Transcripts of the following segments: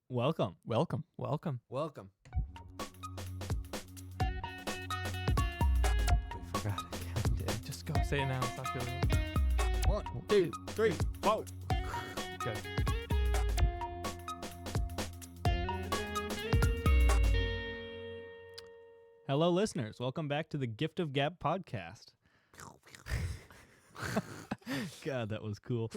Welcome. Welcome. Welcome. Welcome. We forgot to count it. Just go say it now. It's not good. 1, 2, 3, 4. Good. Hello, listeners. Welcome back to the Gift of G.A.B podcast. God, that was cool.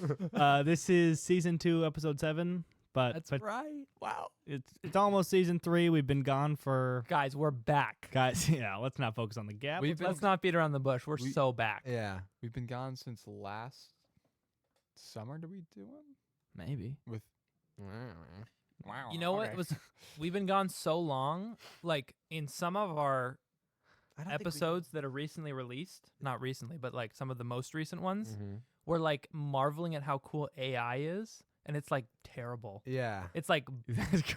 This is season 2, episode 7. That's but right. Wow. it's almost season 3. We've been gone for Guys, we're back. guys. Yeah, let's not focus on the gap. Let's not beat around the bush. We're so back. Yeah. We've been gone since last summer. Did we do one? Maybe. With wow. You know what? We've been gone so long. Like in some of our episodes that are recently released, not recently, but like some of the most recent ones, we're like marveling at how cool AI is. And it's like terrible. Yeah. It's like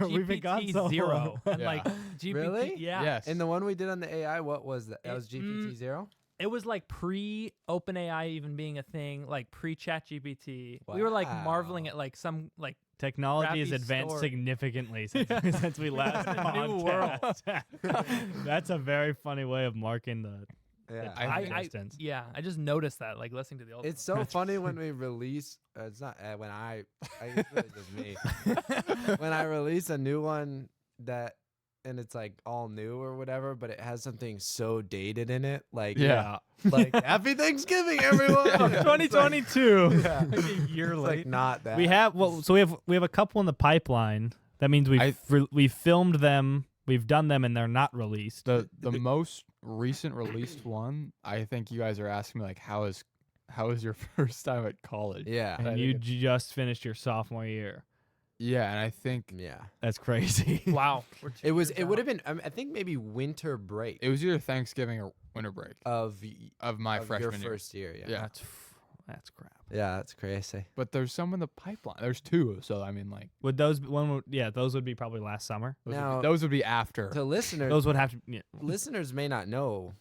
We've been gone so GPT 0 long. and Yeah. like GPT. Really? Yeah. Yes. And the one we did on the AI, what was that? That It- was GPT-0? It was like pre-OpenAI even being a thing, like pre-ChatGPT. We were like marveling Wow. at like some like Technology has crappy advanced store. significantly since we last New world. podcast. That's a very funny way of marking the Yeah. existence. Yeah, I just noticed that, like listening to the old. It's so funny when we release. It's not when it's really just me. When I release a new one and it's like all new or whatever, but it has something so dated in it, like Yeah. like Happy Thanksgiving, everyone. 2022. Yeah. Like a year It's late. like not that. We have we have a couple in the pipeline. That means we've filmed them, we've done them, and they're not released. the most recent released one. I think you guys are asking me like, how is your first time at college? Yeah. And I you think just finished your sophomore year. Yeah, and I think Yeah. That's crazy. Wow. It would have been. I think maybe winter break it was either Thanksgiving or winter break of my of freshman your year. first year. Yeah. Yeah. That's crap. Yeah, that's crazy. But there's some in the pipeline. There's 2, so I mean, like Would those those would be probably last summer. Now, those would be after. to listeners, Those would have to listeners may not know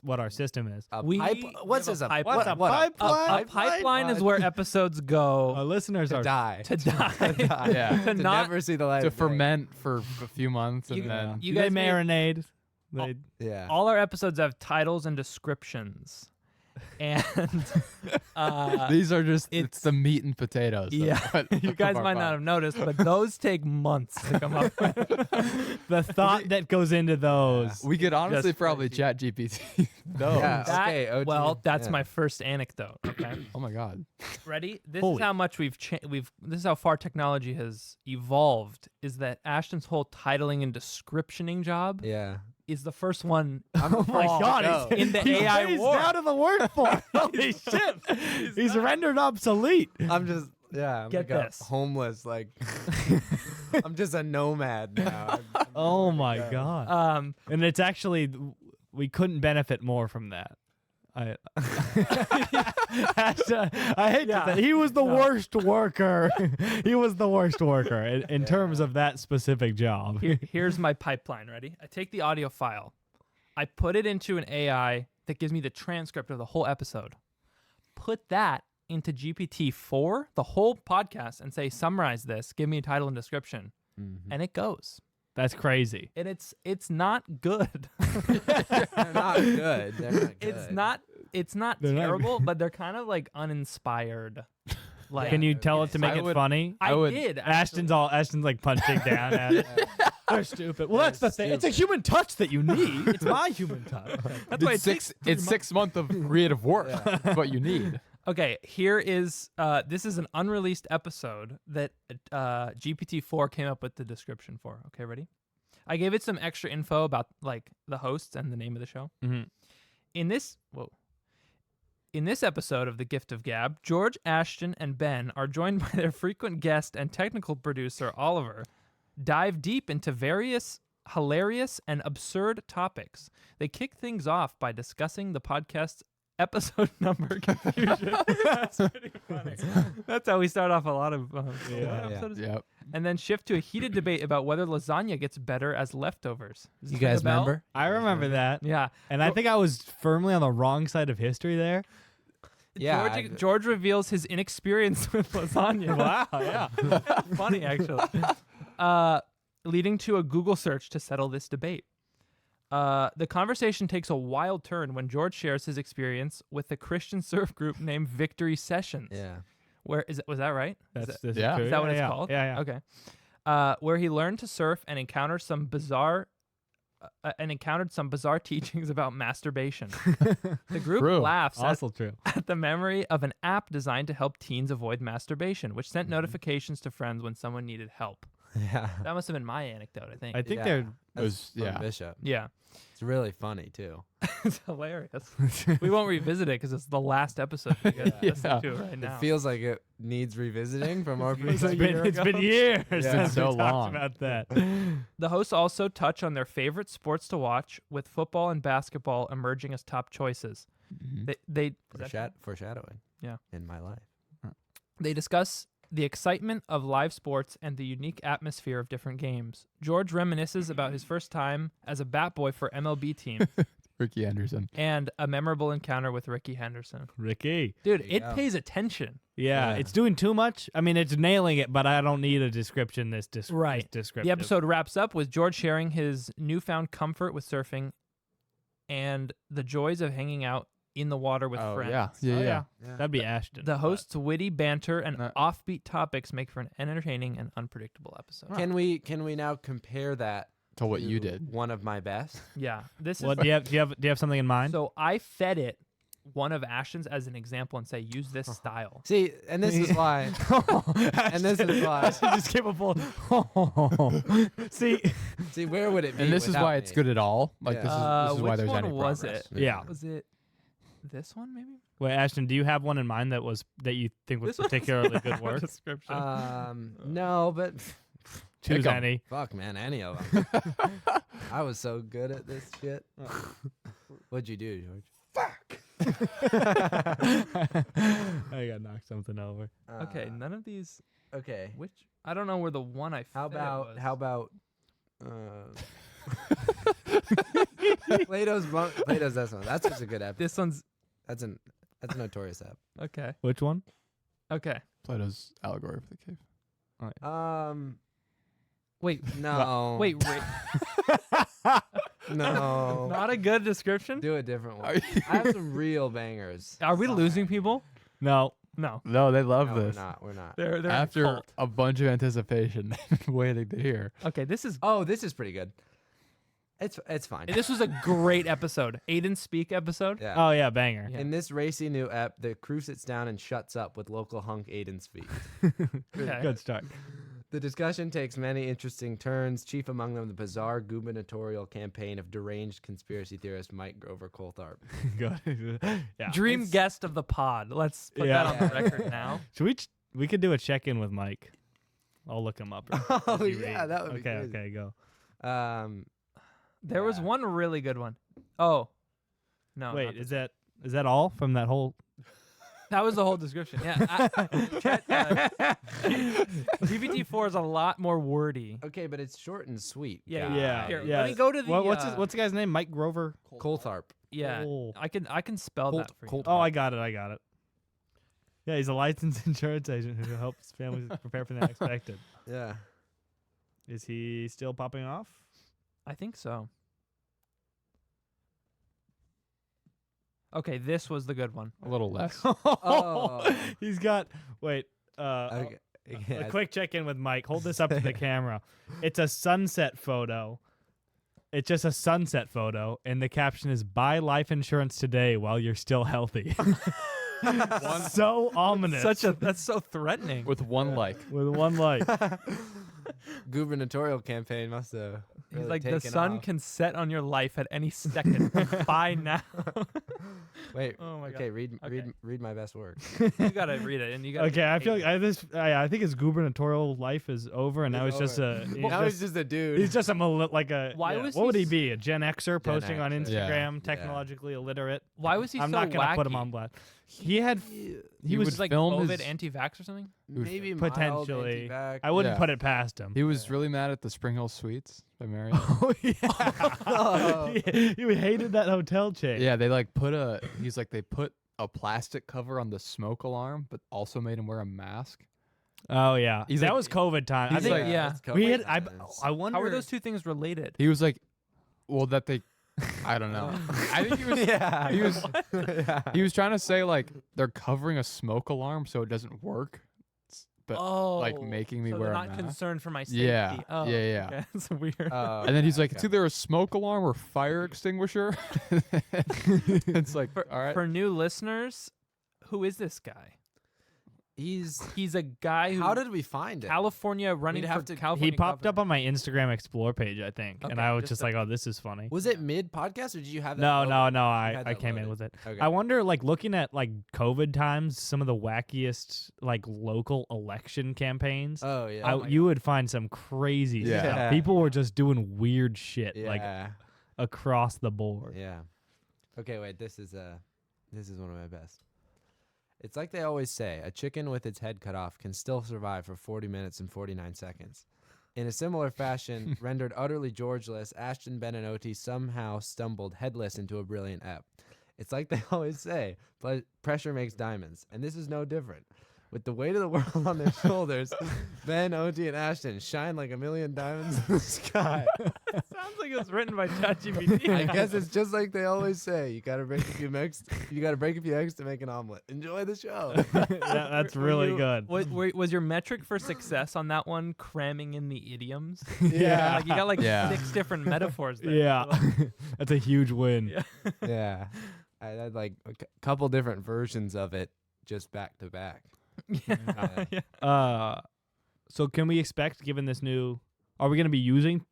what our system is. We what's have this? a pipeline. What's a what- pipeline? A pipeline is where episodes go Our listeners to are die. to die. Yeah. to To not. never see the light To of day. ferment for a few months and You- then You they guys made- marinade. They Yeah. All our episodes have titles and descriptions, and these are just it's- it's the meat and potatoes. you guys might not have noticed, but those take months to come up with. the thought that goes into those. We could honestly Just probably chat GPT those. Yeah. That- Okay, OG, well, that's yeah. my first anecdote. Okay, Oh my god. ready? This Holy- is how much we've This is how far technology has evolved. Is that Ashton's whole titling and descriptioning job Yeah. is the first one. Oh my God! in the He's AI phased war. out of the workforce. Holy shit! He's rendered obsolete. I'm just I'm Get like this. a homeless like I'm just a nomad now. Oh my God! And it's actually we couldn't benefit more from that. I hate Yeah. that. He was the worst worker. He was the worst worker in terms of that specific job. Here's my pipeline. Ready? I take the audio file, I put it into an AI that gives me the transcript of the whole episode. Put that into GPT-4, the whole podcast, and say, summarize this, give me a title and description. And it goes. That's crazy. And it's not good. They're not good. They're not good. It's not They're not terrible, but they're kind of like uninspired. Like Can you tell it to make I it would- funny? I would- did. Ashton's like punching down at it. They're stupid. Well, that's the thing. It's a human touch that you need. It's my human touch. That's why it It's takes 6 months of creative work. That's what you need. Okay, here is this is an unreleased episode that GPT-4 came up with the description for. Okay, ready? I gave it some extra info about like the hosts and the name of the show. Mhm. In this episode of The Gift of G.A.B, George, Ashton, and Ben are joined by their frequent guest and technical producer Oliver, dive deep into various hilarious and absurd topics. They kick things off by discussing the podcast's episode number confusion. That's pretty funny. That's how we start off a lot of episodes. Yep. And then shift to a heated debate about whether lasagna gets better as leftovers. Does You this ring guys a bell? remember? I remember that. Yeah. And I think I was firmly on the wrong side of history there. Yeah, George reveals his inexperience with lasagna. Wow, yeah. Funny, actually. leading to a Google search to settle this debate. The conversation takes a wild turn when George shares his experience with a Christian surf group named Victory Sessions. Yeah. Was that right? That's Is yeah. that what it's called? Yeah. Okay. Where he learned to surf and encountered some bizarre teachings about masturbation. The group True. laughs Also true. at the memory of an app designed to help teens avoid masturbation, which sent Mm-hmm. notifications to friends when someone needed help. Yeah. That must have been my anecdote, I think. I think Yeah. they're That's from yeah. Bishop. Yeah. It's really funny too. It's hilarious. We won't revisit it because it's the last episode you guys Yeah. listen to right now. It feels like it needs revisiting from our It's perspective. been- it's been years Yeah. since So we talked long. about that. The hosts also touch on their favorite sports to watch, with football and basketball emerging as top choices. Mhm. They is that- Foreshadowing. Yeah. In my life. They discuss the excitement of live sports and the unique atmosphere of different games. George reminisces about his first time as a bat boy for MLB team Ricky Anderson. and a memorable encounter with Ricky Henderson. Ricky. Dude, There you it go. pays attention. Yeah, Yeah. it's doing too much. I mean, it's nailing it, but I don't need a description this Right. descriptive. The episode wraps up with George sharing his newfound comfort with surfing and the joys of hanging out in the water with Oh friends. yeah. Oh, Yeah. yeah. Yeah. That'd be Ashton. The but- host's witty banter and No. offbeat topics make for an entertaining and unpredictable episode. Can we now compare that To what you to did. One of my best. Yeah, this What is do you have something in mind? so I fed it one of Ashton's as an example and say use this style. See, and this is why. And this is why. Ashton just gave a full. See, See, where would it be? And this is without why it's me? good at all. Like Yeah. this is why Which there's one any was progress. it? yeah. Was it this one maybe? Wait, Ashton, do you have one in mind that you think was This one particularly good work? Description. No, but Choose Pick 'em. any. fuck, man, any of them. I was so good at this shit. What'd you do, George? I got knocked something over. Okay, none of these. Okay. Which I don't know where the one I How fed about was. how about Plato's this one. That's such a good app. This one's That's a notorious app. okay. Which one? Okay. Plato's allegory for the cave. Wait. No. Wait. No. Not a good description. Do a different one. I have some real bangers. Are we losing people? No. No. No, they love No, this. we're not. They're in a After cult. a bunch of anticipation and waiting to hear. Okay, this is Oh, this is pretty good. It's fine. this was a great episode. Aiden Speak episode. Yeah. Oh yeah, banger. Yeah. In this racy new app, the crew sits down and shuts up with local hunk Aiden's feet. Okay. Good start. The discussion takes many interesting turns, chief among them the bizarre gubernatorial campaign of deranged conspiracy theorist Mike Grover Coulthard. Good. Yeah. Dream It's- guest of the pod. Let's put Yeah. that on the record now. Should we could do a check-in with Mike. I'll look him up. Oh, as you yeah, read. that would be Okay, crazy. okay, go. There was Yeah. one really good one. Oh. No. Wait, not is that all from that whole that was the whole description. Yeah. GPT-4 is a lot more wordy. Okay, but it's short and sweet. Yeah, guy. Yeah. Here, yeah. let me go to the. what's the guy's name? Mike Grover? Coulthard. Yeah, Cole. I can spell that for you. Colt- Oh, I got it. Yeah, he's a licensed insurance agent who helps families prepare for the unexpected. Yeah. Is he still popping off? I think so. Okay, this was the good one. A little less. Oh. He's got wait. Okay. A Yeah. quick check-in with Mike. Hold this up to the camera. It's a sunset photo. It's just a sunset photo, and the caption is "Buy life insurance today while you're still healthy." So ominous. That's so threatening. With one like. with one like. Gubernatorial campaign must have. He's really like the taken sun off. can set on your life at any second. Buy now. Wait. Oh my Okay. god. Read my best work. You gotta read it, and you gotta. Okay, I feel like I think his gubernatorial life is over, and now It's he's just over. a. Now he's just a dude. He's just a Why yeah. was what he would he s- be? A Gen Xer posting on X, yeah. Instagram, Yeah. technologically illiterate. Why was he I'm so not gonna wacky? put him on blast. He had. He was would like film COVID his- anti-vax or something. Maybe potentially. Mild, I wouldn't Yeah. put it past him. He was really mad at the Spring Hill Suites by Marriott. Oh yeah. he hated that hotel chain. Yeah, they they put a plastic cover on the smoke alarm, but also made him wear a mask. Oh yeah, He's that like- was COVID time. I he's think like- yeah. it's we COVID had. times. I wonder. How are those two things related? He was like, well, that they, I don't know. I think he was. yeah. He was. yeah. He was trying to say like they're covering a smoke alarm so it doesn't work, but like making me so wear they're a not mask. concerned for my safety. Yeah, Oh, yeah. Okay. That's weird. And then he's like, it's either a smoke alarm or fire extinguisher. It's like, for, all right. for new listeners, who is this guy? He's a guy who How did we find it? California running We'd for have to- California. he popped up governor. on my Instagram Explore page, I think, and Okay, I was just just a- like, "Oh, this is funny." Was it mid podcast or did you have that? No, loaded? no, no. You had I that came in loaded. with it. Okay. I wonder, like, looking at like COVID times, some of the wackiest like local election campaigns. Oh yeah. Oh my you would find some crazy Yeah. stuff. Yeah. People were just doing weird shit yeah. like across the board. Yeah. Okay, wait. This is one of my best. It's like they always say, a chicken with its head cut off can still survive for 40 minutes and 49 seconds. In a similar fashion, rendered utterly Georgeless, Ashton, Ben, and OT somehow stumbled headless into a brilliant ep. It's like they always say, but pressure makes diamonds, and this is no different. With the weight of the world on their shoulders, Ben, OT, and Ashton shine like a million diamonds in the sky. Sounds like it was written by ChatGPT. I guess it's just like they always say. You gotta break a few eggs. You gotta break a few eggs to make an omelet. Enjoy the show. That's Were really you- good. Was your metric for success on that one cramming in the idioms? Yeah. Like you got like Yeah. 6 different metaphors there. Yeah, So, that's a huge win. Yeah. Yeah, I had like a couple different versions of it just back to back. like, yeah. So can we expect, given this new, are we going to be using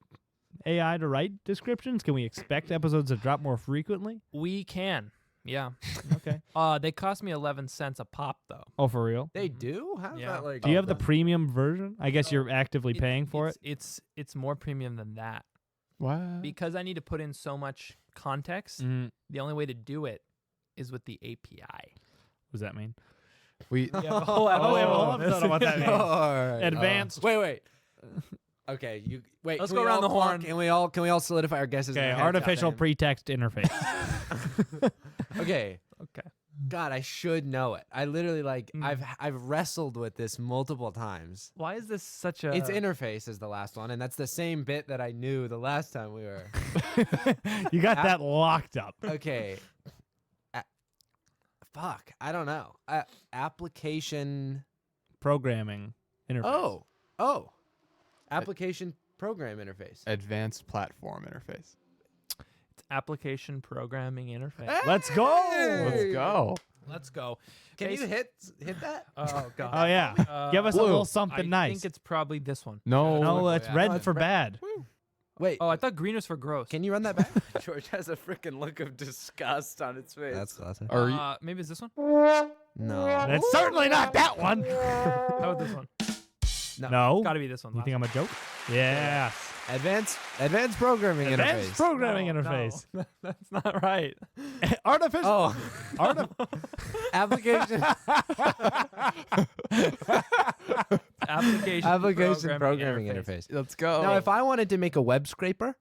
AI to write descriptions? Can we expect episodes to drop more frequently? We can. Yeah. Okay. They cost me 11 cents a pop though. Oh, for real? They do? How's Yeah. that like? Do you have the premium version? I guess you're actively paying for it. It's more premium than that What? because I need to put in so much context. Mhm. The only way to do it is with the API. What does that mean? We Yeah, Oh, we have a whole episode on what that means. Alright. Advanced. Wait. Okay, you wait. Let's can go we around all the clock- horn. Can we all solidify our guesses? in Okay, our heads artificial out pretext interface. then? Okay. Okay. God, I should know it. I literally Mm. I've wrestled with this multiple times. Why is this such a? Its interface is the last one, and that's the same bit that I knew the last time we were. You got that locked up. Okay. Fuck, I don't know. Application. Programming interface. Oh. Application program interface. advanced platform interface. It's application programming interface. Let's go. Let's go. Let's go. Can you hit that? Oh god. Oh yeah. Give us a Blue. little something I nice. think it's probably this one. No. No, it's yeah. red No, it's for red. bad. Wait, Oh, I thought green was for gross. can you run that back? George has a freaking look of disgust on its face. That's classic. Are you, Maybe it's this one. No. It's certainly not that one. How about this one? No. Got to be this one. You last think I'm a joke? Yes. Advanced programming Advanced interface. programming No, interface. no. That's not right. Artificial. Oh, application Application programming interface. let's go. Now, if I wanted to make a web scraper,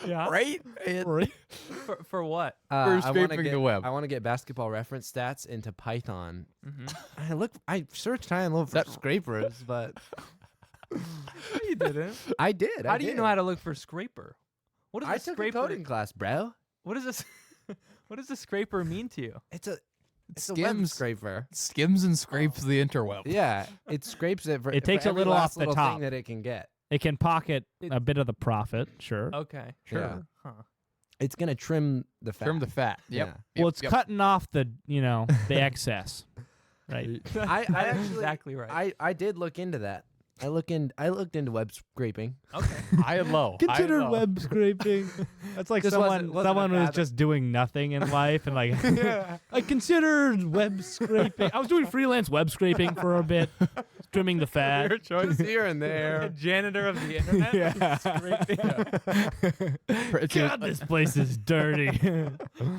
Yeah. right? For what? We're I wanna scraping get the web. I want to get basketball reference stats into Python. Mm-hmm. I searched high and low for That- scrapers, but You didn't. I did. How do you know how to look for scraper? What does I a took a scraper? coding class, bro. What does this? What does a scraper mean to you? It's a web Skims. scraper. Skims and scrapes the interweb. Yeah, it scrapes it. For, It takes for a every little last off the little top. thing that it can get. It can pocket a bit of the profit, sure. Okay. Sure. Yeah. Huh. It's gonna trim the fat. Trim the fat. Yep. Yeah. Well, it's cutting off the, the excess, right? I That's actually exactly right. I did look into that. I looked into web scraping. Okay. High and low. Consider high and low. web scraping. That's like Just someone wasn't a who's bad- just doing nothing in life and like, I considered web scraping. I was doing freelance web scraping for a bit, trimming the fat. Your choice. Here and there. Janitor of the internet. Yeah. Scraping. God, this place is dirty.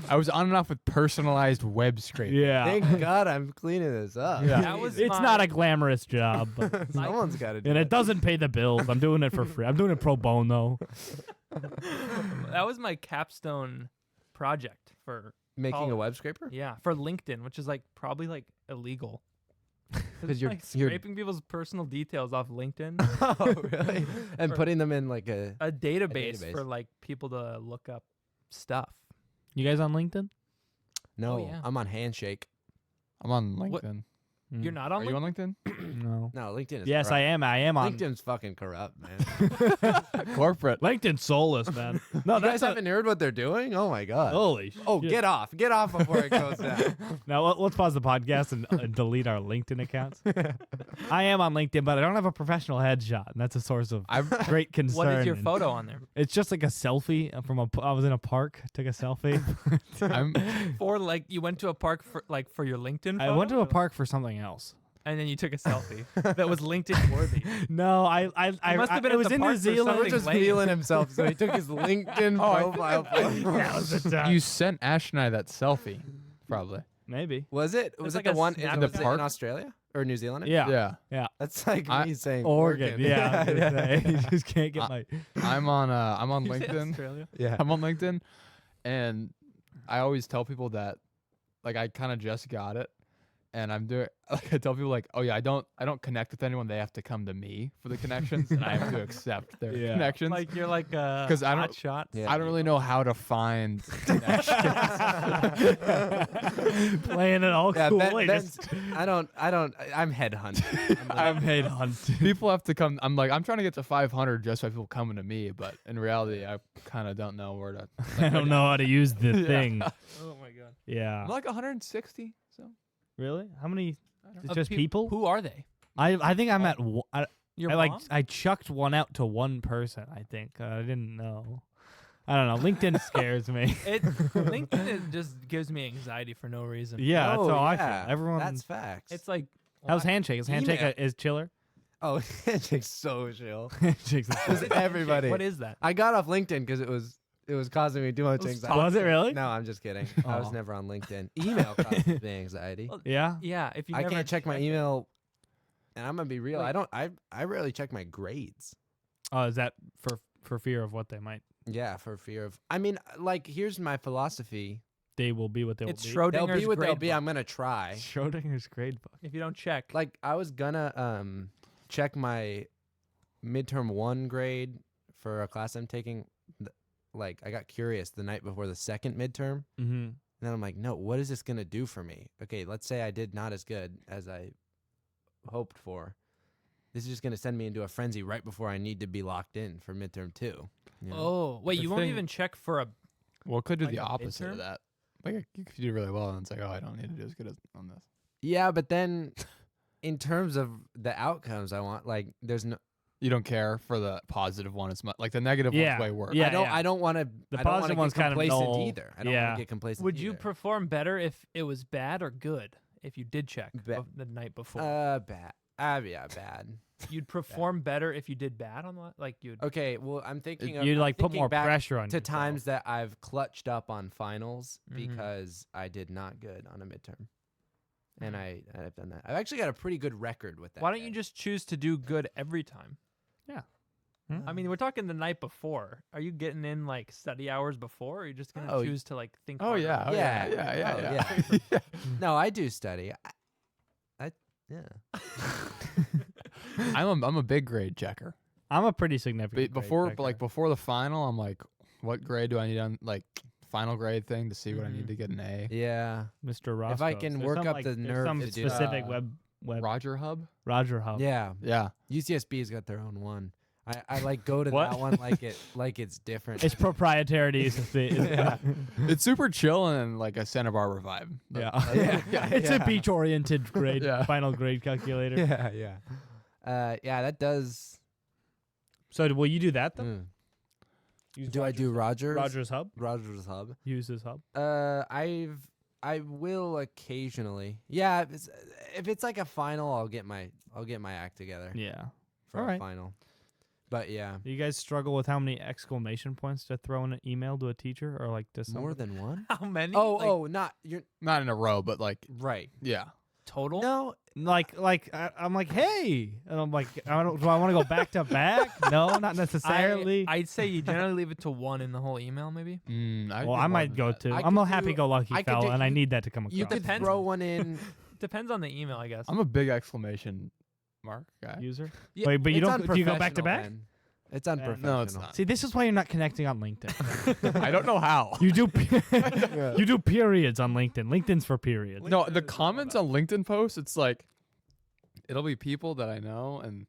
I was on and off with personalized web scraping. Yeah. Thank God I'm cleaning this up. Yeah. That was It's my- not a glamorous job, but, Someone's got to do and it. it doesn't pay the bills. I'm doing it for free. I'm doing it pro bono. That was my capstone project for Making a college. web scraper? for LinkedIn, which is like probably like illegal. 'Cause you're- like you're- scraping people's personal details off LinkedIn, Oh, really? And Or- putting them in like a. a database database. for like people to look up stuff. You guys on LinkedIn? No, yeah. I'm on Handshake. I'm on What- LinkedIn. You're not on Are you on LinkedIn? No. No, LinkedIn is. Yes, corrupt. I am on LinkedIn's fucking corrupt, man. Corporate. LinkedIn. Soulless, man. No, You guys that's a, haven't heard what they're doing? Oh my god. holy. Oh, shit. get off before it goes down. Now let's pause the podcast and delete our LinkedIn accounts. I am on LinkedIn, but I don't have a professional headshot, and that's a source of great concern. What is your and photo on there? It's just like a selfie from I was in a park, took a selfie. For like you went to a park for your LinkedIn. I Photo? went to a park for something else. and then you took a selfie that was LinkedIn worthy. No, I must have been it at was the in park New for Zealand. something Just lame. feeling himself, so he took his LinkedIn profile photo. That was the time. You sent Ash and I that selfie, probably. Maybe. Was it? Was like it a the one snap in, the was it in park? Australia or New Zealand? Yeah. Yeah. That's like I- me saying Oregon. Yeah. I was gonna yeah. say, you just can't get my. I'm on You said LinkedIn. Australia? Yeah. I'm on LinkedIn, and I always tell people that, like, I kind of just got it, and I'm doing. Like, I tell people like, oh yeah, I don't connect with anyone. They have to come to me for the connections, and I have to accept their Yeah. connections. Like you're like 'Cause I don't- hot shot. Yeah. I don't really know how to find connections. Playing it all Yeah, cool. I'm headhunted. I'm hate hunting. People have to come. I'm trying to get to 500 just by people coming to me, but in reality, I kind of don't know where to. I don't know how to use the Yeah. thing. Oh my god. Yeah. I'm like 160. So Really? How many? It's Of just people? Who are they? I think I'm at. Your I mom? I chucked one out to one person. I think I didn't know. I don't know. LinkedIn scares me. LinkedIn just gives me anxiety for no reason. Yeah, that's Oh, how I yeah. feel. Everyone. That's facts. It's like How's Handshake? Is Handshake Email. is chiller? oh, Handshake's so chill. Handshake's It was everybody. What is that? I got off LinkedIn because it was causing me too much Was anxiety. Was it really? No, I'm just kidding. I was Aw. never on LinkedIn. Email causes me anxiety. Well, Yeah. Yeah, if you I never can't check my check it. email, and I'm gonna be real. Like- I rarely check my grades. Oh, is that for fear of what they might? Yeah, for fear of. I mean, like, here's my philosophy. They will be what they will It's be. They'll Schrodinger's be what they'll grade be. book. I'm gonna try. Schrodinger's grade book. If you don't check, Like, I was gonna check my midterm 1 grade for a class I'm taking. Like, I got curious the night before the second midterm. Mm-hmm. And then I'm like, no, what is this going to do for me? Okay, let's say I did not as good as I hoped for. This is just going to send me into a frenzy right before I need to be locked in for midterm 2. You know? oh wait, The you won't thing- even check for a. well, it could do Like the a opposite midterm? of that. Like you could do really well, and it's like, oh, I don't need to do as good as on this. Yeah, but then in terms of the outcomes I want, like, there's no. You don't care for the positive one as much. Like the negative Yeah. one's way worse. Yeah. I don't want to. The I don't wanna positive get one's kind of complacent null. either. I don't Yeah. want to get complacent. Would you either. perform better if it was bad or good? If you did check Ba- the night before, Bad. Yeah, bad. you'd perform better if you did bad on the like you'd. Okay, well, I'm thinking. You I'm like put thinking more back pressure on to yourself. times that I've clutched up on finals Mhm. because I did not good on a midterm, and Mm. I've done that. I've actually got a pretty good record with that. Why don't you guy. just choose to do good every time? Hmm? I mean, we're talking the night before. Are you getting in like study hours before, or are you just gonna Oh, choose to like think? Oh harder? yeah. Oh, Yeah. Yeah. No, I do study. Yeah. I'm a big grade checker. I'm a pretty significant. But before the final, I'm like, what grade do I need on like final grade thing to see what I need Mhm. to get an A? Yeah. Mr. Ross. If I can work up the nerve some to do specific that. web Roger Hub. Roger Hub. Yeah. Yeah. UCSB's got their own one. I like go to What? that one like it's different. It's proprietary to UCSB. Yeah. It's super chill and like a Santa Barbara vibe. But- Yeah. It's a beach-oriented grade, Yeah. final grade calculator. Yeah, that does. So will you do that though? Mm. Use Do I do Rogers? Rogers Hub? Rogers Hub. Use this hub. I will occasionally. Yeah, if it's like a final, I'll get my act together Yeah. for alright. a final. But yeah, Do you guys struggle with how many exclamation points to throw in an email to a teacher or like to more somebody? than one. How many? Oh, Like, not you're Not in a row, but like, right. yeah. total. No, I'm like, hey, and I'm like, do I want to go back to back? No, not necessarily. I'd say you generally leave it to one in the whole email, maybe. well, I might go to. I I'm a could do- happy-go-lucky I could fella, do- and I you- need that to come across. you could Depends. throw one in Depends on the email, I guess. I'm a big exclamation mark guy. User. Yeah, Wait, but you it's don't? Do you go back to unprofessional, back? man. It's unprofessional. No, it's not. See, this is why you're not connecting on LinkedIn. I don't know how. You do. You do periods on LinkedIn. LinkedIn's for periods. No, the comments on LinkedIn posts, it's like, it'll be people that I know, and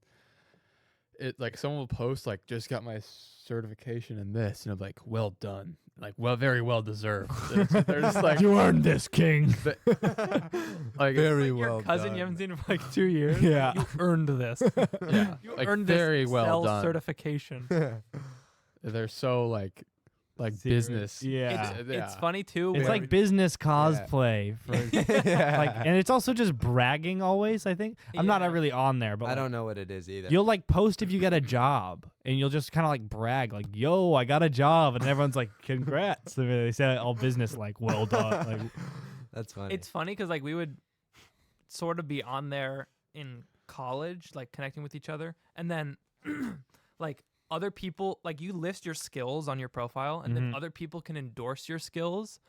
it like someone will post like, just got my certification in this, and I'm like, well done, like, well, very well deserved. They're just like, You earned this, King. like, Very Like your well cousin done. you haven't seen for like 2 years. Yeah. You earned this. yeah, You like earned very this well Excel done. certification. They're so like Serious. business. Yeah. It's funny too. It's when- like business cosplay for like, and it's also just bragging always. I think I'm not Yeah. really on there, but I like, don't know what it is either. you'll like post if you get a job, and you'll just kind of like brag, like, "Yo, I got a job," and everyone's like, "Congrats!" And they say all business, like, "Well done." Like, That's funny. It's funny because like we would sort of be on there in college, like connecting with each other, and then like other people, like you list your skills on your profile, and then Mhm. other people can endorse your skills,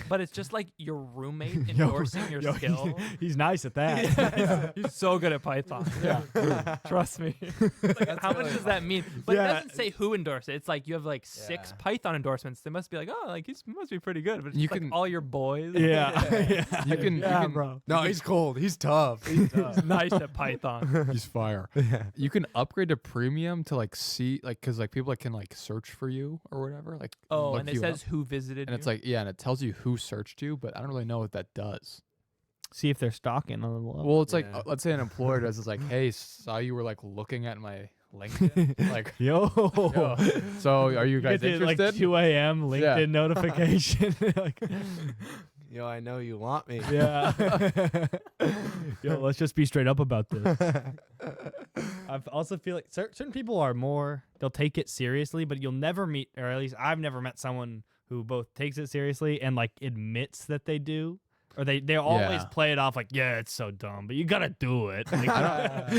but it's just like your roommate Yo, endorsing your yo, skill. he's nice at that. He's so good at Python. Yeah. Trust me. Like, how much does that mean? But Yeah. it doesn't say who endorsed it. It's like you have like 6 Yeah. Python endorsements. They must be like, oh, like he must be pretty good. But it's You just, like can- all your boys. Yeah. Yeah. You can- you Yeah, can- bro. no, he's cold. He's tough. He's tough. He's nice at Python. He's fire. Yeah. You can upgrade to premium to like see like because like people like can like search for you or whatever. Like Oh, look and it you says up. who visited and it's you. like and it tells you who searched you, but I don't really know what that does. See if they're stalking on the level. Well, it's like Yeah. let's say an employer does it's like, hey, saw you were like looking at my LinkedIn, like. Yo. Yo, so are you You guys get the, like interested? 2 a.m. LinkedIn Yeah. notification. Like, Yo, I know you want me. yeah. Yo, let's just be straight up about this. I also feel like certain people are more, they'll take it seriously, but you'll never meet, or at least I've never met someone who both takes it seriously and like admits that they do. Or they always Yeah. play it off like, yeah, it's so dumb, but you gotta do it. Like,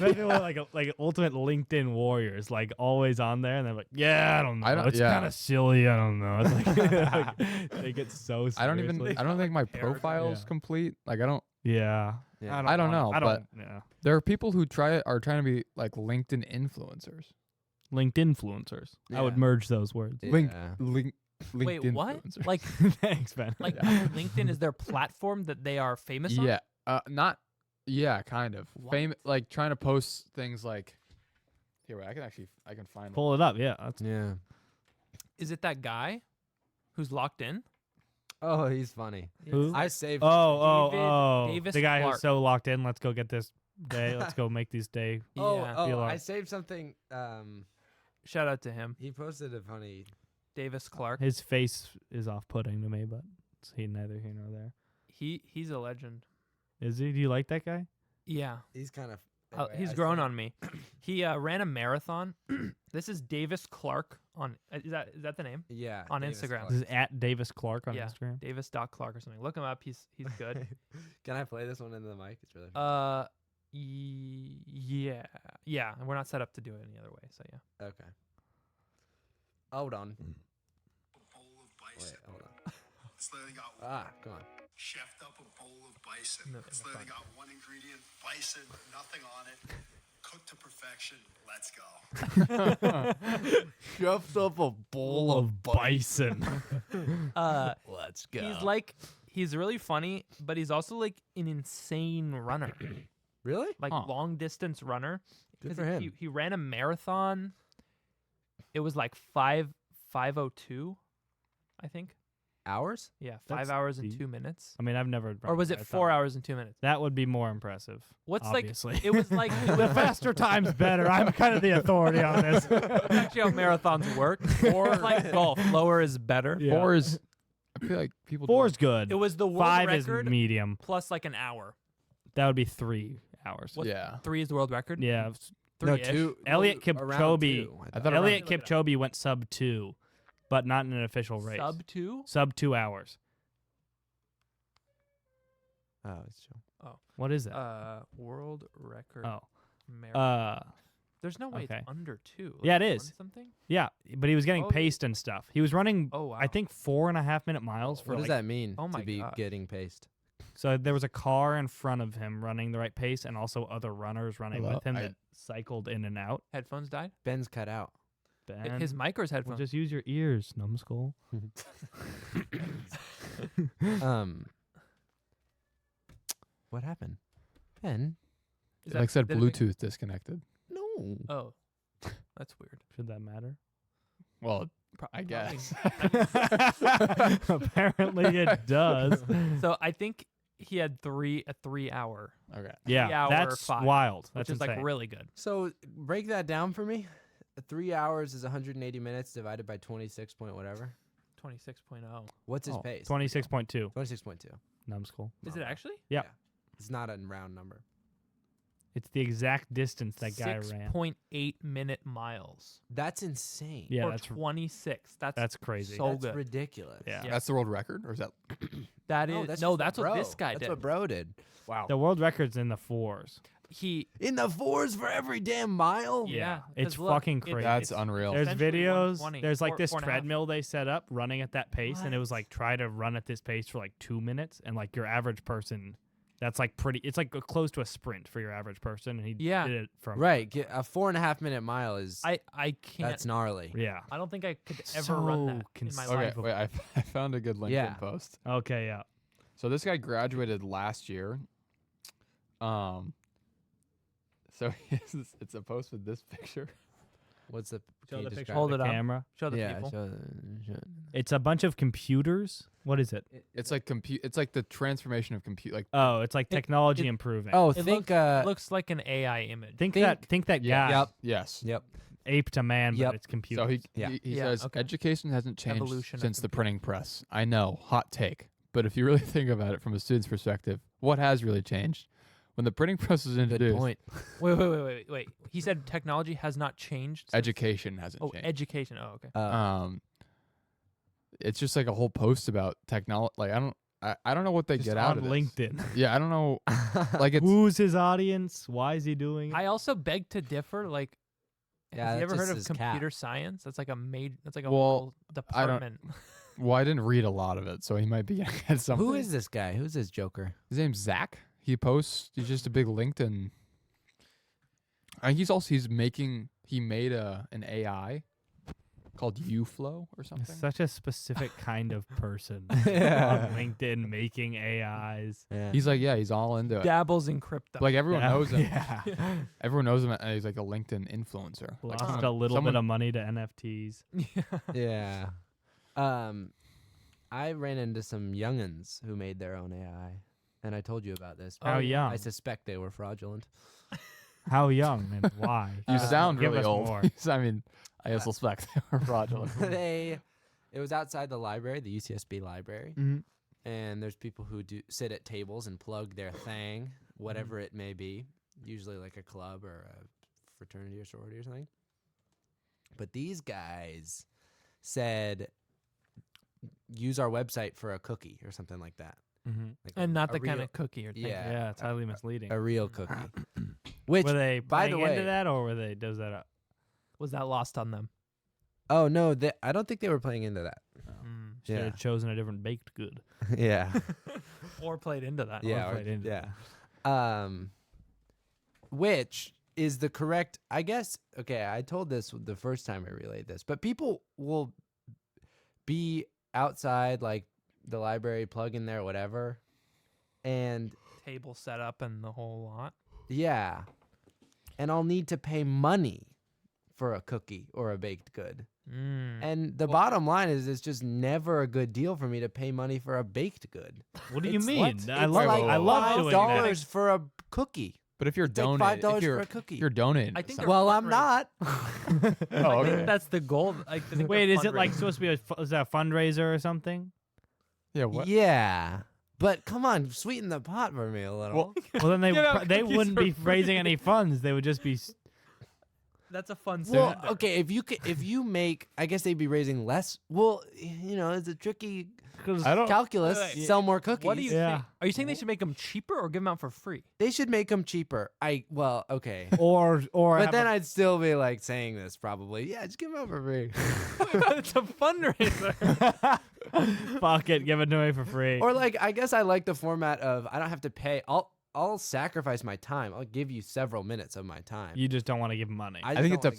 maybe like ultimate LinkedIn warriors, like always on there, and they're like, yeah, I don't know, it's yeah. kind of silly, I don't know. It's like, they get so. I don't seriously. I don't think my paragraph. profile's Yeah. complete. Like I don't. Yeah, Yeah. I don't wanna- know, I don't. Yeah, There are people who are trying to be like LinkedIn influencers. LinkedIn influencers. I would Yeah. merge those words. Link, Yeah. link, Wait, LinkedIn what? influencers. Like, Thanks, Ben. like LinkedIn is their platform that they are famous on? yeah, not yeah, kind of What? like trying to post things like. Here, wait, I can find. Pull it up. Yeah, that's Yeah. Is it that guy who's locked in? Oh, he's funny. Who? I saved. Oh, Davis the guy Clark. who's so locked in. Let's go get this day. Let's go make these day. Oh, Yeah. oh, Feel I like- saved something. Shout out to him. He posted a funny. Davis Clark. His face is off-putting to me, but it's neither here nor there. He's a legend. Is he? Do you like that guy? Yeah. He's kind of. He's grown on me. He ran a marathon. This is Davis Clark on is that the name? Yeah. on Davis Instagram. Clark. This is at Davis Clark on Yeah. Instagram. Davis.Clark or something. Look him up. He's good. Can I play this one into the mic? It's really. Funny. Yeah. And we're not set up to do it any other way. So yeah. Okay. Hold on. bowl of Wait, bison. hold on. It's literally got Come on. chefed up a bowl of bison. No, It's in the literally front. got one ingredient, bison, nothing on it. Cooked to perfection. Let's go. Shoved up a bowl of bison. Let's go. He's really funny, but he's also like an insane runner, Really? like Huh. long distance runner. Good 'Cause for him. He ran a marathon. It was like 5:02, I think. Hours? Yeah, That's 5 hours and deep. 2 minutes. I mean, I've never. Or was it 4 hours and 2 minutes? That would be more impressive. What's obviously. like? It was like the faster time's better. I'm kind of the authority on this. actually how marathons work. Or like golf, lower is better. Yeah. 4 is. I feel like people. Four is good. It was the world 5 record is medium. plus like an hour. That would be 3 hours. What- Yeah. 3 is the world record. Yeah. No, 3-ish. two. Elliot around Kipchoge. two, I thought Elliot Look it up. Kipchoge went sub 2, but not in an official race. Sub 2. Sub 2 hours. Oh, it's chill. What is that? World record. Oh. Marathon. There's no way okay. it's under 2. Yeah, it Like, is. 1 something. Yeah, but he was getting Oh, paced and stuff. He was running, Oh wow. I think, 4.5 minute miles for What does like, that mean Oh my to be gosh. getting paced? So there was a car in front of him running the right pace, and also other runners running Hello? with him I- that cycled in and out. Headphones died. Ben's cut out. Ben, His mic or his well, headphones? just use your ears, numbskull. What happened? Ben? Is Like said, did it make- Bluetooth disconnected. No. Oh, that's weird. Should that matter? Well, Pro- I probably. guess. Apparently it does. So I think he had a 3 hour, Okay. Yeah, 3 hour that's file, wild. which That's is like insane. really good. So break that down for me. 3 hours is 180 minutes divided by 26 point whatever. 26.0. What's his Oh, pace? 26.2, 26.2. numbskull. Is it actually? Yeah. It's not a round number. It's the exact distance that guy ran. 6.8 minute miles. That's insane. Yeah, Or that's 26. that's crazy. so That's good. ridiculous. Yeah. Yeah. That's the world record, or is that? That No, is that's no. just That's what bro. this guy That's did. what bro did. Wow. The world record's in the 4s. He In the 4s for every damn mile? yeah. It's 'cause look, fucking it's- crazy. That's it's unreal. There's essentially videos. 120, There's like this 4.5. treadmill they set up running at that pace, and it was What? like try to run at this pace for like 2 minutes, and like your average person, that's like pretty. It's like close to a sprint for your average person, and he Yeah. did it from Right. A 4.5 minute mile is I can't. that's gnarly. Yeah. I don't think I could ever run that in my So life. Okay, wait. I found a good LinkedIn Yeah. post. Okay. Yeah. So this guy graduated last year. So it's a post with this picture. What's the Show can you the picture. describe Hold of it the up. camera. Show the yeah, people. show- It's a bunch of computers. What is it? It's like It's like the transformation of compute. Like Oh, it's like technology it- improving. Oh, It think looks like an AI image. think think- that yeah, guy yes. Yep. ape to man, Yep. but it's computer. So he Yeah. he Yeah, says okay. education hasn't changed Evolution of since the computing. printing press. I know, hot take. But if you really think about it from a student's perspective, what has really changed? When the printing press was Good introduced, point. Wait. He said technology has not changed. since- education hasn't Oh, changed. education. Oh, okay. It's just like a whole post about technology. Like I don't know what they Just get out on of this. LinkedIn. Yeah, I don't know. Like it's Who's his audience? Why is he doing it? I also beg to differ. Like, Yeah, have you that ever heard just of is cap. computer science? That's like a That's like a Well, whole I don't- department. well, I didn't read a lot of it, so he might be at something. Who is this guy? Who's this Joker? His name's Zach. He posts. He's just a big LinkedIn. He made an AI called UFlow or something. Such a specific kind of person. Yeah. On LinkedIn making AIs. Yeah. He's like, yeah, he's all into it. Dabbles in crypto. Like everyone Yeah. knows him. Yeah. Everyone knows him, and he's like a LinkedIn influencer. Like, Lost a little someone- bit of money to NFTs. Yeah. I ran into some youngins who made their own AI, and I told you about this. How young? I suspect they were fraudulent. How young and why? You sound give really us old. more. I mean, I suspect they were fraudulent. It was outside the library, the UCSB library, Mhm. and there's people who do sit at tables and plug their thing, whatever it may be, usually like a club or a fraternity or sorority or something. But these guys said, use our website for a cookie or something like that. Mm-hmm. Like and not a the kind real- of cookie you're thinking. Yeah. Yeah, it's highly misleading. a real cookie. Which, Were they by the playing into way- that, or were they does that up? Was that lost on them? oh no, I don't think they were playing into that. Mm. Should Yeah. have chosen a different baked good. Yeah. Or played into that. Yeah, played into yeah. Which is the correct, I guess. Okay, I told this the first time I relayed this, but people will be outside, like the library, plug in there, whatever, and Table set up and the whole lot. yeah, and I'll need to pay money for a cookie or a baked good. Mm. And the bottom line is, it's just never a good deal for me to pay money for a baked good. What do you It's- mean? It's I love like I love $5 doing that. for a cookie. But if you're It's like donating, $5 if you're, for a cookie. if you're donating, I to think something- they're Well, I'm fundraising. not. Oh, I think okay. that's the goal. I think Wait, they're is it like fundraising. supposed to be is that a fundraiser or something? Yeah, what? Yeah. But come on, sweeten the pot for me a little. Well, Well, then Give out they cookies wouldn't for be raising any funds. They would just be That's a fun Well, cylinder. okay, if you make, I guess they'd be raising less. Well, it's a tricky I don't. calculus. Wait, wait. Sell more cookies. What do you Yeah. think? Are you saying they should make them cheaper or give them out for free? They should make them cheaper. Okay. or But have then a- I'd still be like saying this probably. Yeah, just give them out for free. It's a fundraiser. fuck it, give it to me for free. Or like, I guess I like the format of I don't have to pay. I'll sacrifice my time. I'll give you several minutes of my time. You just don't want to give them money. I I just think it don't wanna give-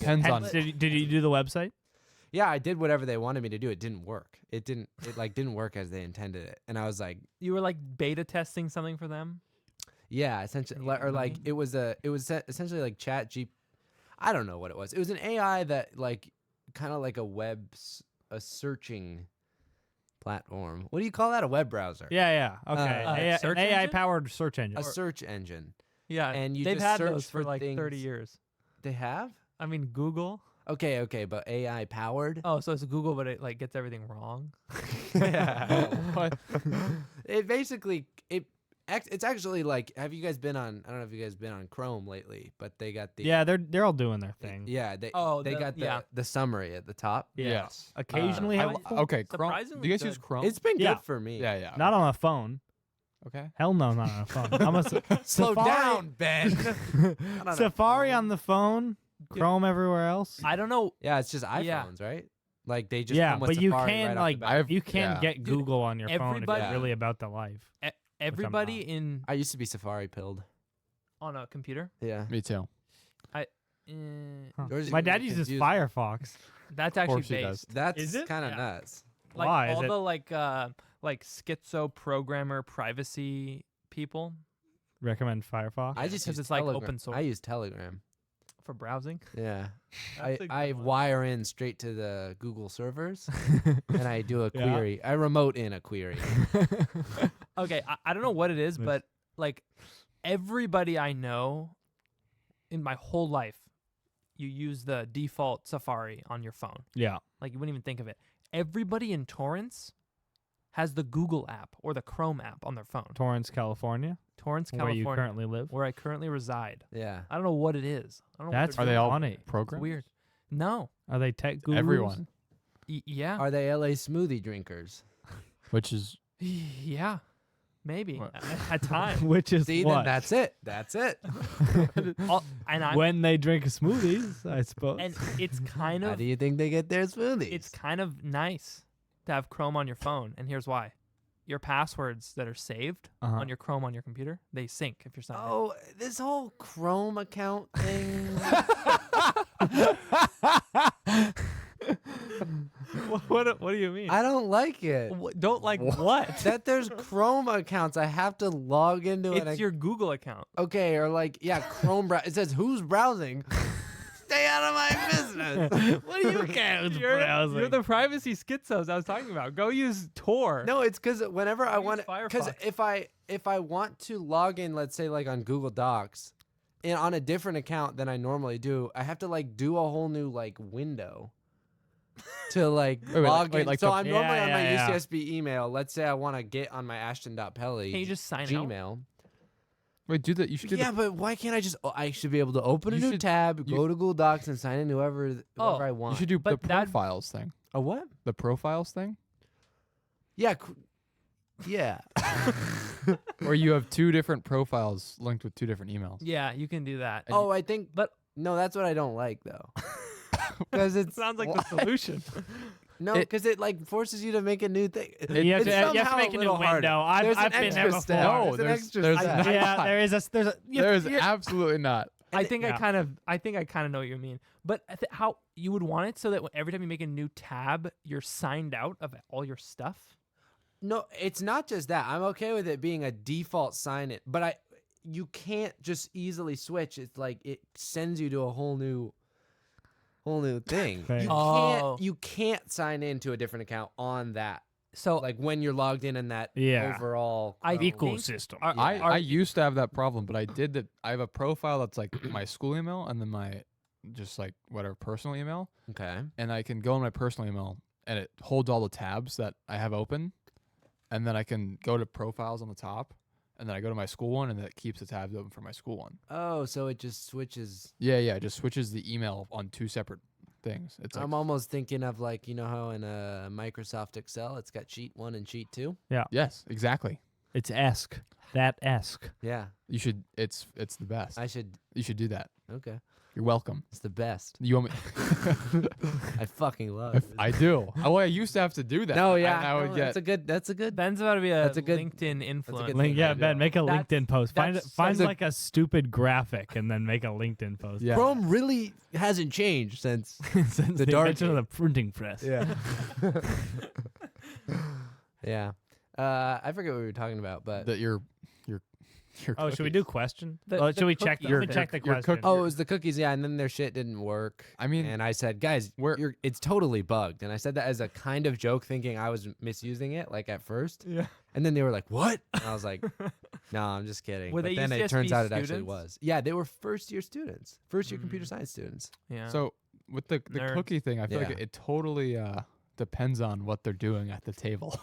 depends on. Did you do the website? Yeah, I did whatever they wanted me to do. It didn't work. It didn't work as they intended it. And I was like, You were like beta testing something for them. yeah, essentially, or like it was essentially like I don't know what it was. It was an AI that like kind of like a searching platform. What do you call that? A web browser? Yeah. Okay. search an AI engine? powered search engine. A search engine. Yeah, And you they've just had search those for for like 30 things- years. They have? I mean, Google. Okay, but AI powered. Oh, so it's Google, but it like gets everything wrong. What? It basically it's actually like, have you guys been on? I don't know if you guys been on Chrome lately, but they got the Yeah, they're all doing their thing. yeah Oh, they got the summary at the top. Yeah. Yes. Occasionally I helpful. Okay. Chrome. Do Surprisingly you guys use good. Chrome? It's been Yeah. good for me. yeah. Not on a phone. Okay. Hell no, not on a phone. I'm a Slow Safari- down, Ben. Not on a Safari phone. on the phone, Chrome everywhere else. I don't know. Yeah, it's just iPhones, Yeah. right? Like they just Yeah, come with but you Safari can right off the bat. you can yeah. get Google on your phone if everybody- you're really about the life. Everybody not. in I used to be Safari pilled. on a computer. Yeah. Me too. Huh. George is My gonna dad be uses confused. Firefox. That's actually course he does. based. That's Is it? kind of Yeah. nuts. Like Why? Is all it- the like schizo programmer privacy people Recommend Firefox. I just 'cause use it's like Telegram. open source. I use Telegram. for browsing. Yeah. That's a good I one. wire in straight to the Google servers and I do a Yeah. query. I remote in a query. Okay, I don't know what it is, Nice. but like everybody I know in my whole life, you use the default Safari on your phone. Yeah. Like you wouldn't even think of it. Everybody in Torrance has the Google app or the Chrome app on their phone. Torrance, California, Torrance, where California, you currently live. where I currently reside. Yeah. I don't know what it is. I don't know That's what Are they're they doing. all funny. It's programs? weird. No. Are they tech gurus? Everyone. Yeah. Are they LA smoothie drinkers? Which is Yeah. Maybe. What? At times. Which is See, what? then that's it. That's it. And I'm when they drink smoothies, I suppose. and it's kind How of do you think they get their smoothies? it's kind of nice to have Chrome on your phone, and here's why. Your passwords that are saved Uh-huh. on your Chrome on your computer, they sync if you're signed in. Oh, this whole Chrome account thing. What do you mean? I don't like it. Don't like what? That there's Chrome accounts. I have to log into it. It's your Google account. Okay, or like, yeah, Chrome. It says who's browsing. Stay out of my business. What do you care? who's browsing? You're the privacy schizos I was talking about. Go use Tor. No, it's because whenever I Use want, because Firefox. if I want to log in, let's say like on Google Docs, and on a different account than I normally do, I have to like do a whole new like window to like Wait, log wait, in. like So the- I'm normally on my Yeah. UCSB email. Let's say I want to get on my Ashton.Pelly Can you just sign out? Gmail. wait. Do that. You should do Yeah, but why can't I just? I should be able to open a You new should- tab, you- go to Google Docs, and sign in whoever Oh, I You want. should do the But that- profiles thing. A what? The profiles thing, Yeah. Yeah. where you have two different profiles linked with two different emails. Yeah, you can do that. Oh, I think. But- no, that's what I don't like though. Because it sounds like the solution. No, It- because it like forces you to make a new thing. you have It's to somehow make a new little harder. window. There's I've an been there extra before. step. No, There's an there's- extra there's step. not. Yeah, there's a. There's absolutely not. I think Yeah. I think I kind of know what you mean. But how you would want it so that every time you make a new tab, you're signed out of all your stuff. No, it's not just that. I'm okay with it being a default sign it, but you can't just easily switch. It's like it sends you to a whole new thing. Right. Oh. You can't sign into a different account on that. So Like when you're logged in that Yeah. overall I Chrome. Ecosystem. I used to have that problem, but I did that. I have a profile that's like my school email and then my just like whatever personal email, Okay. and I can go on my personal email and it holds all the tabs that I have open, and then I can go to profiles on the top, and then I go to my school one, and it keeps the tabs open for my school one. Oh, so it just switches. Yeah, it just switches the email on 2 separate things. It's like, I'm almost thinking of like, you know how in a Microsoft Excel it's got sheet 1 and sheet 2? yes, exactly. It's Esk. That Esk. Yeah. You should. It's the best. You should do that. Okay. You're welcome. It's the best. You want me? I fucking love it. I do. I used to have to do that. No, yeah. I would get. That's a good. Ben's about to be a That's a good- LinkedIn influencer. thing. Yeah, I Ben, know. make a That's- LinkedIn post. Find that's like a stupid graphic and then make a LinkedIn post. Yeah. Chrome really hasn't changed since Since the the dark invention of the printing press. Yeah. Yeah. I forget what we were talking about, but That you're. Oh, should we do question? The Should we check? cookie Let me thing. check the Your question. oh, it was the cookies, yeah, and then their shit didn't work. I mean, And I said, guys, it's totally bugged. And I said that as a kind of joke, thinking I was misusing it, like at first. Yeah. And then they were like, "What?" And I was like, "No, I'm just kidding." Were But they then it UCSB turns out it actually students? was. Yeah, they were first year students, first year computer science students. Yeah. so with the Nerds. cookie thing, I feel Yeah. like it totally depends on what they're doing at the table.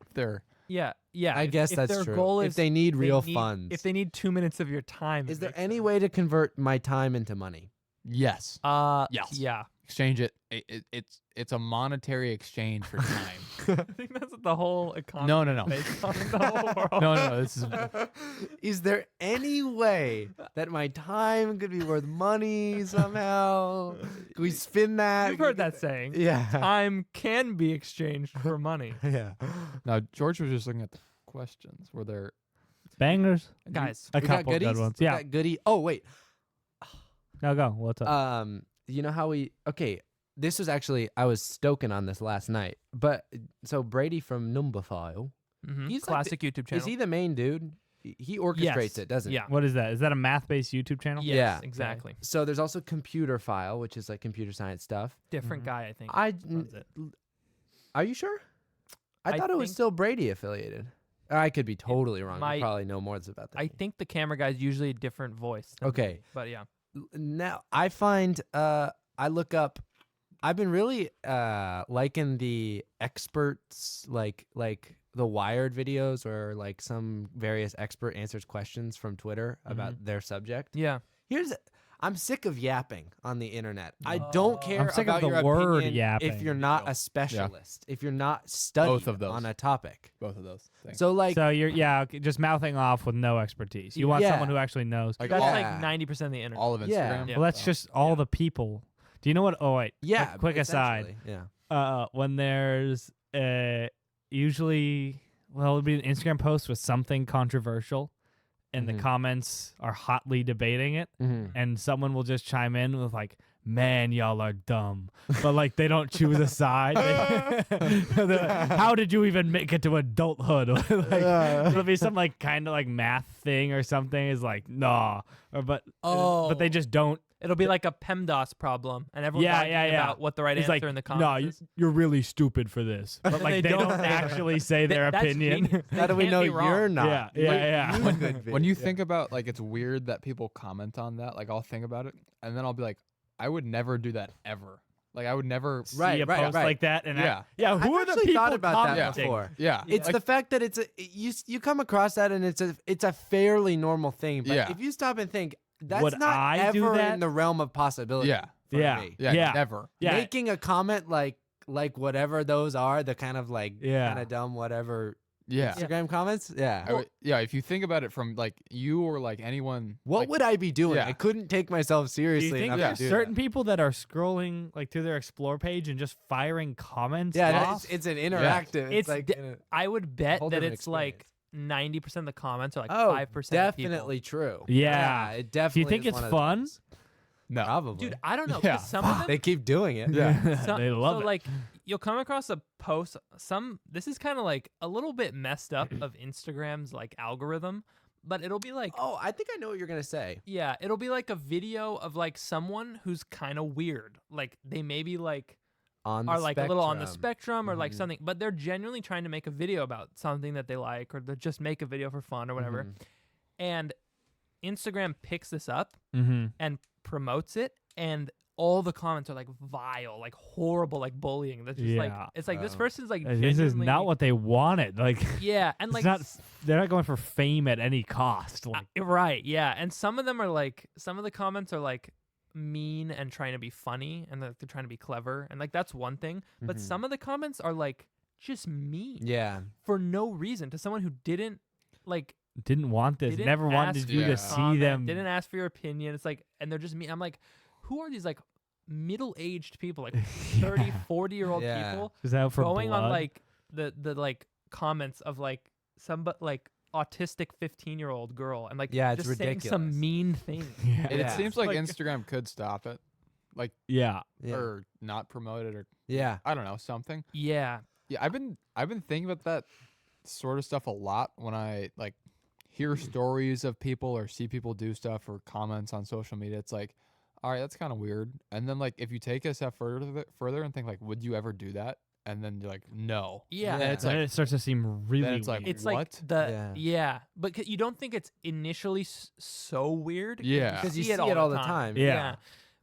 If they're yeah. I guess if that's their true. Goal If is they need real funds, If they need 2 minutes of your time. is it there makes any sense. way to convert my time into money? yes, Yes. Yeah. exchange it. It's a monetary exchange for time. I think that's what the whole economy. No. is based on in the whole world. No. This is Is there any way that my time could be worth money somehow? Can we spin that? You've heard that saying. Yeah. Time can be exchanged for money. Yeah. now. George was just looking at the questions. Were there? Bangers. Guys, A We got couple good goodies? ones. We Yeah. got goodie. Oh wait. Now go. What's up? You know how this was actually I was stoking on this last night. But so Brady from Numberphile, mhm. He's like classic YouTube channel. is he the main dude? He orchestrates Yes. it, doesn't he? Yeah. What is that? Is that a math-based YouTube channel? Yes, Yeah. exactly. So there's also Computer File, which is like computer science stuff. Different Mhm. guy, I think. runs it. Are you sure? I I thought it was think- still Brady affiliated. I could be totally wrong. might- You probably know more about that. I think the camera guy's usually a different voice. than Okay. me, but yeah. Now I find I look up. I've been really liking the experts like the Wired videos or like some various expert answers questions from Twitter about their subject. Yeah. I'm sick of yapping on the internet. I don't care I'm sick of about the your word opinion yapping. if you're not a specialist, if you're not studying Both of those. on a topic. Both of those things. So like So you're okay, just mouthing off with no expertise. You want Yeah. someone who actually knows. like That's all, like 90% of the internet. all of Instagram. Yeah. Yeah. Well, that's just all the people. Do you know what? Oh wait. yeah, Quick aside. essentially, Yeah. When there's usually it'll be an Instagram post with something controversial, and the comments are hotly debating it, and someone will just chime in with like, "Man, y'all are dumb," but like they don't choose a side. They're like, how did you even make it to adulthood? Like, it'll be some like kind of like math thing or something. Is like nah, but they just don't. It'll be like a PEMDAS problem, and everyone's arguing about what the right He's answer like, in the no, comments is. you're really stupid for this. But like they don't actually say their That's opinion. genius. How do They we can't know be wrong. you're not? Yeah, yeah, yeah. When you think about like it's weird that people comment on that, like I'll think about it and then I'll be like, I would never do that ever. Like I would never See Right, a right, post right. like that, and Yeah. yeah. Who I've are the actually people thought about that commenting? before. Yeah. It's Like, the fact that you come across that and it's a fairly normal thing. But Yeah. if you stop and think, that's Would not I do ever that? in the realm of possibility. Yeah. for Yeah. me. yeah, never. Yeah, Making a comment like whatever those are, the kind of like Yeah. kind of dumb whatever Yeah. Instagram comments. Yeah. Yeah, if you think about it from like you or like anyone What like, would I be doing? Yeah. I couldn't take myself Do seriously you think enough there's to do certain that. people that are scrolling like through their explore page and just firing comments? Yeah, off? it's an interactive. It's like de- I would bet whole that different it's like 90% of the comments are like oh, 5% of definitely true. Yeah. it Do definitely. you think is it's one of fun? those. No. Probably. people. Dude, I don't know. Yeah. 'Cause some of them, They keep doing it. Yeah. They love so it. like you'll come across a post. This is kind of like a little bit messed up of Instagram's like algorithm, but it'll be like, Oh, I think I know what you're gonna say. yeah, it'll be like a video of like someone who's kind of weird. Like they maybe like On the are like a little on the spectrum. spectrum or like something, but they're genuinely trying to make a video about something that they like, or they just make a video for fun or whatever. And Instagram picks this up Mm-hmm. and promotes it, and all the comments are like vile, like horrible, like bullying. That's just like Yeah. it's like this Oh. person's like This is genuinely- not what they wanted. Like, Yeah, and it's like not. They're not going for fame at any cost. Like, right, yeah, and some of them are like some of the comments are like mean and trying to be funny, and they're trying to be clever, and like that's one thing. But Mhm. some of the comments are like just mean Yeah. for no reason to someone who didn't like didn't want this. didn't Never wanted ask you you to to see comment, them. didn't ask for your opinion. It's like, and they're just mean. I'm like, who are these like middle-aged people, like 30, Yeah. 40-year-old Yeah. people Just out for going blood. on like the like comments of like some like autistic 15-year-old girl and like Yeah, it's just saying some ridiculous. mean thing. Yeah. It Yeah. seems like Like- Instagram could stop it, Yeah. Yeah. or not promote it, or Yeah. I don't know, something. Yeah. Yeah, I've been thinking about that sort of stuff a lot when I like hear stories of people or see people do stuff or comments on social media. It's like, all right, that's kind of weird. And then like if you take it a step further and think like, would you ever do that? And then you're like, no. Yeah. Then it's Then like, it starts to seem really. it's like, weird. It's like What? the Yeah. but you don't think it's initially so weird. Yeah. Because you see see it all the time. Yeah.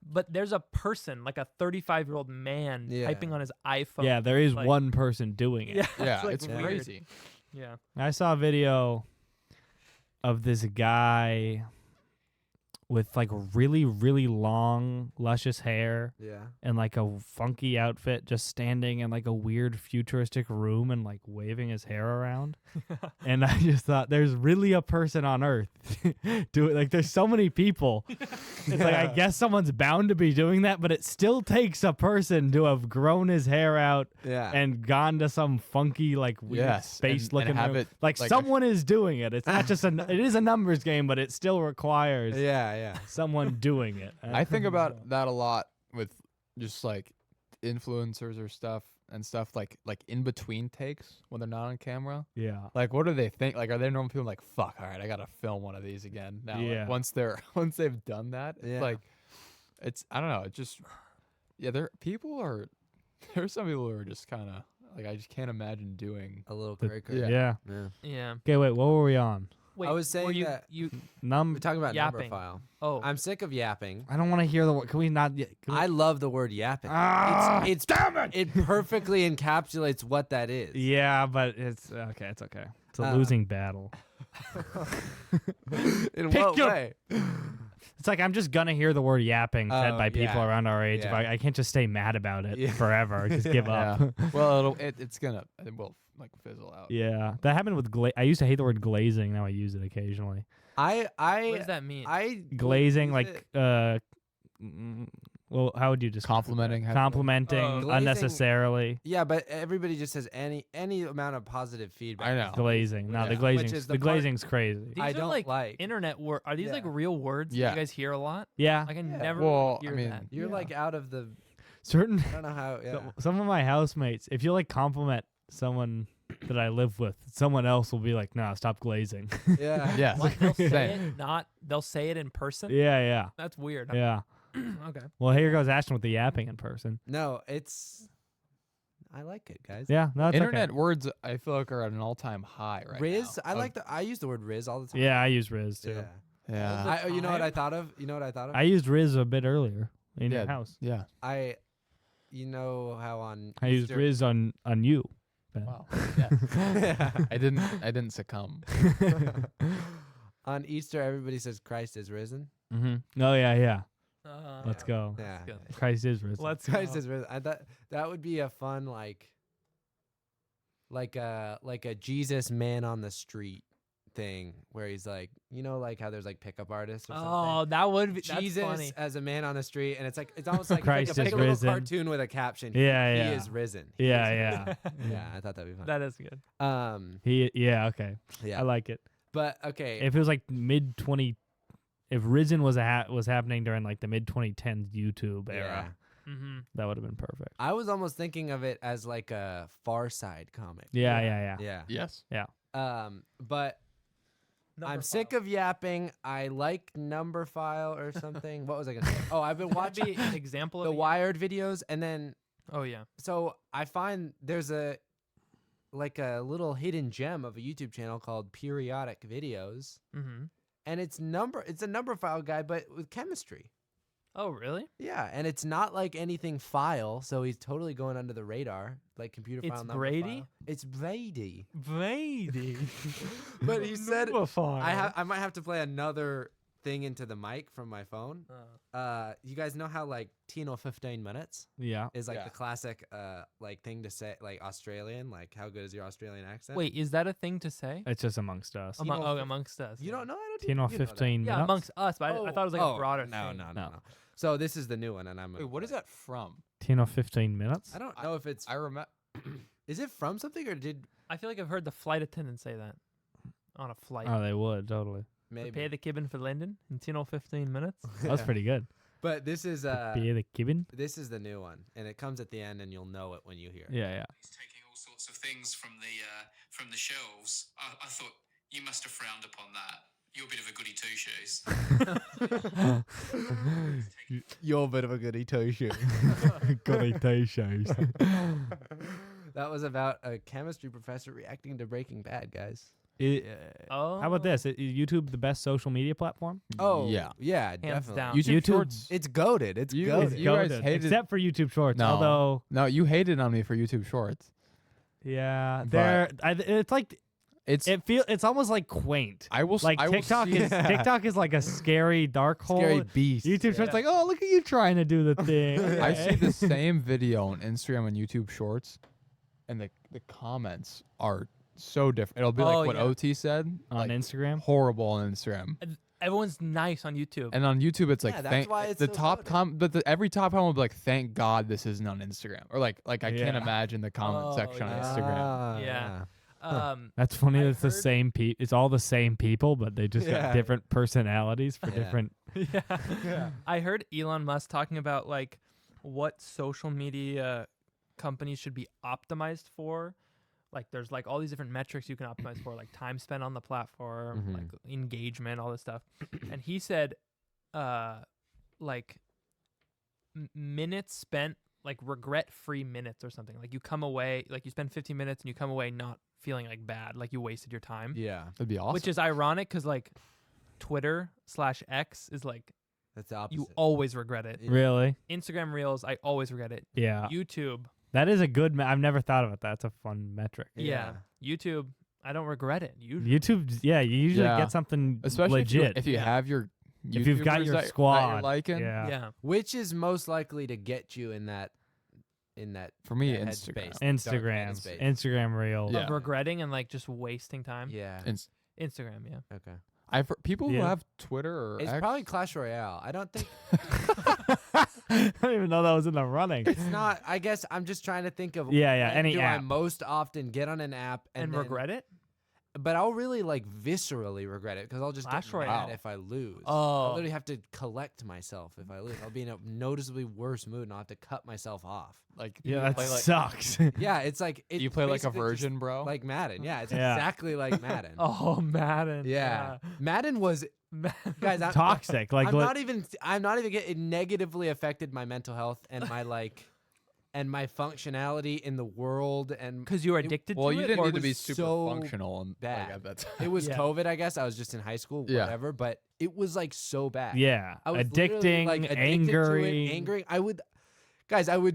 But there's a person, like a 35-year-old man, Yeah. typing on his iPhone. yeah, there is like- one person doing it. Yeah. yeah, like it's weird. crazy. Yeah. I saw a video of this guy with like really, really long, luscious hair Yeah. and like a funky outfit, just standing in like a weird futuristic room and like waving his hair around. And I just thought, there's really a person on Earth do it. Like, there's so many people. It's like, I guess someone's bound to be doing that, but it still takes a person to have grown his hair out Yeah. and gone to some funky, like, weird Yes, space and looking have room. it, Like, like, someone is doing it. It's not just it is a numbers game, but it still requires yeah. someone doing it. I think about that a lot with just like influencers or stuff and stuff like in between takes when they're not on camera. Yeah. Like, what do they think? Like, are they normal people like, fuck, all right, I gotta film one of these again now? Like, Yeah. once they've done that, it's Yeah. like, it's I don't know. It just there's some people who are just kind of like, I just can't imagine doing. A little The- cray Yeah. Yeah. Yeah. Yeah. Okay, wait, what were we on? Wait, I was were saying you, that- you We're talking about Yapping. number file. oh I'm sick of yapping. I don't want to hear the word. Can we not? Can we- I love the word yapping. Ah, it's damn it! It perfectly encapsulates what that is. yeah, but it's okay. It's okay. It's a Uh, losing battle. In Pick what your- way? It's like I'm just gonna hear the word yapping said Oh, by people yeah. around our age. If Yeah. I can't just stay mad about it Yeah. forever. Just give up. Yeah. Well, it will like fizzle out. Yeah, that happened with I used to hate the word glazing. Now I use it occasionally. what I does that mean? Glazing, use like it- well, how would you describe Complimenting, it? having- Complimenting Glazing- unnecessarily. Yeah, but everybody just says any amount of positive feedback. I know. Glazing. No, the Yeah. glazing's Which is the the part- glazing's crazy. These I are don't like internet word. Are these like Yeah. real words that Yeah. you guys hear a lot? Yeah, Like I Yeah. never Well, hear I mean, that. You're Yeah. like out of the. certain. I don't know how. Yeah. Some of my housemates, if you like compliment someone that I live with, someone else will be like, "Nah, stop glazing." Yeah. Yes. What, they'll say Same. it, they'll say it in person. yeah, That's weird. yeah. Okay. Well, here goes Ashton with the yapping in person. No, it's. I like it, guys. Yeah, no, it's Internet okay. words, I feel like, are at an all-time high right Riz. now. I use the word Riz all the time. Yeah, I use Riz too. Yeah. Yeah. You know what I time? thought of? You know what I thought of? I used Riz a bit earlier in your Yeah. house. Yeah. You know how on I used Easter- Riz on you. Ben. Wow. Yeah. I didn't succumb. on Easter, everybody says Christ is risen. Mm-hmm. Oh yeah. Let's Yeah. go. Yeah. good. Christ is risen. Let's Christ go. is risen. I thought that would be a fun like a Jesus man on the street thing where he's like, like how there's like pickup artists or something. Oh, that would be that's Jesus funny. as a man on the street, and it's almost like Christ it's like is a little risen. cartoon with a caption. Yeah, he yeah. is risen. Yeah, yeah. Yeah, I thought that'd be fun. That is good. Yeah, okay. Yeah, I like it. but okay. If it was like mid 20, if Rizzin was was happening during like the mid 2010s YouTube era, Mm-hmm. that would have been perfect. I was almost thinking of it as like a Far Side comic. Yeah. Yeah. Yes. But I'm sick of yapping. I like number file or something. What was I gonna say? Oh, I've been watching an example the of Wired videos, and then Oh yeah. so I find there's a little hidden gem of a YouTube channel called Periodic Videos, Mm-hmm. and it's a number file guy, but with chemistry. Oh, really? Yeah, and it's not like anything file, so he's totally going under the radar, like computer It's file number Brady? file. It's Brady. Brady. But he said File. I might have to play another thing into the mic from my phone. You guys know how like 10 or 15 minutes Yeah. is like Yeah. the classic like thing to say, like Australian, like how good is your Australian accent? Wait, is that a thing to say? It's just amongst us. Amongst us. you don't know how to 10 or you know that. 15 Yeah, minutes. amongst us, but I thought it was like a broader no, thing. no, no, No. no. So this is the new one, and I'm. Wait, what is that from? 10 or 15 minutes. I don't know if it's. I remember. Is it from something or did I feel like I've heard the flight attendant say that on a flight. Oh, they would, totally. maybe? Prepare the cabin for London in 10 or 15 minutes. That's pretty good. But this is Beer the Gibbon. this is the new one, and it comes at the end, and you'll know it when you hear it. Yeah, yeah. He's taking all sorts of things from the shelves. I thought you must have frowned upon that. You're a bit of a goody two shoes. You're a bit of a goody two shoe. Goody two shows. That was about a chemistry professor reacting to Breaking Bad, guys. Oh. How about this? Is YouTube the best social media platform? Oh yeah. yeah, definitely. down. YouTube, YouTube- Shorts. It's goaded. It's You- goaded. you guys Goated. hated- Except for YouTube Shorts. No. Although, No, you hated on me for YouTube Shorts. yeah, But- they're. It's like It's It's almost like quaint. I will Like I will TikTok see- is TikTok is like a scary dark hole. Scary beast. YouTube Shorts like, oh, look at you trying to do the thing. I see the same video on Instagram and YouTube Shorts, and the comments are so different. It'll be Oh, like what yeah. OT said on like, Instagram. horrible on Instagram, Everyone's nice on YouTube. and on YouTube it's like Yeah, that's thank why it's the so top goated. but every top comment will be like thank God this isn't on Instagram, or like I can't Yeah. imagine the comment Oh, section on yeah. Instagram. Ah, Yeah. That's funny. I That it's the heard- same people. It's all the same people, but they just Yeah. got different personalities for Yeah. different. yeah. I heard Elon Musk talking about like what social media companies should be optimized for. Like there's like all these different metrics you can optimize for, like time spent on the platform, Mhm. like engagement, all this stuff. And he said like minutes spent, like regret-free minutes or something. Like you come away, like you spend 15 minutes and you come away not feeling like bad, like you wasted your time. Yeah, That'd be awesome. Which is ironic because like Twitter/X is like that's the opposite. you always regret it. Yeah. Really? Instagram Reels, I always regret it. Yeah. YouTube, That is a good. I've never thought of it. That's a fun metric. yeah. YouTube, I don't regret it. Usually. YouTube. Yeah, you usually Yeah. get something especially legit. if you have your If you've got YouTubers your that you're squad. liking. Yeah. Yeah. Which is most likely to get you in that For me, that Instagram. headspace, dark Instagram. headspace. Instagram Reels. Yeah. Of regretting and like just wasting time. Yeah. Ins- Instagram, yeah. Okay. I've heard people who Yeah. have Twitter or It's X, probably Clash Royale. I don't think I don't even know that was in the running. it's not. I guess I'm just trying to think of Yeah, yeah, when any do I app. most often get on an app And then- regret it? But I'll really like viscerally regret it because I'll just Clash get mad Royale. if I lose. Oh. I literally have to collect myself if I lose. I'll be in a noticeably worse mood and I'll have to cut myself off. like Yeah, you that play like sucks. Yeah, it's like you play like a basically just version, bro. like Madden. Yeah, it's Yeah. exactly like Madden. Oh, Madden. Yeah, Madden was guys. I'm, Toxic. Like, I'm not even getting it negatively affected my mental health and my like and my functionality in the world and Because you were addicted well, to you it? didn't or need to be was super so functional and bad. Like, at that time. it was Yeah. COVID. I guess I was just in high school, Yeah. whatever. But it was like so bad. Yeah. I was literally, Addicting, like, addicted angry. to it, angering. I would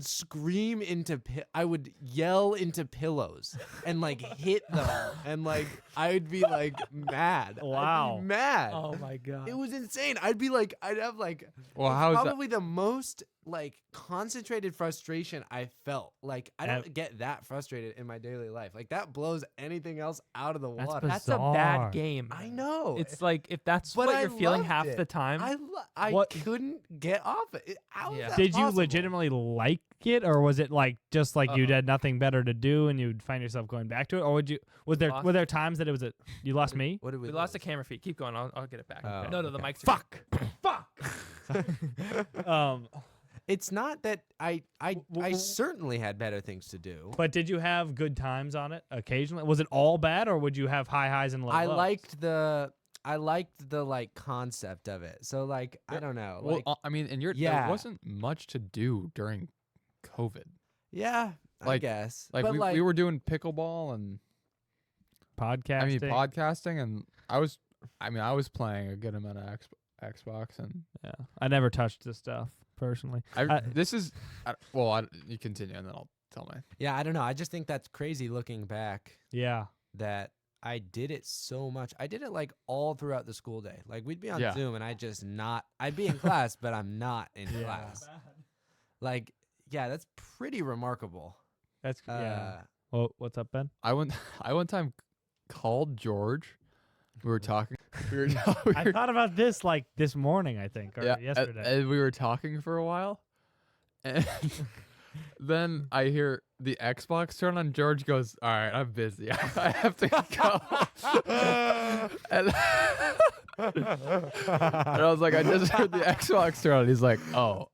scream into, I would yell into pillows and like hit them, and like I would be like mad. I'd Wow. be mad. Oh, my God. It was insane. I'd have like Well, it's how is that? probably the most like concentrated frustration I felt. Like I don't get that frustrated in my daily life. Like that blows anything else out of the That's water. That's a bizarre. bad game. I know. It's like if that's But what I you're feeling loved half it. the time. I What- couldn't get off it. How is Yeah. that Did you possible? legitimately like it, or was it like just like you Uh-oh. had nothing better to do and you'd find yourself going back to it, or were there times that it was you lost me? What did we we lost the lose? camera feed. Keep going. I'll get it back. Oh, No, the okay. mics are Fuck. It's not that I certainly had better things to do. But did you have good times on it occasionally? Was it all bad, or would you have high highs and low I lows? liked the like concept of it. So like I don't know. Well, Like I mean, and there yeah. wasn't much to do during COVID. yeah, I like- guess. Like but we were doing pickleball and podcasting. podcasting, and I was playing a good amount of Xbox, and Yeah, I never touched this stuff personally. this is you continue and then I'll tell mine. Yeah, I don't know. I just think that's crazy looking back Yeah, that I did it so much. I did it like all throughout the school day. Like we'd be on Yeah. Zoom and I'd be in class, but I'm not in class. Like, yeah, that's pretty remarkable. that's yeah. What's up, Ben? I one time called George. We were talking. I thought about this like this morning, I think, or yesterday. And we were talking for a while, and then I hear the Xbox turn on. George goes, "All right, I'm busy. I have to go." and I was like, "I just heard the Xbox turn on." He's like, "Oh,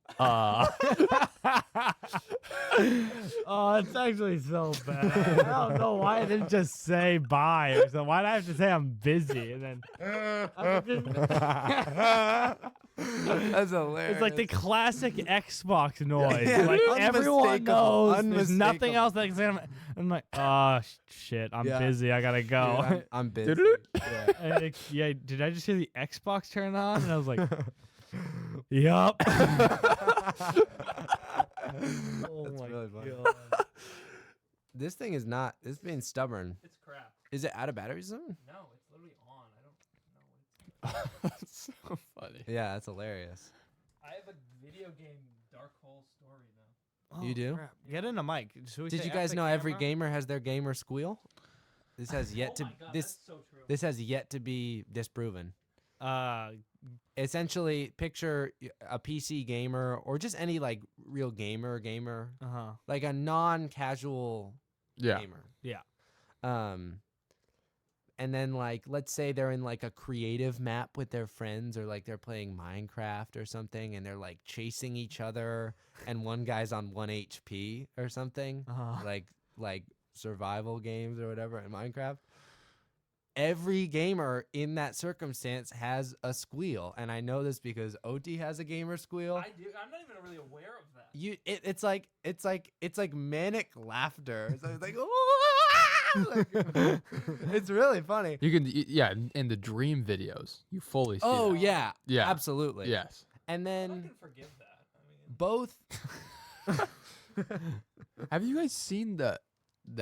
Oh, it's actually so bad. I don't know why I didn't just say bye or something. Why did I have to say I'm busy and then That's hilarious. it's like the classic Xbox noise. Yeah, like everyone unmistakable, knows there's nothing unmistakable. else that can say. I'm like, oh shit, I'm Yeah. busy. I gotta go. Dude, I'm busy. Yeah. And yeah, did I just hear the Xbox turn on? And I was like, yup. Oh That's my really funny. God. This thing is not. It's being stubborn. It's crap. Is it out of battery soon? No, it's literally on. I don't know. that's so funny." Yeah, that's hilarious. I have a video game dark hole story though. You do? Crap. Get in a mic. Should we Did say you F guys the know every camera? gamer has their gamer squeal? This has yet Oh to my God, this that's so true. this has yet to be disproven. Essentially, picture a PC gamer or just any like real gamer, like a non-casual Yeah. gamer. Yeah. And then like let's say they're in like a creative map with their friends or like they're playing Minecraft or something and they're like chasing each other and one guy's on 1 HP or something. Like survival games or whatever in Minecraft. Every gamer in that circumstance has a squeal, and I know this because OT has a gamer squeal. I do. I'm not even really aware of that. It's like manic laughter. So it's like, like, it's really funny. You can in the dream videos you fully see. Oh that. yeah, Yeah. absolutely. Yes. And I then can forgive that. I mean, both Have you guys seen the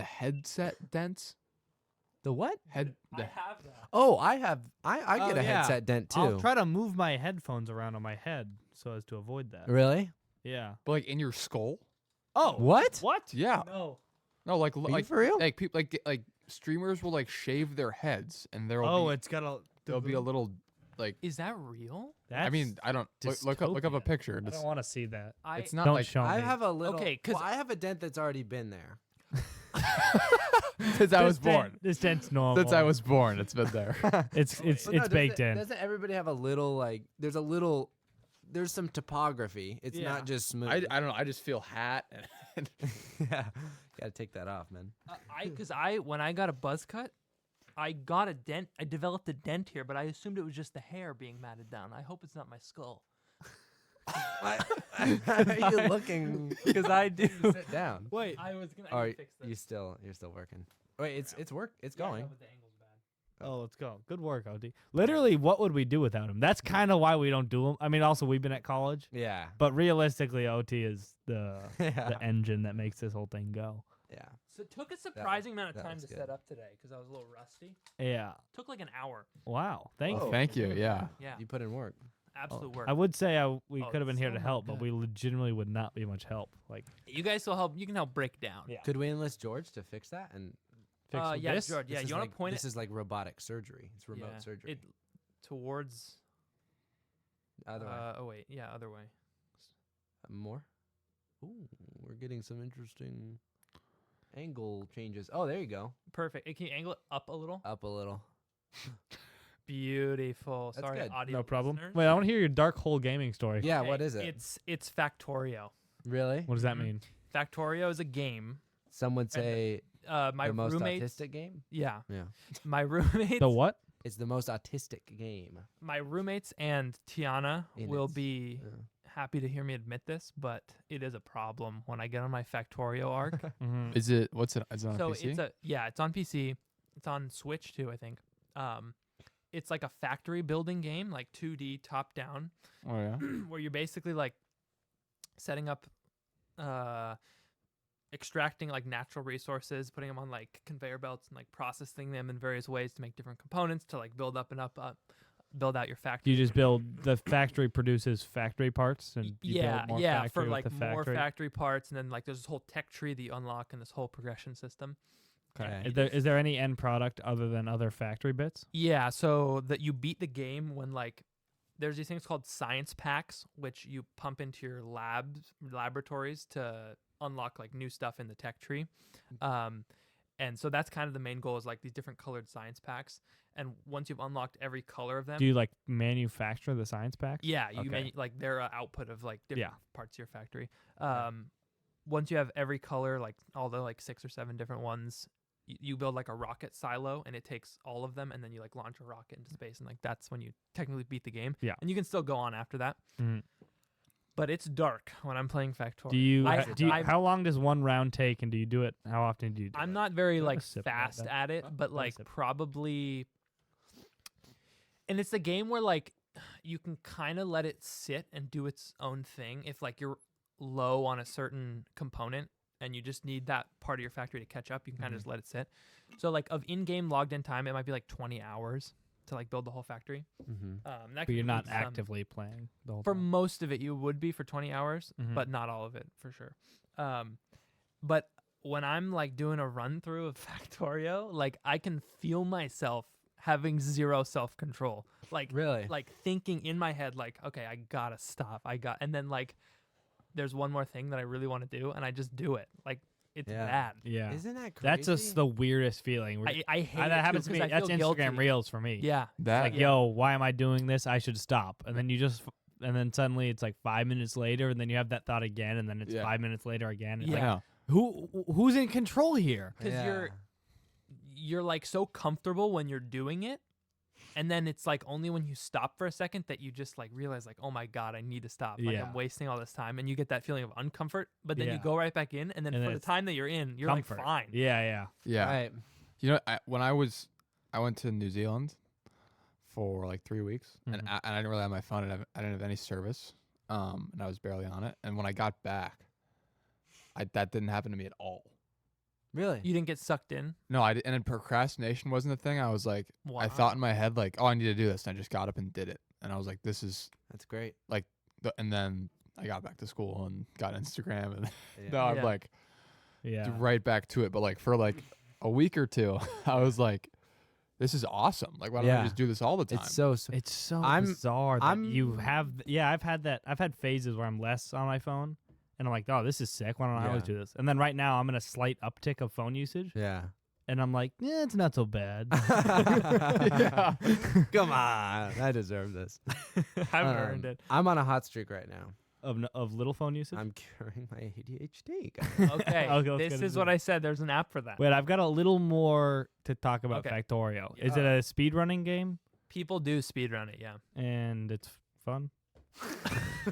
headset dents? the what? I have that. Oh, I have. I Oh, get a yeah. headset dent too. I'll try to move my headphones around on my head so as to avoid that. Really? Yeah. But like in your skull? Oh, What? what? Yeah. No. No, like Are you like for real? like people like streamers will like shave their heads and there'll Oh, be it's got a. there'll be a little like Is that real? I mean I don't look up a dystopia. picture. I It's, don't want to see that. it's not Don't like show I me. have a little. Okay, 'cause- well, I have a dent that's already been there. since I was This dent- born. This dent's normal. Since I was born, it's been there. It's But no, baked in. Doesn't everybody have a little like? There's some topography. It's Yeah. not just smooth. I don't know. I just feel hat and Yeah, gotta take that off, man. Because when I got a buzz cut, I got a dent. I developed a dent here, but I assumed it was just the hair being matted down. I hope it's not my skull. Why are you looking? Because I do. Sit down. Wait. I was gonna. All I right, fix this. you're still working. Wait, it's work. It's Yeah, going. no, but the angle's bad. Oh, let's go. Good work, OD. Literally, what would we do without him? That's kind of why we don't do him. I mean, also we've been at college, Yeah. but realistically, OT is the Yeah. engine that makes this whole thing go. Yeah. So it took a surprising amount of that time was to good. set up today because I was a little rusty. Yeah. Took like an hour. Wow. Thank Oh. you. thank you. Yeah. Yeah, You put in work. absolute work. I would say we Oh, could have been here to so help, but good. we legitimately would not be much help. Like, You guys still help. You can help break down. Yeah. Could we enlist George to fix that? And fix Yeah, this? George. Yeah, this is you want like, to point This it is like robotic surgery. It's remote yeah, surgery. It towards. Other way. Oh wait, yeah, other way. More. Ooh, we're getting some interesting angle changes. Oh, there you go. Perfect. Can you angle it up a little? Up a little. Beautiful. That's Sorry, good. audio No problem. listeners. Wait, I want to hear your dark hole gaming story. Yeah. Okay, What is it? It's Factorio. Really? What does that Mhm. mean? Factorio is a game. Some would say My the most roommates. autistic game. Yeah. Yeah. My roommates. The what? It's the most autistic game. My roommates and Tiana In will its- be Yeah. happy to hear me admit this, but it is a problem when I get on my Factorio arc. Mm-hmm. Is it what's it? Is it on So PC? it's on PC. It's on Switch too, I think. it's like a factory building game, like 2D top down, Oh yeah. where you're basically like setting up, extracting like natural resources, putting them on like conveyor belts and like processing them in various ways to make different components to like build up and build out your factory. You just build the factory produces factory parts and you build more for factory like with the more factory. factory parts, and then like there's this whole tech tree that you unlock and this whole progression system. Okay. Is there any end product other than other factory bits? Yeah, so that you beat the game when like there's these things called science packs, which you pump into your laboratories to unlock like new stuff in the tech tree. And so that's kind of the main goal, is like these different colored science packs. And once you've unlocked every color of them, Do you like manufacture the science packs? yeah, you Okay. like they're an output of like different Yeah. parts of your factory. Once you have every color, like all the like 6 or 7 different ones, you build like a rocket silo, and it takes all of them, and then you like launch a rocket into space, and like that's when you technically beat the game. Yeah. And you can still go on after that. Mhm. But it's dark when I'm playing Factorio. Do you, I- how long does one round take, and do you do it? How often do you do it? I'm not very Have a like sip of that, fast then. at it, but a like sip. probably. And it's a game where like you can kind of let it sit and do its own thing. If like you're low on a certain component and you just need that part of your factory to catch up, you can kind of just let it sit. So like of in-game logged in time, it might be like 20 hours to like build the whole factory. Mm-hmm. That But can you're not include some- actively playing the whole For time. most of it, you would be for 20 hours, Mhm. but not all of it for sure. But when I'm like doing a run through of Factorio, like I can feel myself having zero self-control. Like Really? like thinking in my head, like, okay, I gotta stop. And then like there's one more thing that I really want to do, and I just do it. Like it's Yeah. bad. Yeah. Isn't that crazy? That's just the weirdest feeling. I hate it that too, happens to me. 'cause I That's feel Instagram guilty. Reels for me. Yeah. That Like, yo, why am I doing this? I should stop. And then and then suddenly it's like 5 minutes later, and then you have that thought again, and then it's Yeah. 5 minutes later again. It's Yeah. like, who's in control here? Because Yeah. you're like so comfortable when you're doing it, and then it's like only when you stop for a second that you just like realize like, oh my god, I need to stop. Like Yeah. I'm wasting all this time, and you get that feeling of uncomfort. But then you Yeah. go right back in, and then And for then the it's time that you're in, you're Comfort. like fine. Yeah. Yeah. Right. You know, when I went to New Zealand for like 3 weeks, and Mhm. and I didn't really have my phone, and I didn't have any service, and I was barely on it. And when I got back, that didn't happen to me at all. Really? You didn't get sucked in. No, and then procrastination wasn't a thing. I was like, I Wow. thought in my head like, oh, I need to do this, and I just got up and did it. And I was like, this is That's great. and then I got back to school and got Instagram, and Yeah. now I'm Yeah. like Yeah. right back to it. But like for like a week or two, I was like, this is awesome. Like, why don't I Yeah. just do this all the time? It's so It's so I'm- bizarre that I'm- you have. Yeah, I've had that. I've had phases where I'm less on my phone, and I'm like, oh, this is sick. Why don't I always Yeah. do this? And then right now I'm in a slight uptick of phone usage, yeah. and I'm like, yeah, it's not so bad. Yeah. Come on, I deserve this. I've earned it. I'm on a hot streak right now. of little phone usage. I'm curing my ADHD. guys. Okay, Okay, let's this get is into what it. I said. There's an app for that. Wait, I've got a little more to talk about Okay. Factorio. Is it a speedrunning game? People do speedrun it, yeah. And it's fun?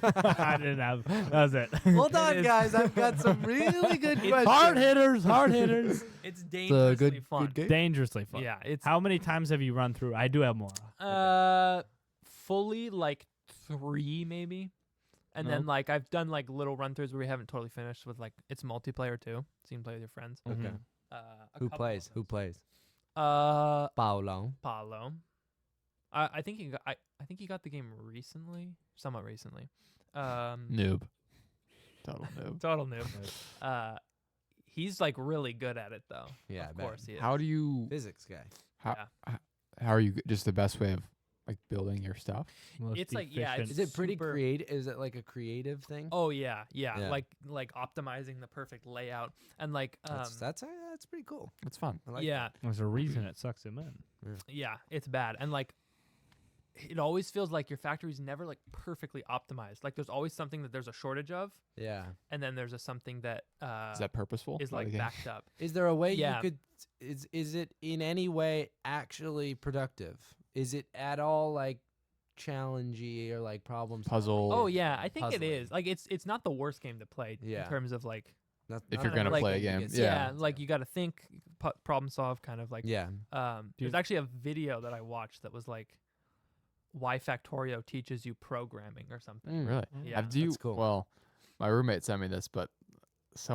I didn't have. That was it. Hold It on, is. guys. I've got some really good questions. Hard hitters, hard hitters. It's dangerously good fun. game. Dangerously fun. Yeah, it's How many times have you run through? I do have more. fully like 3 maybe. And then like I've done like little run throughs where we haven't totally finished with like it's multiplayer too. So you can play with your friends. Okay. Mhm. A Who couple plays? of Who those. plays? Paulo. Paulo. I think he got I think he got the game recently, somewhat recently. Noob. Total noob. Total noob. He's like really good at it though. Yeah, I of bet. course he is. How do you? Physics guy. How are you? Just the best way of like building your stuff? Most It's like, yeah, efficient. Is it pretty super- creative? Is it like a creative thing? Oh yeah, yeah, Yeah. like optimizing the perfect layout and like that's pretty cool. It's fun. I like yeah, There's a reason it sucks him in. yeah, it's bad. And like it always feels like your factory's never like perfectly optimized. Like there's always something that there's a shortage of, that. Yeah. and then there's something that Is that purposeful? is like backed up. Is there a way Yeah. you could? Is it in any way actually productive? Is it at all like challenging or like problems? Puzzle. Oh yeah, I think it Puzzling. is. Like it's not the worst game to play Yeah. in terms of like That's if I you're don't know, gonna like- play a game. Yeah, Yeah. like you got to think, problem solve, kind of like. yeah. There's actually a video that I watched that was like, why Factorio teaches you programming or something. Really? Yeah. Do you, That's cool. Well, my roommate sent me this, but this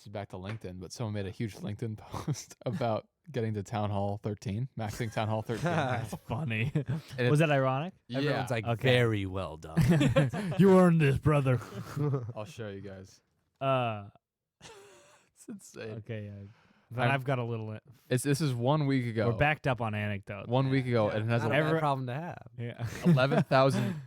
is back to LinkedIn, but someone made a huge LinkedIn post about getting to Town Hall 13, maxing Town Hall 13. That's funny. And Was that ironic? Everyone's like, Okay. very well done. You earned this, brother. I'll show you guys. It's insane. Okay, yeah. But I've got a little. This is 1 week ago. We're backed up on anecdotes. 1 week ago, and it has Not a Every- bad problem to have. Yeah.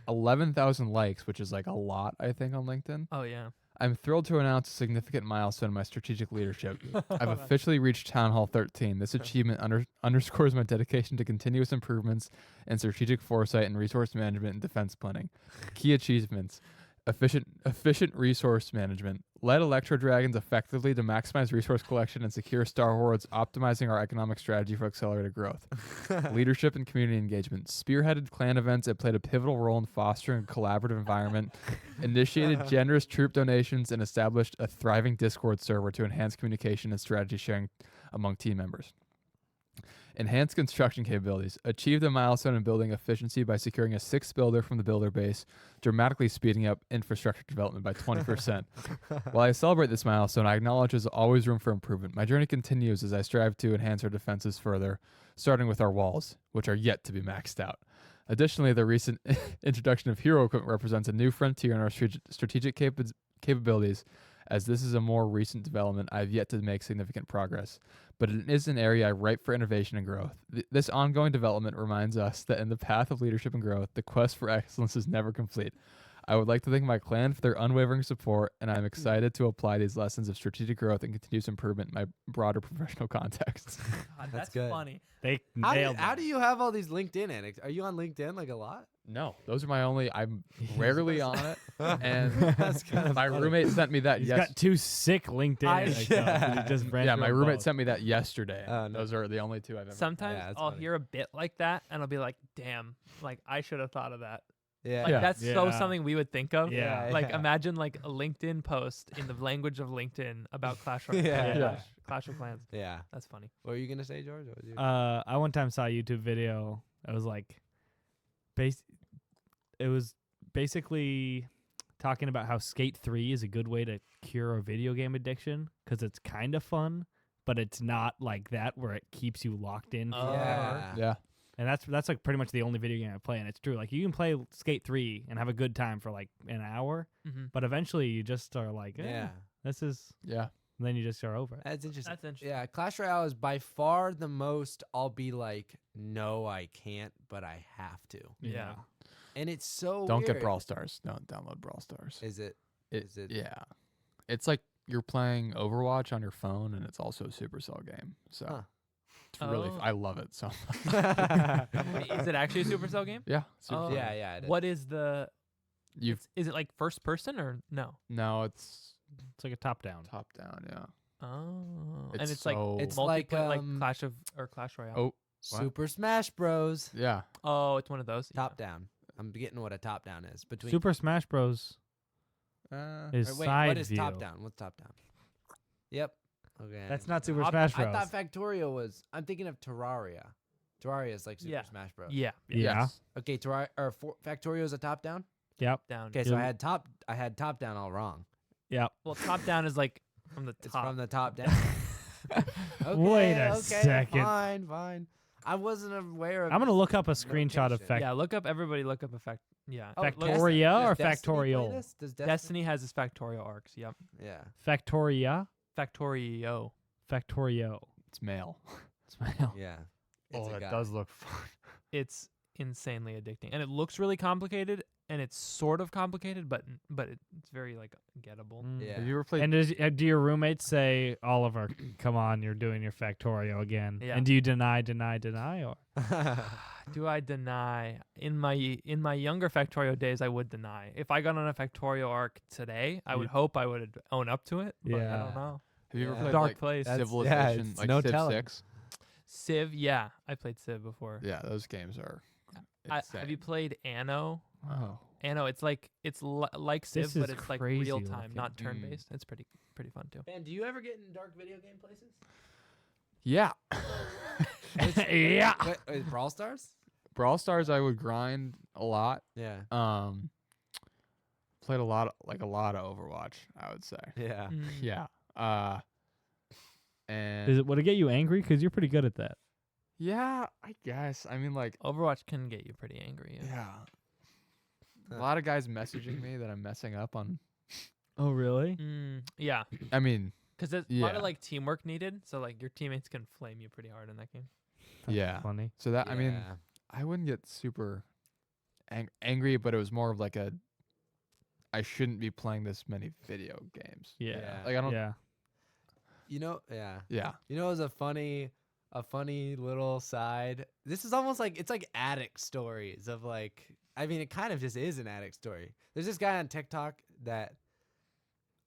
11,000 likes, which is like a lot, I think, on LinkedIn. Oh yeah. I'm thrilled to announce a significant milestone in my strategic leadership. I've officially reached Town Hall 13. This achievement underscores my dedication to continuous improvements and strategic foresight and resource management and defense planning. Key achievements: efficient resource management, led Electro Dragons effectively to maximize resource collection and secure Star Wars, optimizing our economic strategy for accelerated growth. Leadership and community engagement, spearheaded clan events that played a pivotal role in fostering a collaborative environment, initiated generous troop donations, and established a thriving Discord server to enhance communication and strategy sharing among team members. Enhanced construction capabilities. Achieved a milestone in building efficiency by securing a 6th builder from the builder base, dramatically speeding up infrastructure development by 20%. While I celebrate this milestone, I acknowledge there's always room for improvement. My journey continues as I strive to enhance our defenses further, starting with our walls, which are yet to be maxed out. Additionally, the recent introduction of hero equipment represents a new frontier in our strategic capabilities. As this is a more recent development, I have yet to make significant progress, but it is an area ripe for innovation and growth. This ongoing development reminds us that in the path of leadership and growth, the quest for excellence is never complete. I would like to thank my clan for their unwavering support, and I'm excited to apply these lessons of strategic growth and continuous improvement in my broader professional context. God, That's that's good. funny. They How nailed do it. you have all these LinkedIn anecdotes? Are you on LinkedIn like a lot? No, those are my only. I'm rarely on it, and That's kind of my funny. roommate sent me that. He's Yes, got 2 sick LinkedIn anecdotes. yeah. He just ran yeah, through my them roommate both. sent me that yesterday. Oh, no. Those are the only 2 I've ever. Sometimes Yeah, that's I'll funny. hear a bit like that, and I'll be like, "Damn, like I should have thought of that." Yeah. Like Yeah. that's so Yeah. something we would think of. Yeah. Like yeah. imagine like a LinkedIn post in the language of LinkedIn about Clash Royale. Yeah. Yeah. Clash of Clans. Yeah. That's funny. What were you gonna say, George? What was your- I one time saw a YouTube video. It was like, it was basically talking about how Skate 3 is a good way to cure a video game addiction because it's kind of fun, but it's not like that where it keeps you locked in. Oh. yeah. Yeah, And that's like pretty much the only video game I play, and it's true. Like you can play Skate 3 and have a good time for like an hour, Mm-hmm. but eventually you just are like, Yeah. this is. yeah. And then you just are over it. That's interesting. That's interesting. Yeah, Clash Royale is by far the most I'll be like, no, I can't, but I have to. Yeah. And it's so Don't weird. get Brawl Stars. Don't download Brawl Stars. Is it? It, yeah, it's like you're playing Overwatch on your phone, and it's also a Supercell game. So Huh. it's really, Oh. I love it so. Wait, is it actually a Supercell game? Yeah, Oh. Supercell. Yeah, yeah. It is. What is the? You've Is it like first person or no? no, it's It's like a top down. top down. Yeah, Oh, and It's it's like so- It's multiplayer, like, like Clash of or Clash Royale. oh Super Smash Bros. yeah. Oh, it's one of those. Top down. I'm getting what a top down is. Between Super Smash Bros. Is Or wait, side what is view. top down? What's top down? Yep. Okay. That's not Super Top- Smash I Bros. thought Factorio was. I'm thinking of Terraria. Terraria is like Super Yeah. Smash Bros. Yeah, Yeah. Yes. Okay, Factorio is a top down. Yep. down. Okay, so Yeah. I had top down all wrong. Yep. Well, top down is like from the It's top. from the top down. Okay, Wait a okay, second. Fine. I wasn't aware of. I'm gonna look up a screenshot of notation. Yeah, look up everybody. Look up effect. Yeah, Oh, Factoria or Does Destiny play Factorial? this? Does Destiny has its factorial arcs. Yep, Yeah. Factoria. Factorio. Factorio. It's male. Smile. Yeah. Oh, It's a that guy. does look fun. It's insanely addicting, and it looks really complicated, and it's sort of complicated, but it's very like gettable. Yeah. Have you ever played? And do your roommates say, Oliver, come on, you're doing your Factorio again? Yeah. And do you deny, or? Do I deny? In my younger Factorio days, I would deny. If I got on a Factorio arc today, I would hope I would own up to it. But I Yeah. don't know. have you ever Yeah. played Dark like place. That's- Civilization, it's like no Civ telling. 6? Civ, yeah, I played Civ before. Yeah, those games are. Have insane. you played Anno? Oh, I know it's like like Civ, This but is it's like crazy real time, looking. not turn based. It's pretty fun too. Man, do you ever get in dark video game places? Yeah. Yeah. Wait, Brawl Stars? Brawl Stars, I would grind a lot. Yeah. Played a lot of Overwatch, I would say. Yeah. Mm. Yeah. And Would it get you angry? Because you're pretty good at that. yeah, I guess. I mean, like, Overwatch can get you pretty angry. Yeah. yeah. A lot of guys messaging me that I'm messing up on. Oh, really? Yeah. I mean, Because there's a lot Yeah. of like teamwork needed, so like your teammates can flame you pretty hard in that game. That's yeah. funny. So that, I mean, Yeah. I wouldn't get super angry, but it was more of like I shouldn't be playing this many video games. Yeah. Yeah. Like, I don't. Yeah. You know, yeah. Yeah. You know, it was a funny little side. This is almost like, it's like addict stories of like, I mean, it kind of just is an addict story. There's this guy on TikTok that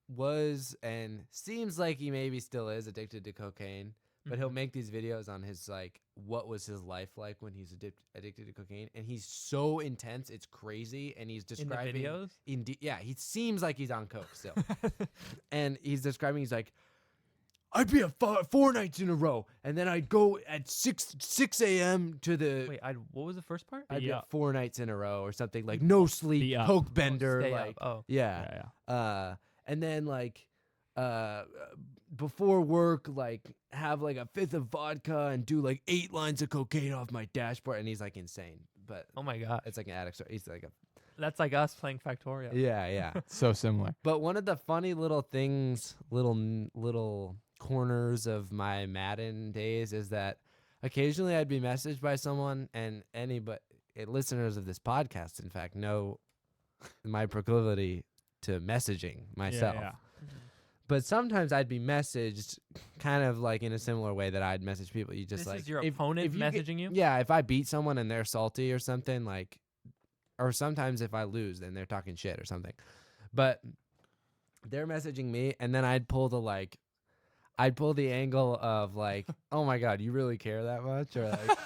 was and seems like he maybe still is addicted to cocaine, but he'll make these videos on his like, what was his life like when he's addicted to cocaine, and he's so intense, it's crazy, and he's in the describing videos. yeah, he seems like he's on coke still, and he's describing, he's like, I'd be at 4 nights in a row, and then I'd go at 6 a.m. to the. Wait, what was the first part? I'd be Yeah. at 4 nights in a row or something, like no sleep, Be up. coke bender, Stay up. like Oh. yeah. Yeah. And then like before work, like have like a fifth of vodka and do like 8 lines of cocaine off my dashboard, and he's like insane, but Oh my god. it's like an addict story. He's like a That's like us playing Factorio. yeah. So similar. But one of the funny little things, little corners of my Madden days is that occasionally I'd be messaged by someone, and listeners of this podcast, in fact, know my proclivity to messaging myself. Yeah. But sometimes I'd be messaged kind of like in a similar way that I'd message people. You just This like is your if opponent you get- messaging you? Yeah, if I beat someone and they're salty or something, like, or sometimes if I lose, then they're talking shit or something. But they're messaging me, and then I'd pull the angle of like, oh my god, you really care that much, or like,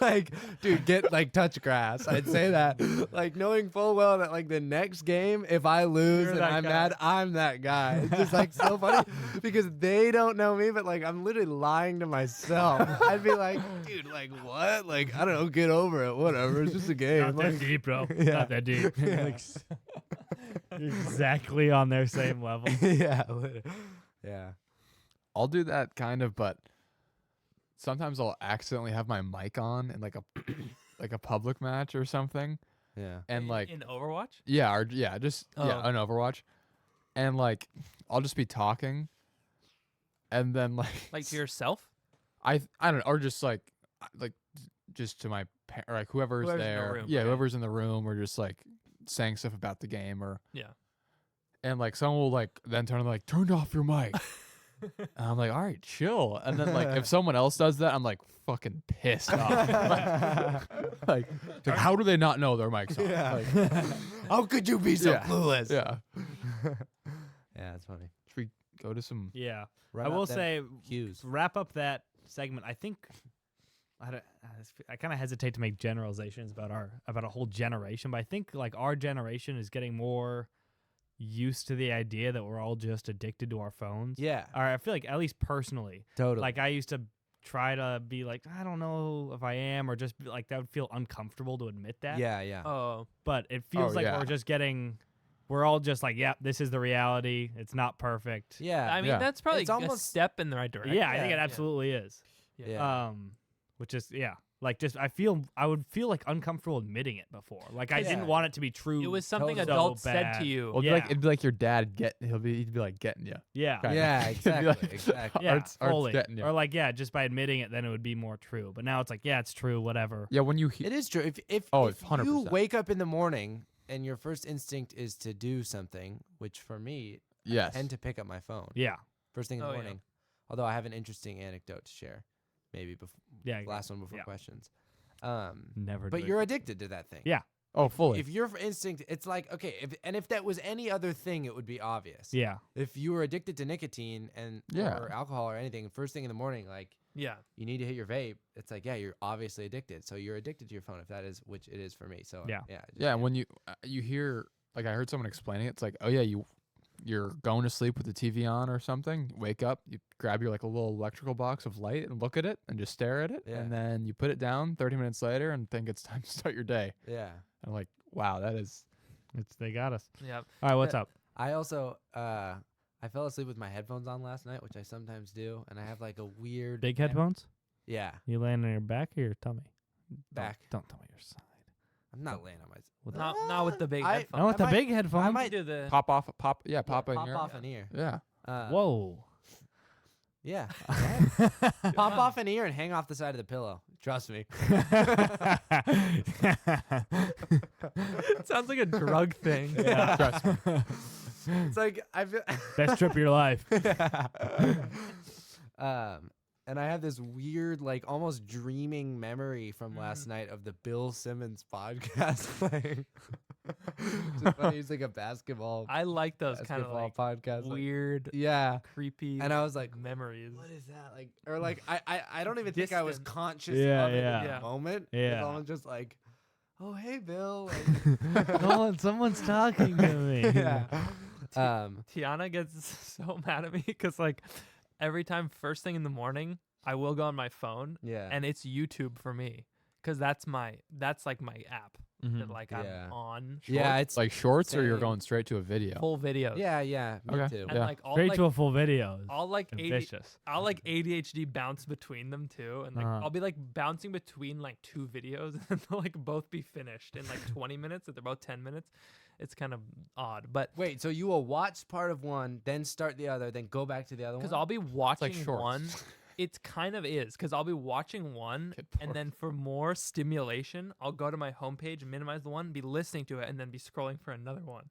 like, dude, get like touch grass. I'd say that, like knowing full well that like the next game, if I lose You're and that I'm guy. mad, I'm that guy. It's just like so funny because they don't know me, but like I'm literally lying to myself. I'd be like, dude, like what? Like I don't know, get over it, whatever. It's just a game. Not that Like, deep, bro. Yeah. Not that deep. Yeah. Like, you're exactly on their same level. yeah, literally. Yeah. I'll do that kind of, but sometimes I'll accidentally have my mic on in like a public match or something, Yeah. and like in Overwatch? yeah, or yeah, just yeah, Oh. on Overwatch, and like I'll just be talking, and then Like to yourself? I don't know, or just like just to my or like whoever's Whoever's in the there, room, yeah, okay. whoever's in the room, or just like saying stuff about the game, or Yeah. and like someone will like then turn off your mic. And I'm like, all right, chill. And then like if someone else does that, I'm like fucking pissed off. like, how do they not know their mic's on? Yeah. Like, How could you be so Yeah. clueless? yeah. Yeah, that's funny. Should we go to some? Yeah. Run I out will them say, cues. wrap up that segment. I think I kind of hesitate to make generalizations about a whole generation, but I think like our generation is getting more used to the idea that we're all just addicted to our phones. Yeah, Or I feel like, at least personally, totally. like I used to try to be like, I don't know if I am, or just be like that would feel uncomfortable to admit that. yeah. Oh. But it feels Oh, like yeah. we're all just like, yeah, this is the reality. It's not perfect. Yeah. I mean, Yeah. that's probably It's a almost- step in the right direction. Yeah, I think it Yeah. absolutely is. Yeah. Which is like just I would feel like uncomfortable admitting it before. Like I Yeah. didn't want it to be true. It was something Totally. adults So said bad. to you. Well, Yeah. it'd be like your dad he'd be like getting you. yeah. Kinda. Yeah, It'd be exactly. like- Exactly. Yeah, Art's fully. getting you. Or like, yeah, just by admitting it, then it would be more true. But now it's like, yeah, it's true, whatever. Yeah, when you It is true. If Oh, if it's you 100%. wake up in the morning and your first instinct is to do something, which for me, yes, I tend to pick up my phone Yeah. first thing in the Oh, yeah. morning. Although I have an interesting anecdote to share, maybe Yeah. last one before yeah. questions. Never But do you're it. addicted to that thing. Yeah. oh fully. If your instinct, it's like okay, if that was any other thing, it would be obvious. Yeah. If you were addicted to nicotine and Yeah. or alcohol or anything, first thing in the morning, like Yeah. you need to hit your vape. It's like, yeah, you're obviously addicted. So you're addicted to your phone if that is, which it is for me. So Yeah. yeah. just Yeah, and when you hear, like, I heard someone explaining it, it's like, oh yeah, you're going to sleep with the TV on or something, wake up, you grab your like a little electrical box of light and look at it and just stare at it, Yeah. and then you put it down 30 minutes later and think it's time to start your day. yeah. And I'm like, wow, that is They got us. Yep. All right, what's up? I also I fell asleep with my headphones on last night, which I sometimes do, and I have like a weird Big headphones? Yeah, You laying on your back or your tummy? back. Don't tell me your side. I'm not laying on my. With Not with the big I- headphones. No, with the might- big headphones. I might do the pop yeah, in pop your off an ear. Yeah. Whoa. Yeah. Pop off an ear and hang off the side of the pillow. Trust me. It sounds like a drug thing. Yeah. Trust me. It's like I feel. Best trip of your life. And I have this weird, like, almost dreaming memory from last night of the Bill Simmons podcast playing. Just funny, he's like a basketball I like those kind of basketball like podcast. like- weird, yeah. creepy And I was like, memories. what is that? Like, or like, I don't even think I was Distant. conscious Yeah, of it yeah. in Yeah. the moment. Yeah. Someone just like, oh, hey, Bill. Oh, someone's talking to me. yeah. Tiana gets so mad at me because like every time first thing in the morning I will go on my phone Yeah. and it's YouTube for me because that's like my app that Mhm. like Yeah. I'm on Yeah, it's like shorts, or you're same. going straight to a video. full videos. yeah, me Okay. too. And Yeah. like all Straight like to a full video. I'll like Vicious. I'll like ADHD bounce between them too, and like Uh-huh. I'll be like bouncing between like two videos, and they'll like both be finished in like 20 minutes. If they're both 10 minutes, it's kind of odd, but Wait, so you will watch part of one, then start the other, then go back to the other one? because I'll be watching shorts. one, it kind of is because I'll be watching one, Get and bored. then for more stimulation, I'll go to my homepage, minimize the one, be listening to it, and then be scrolling for another one.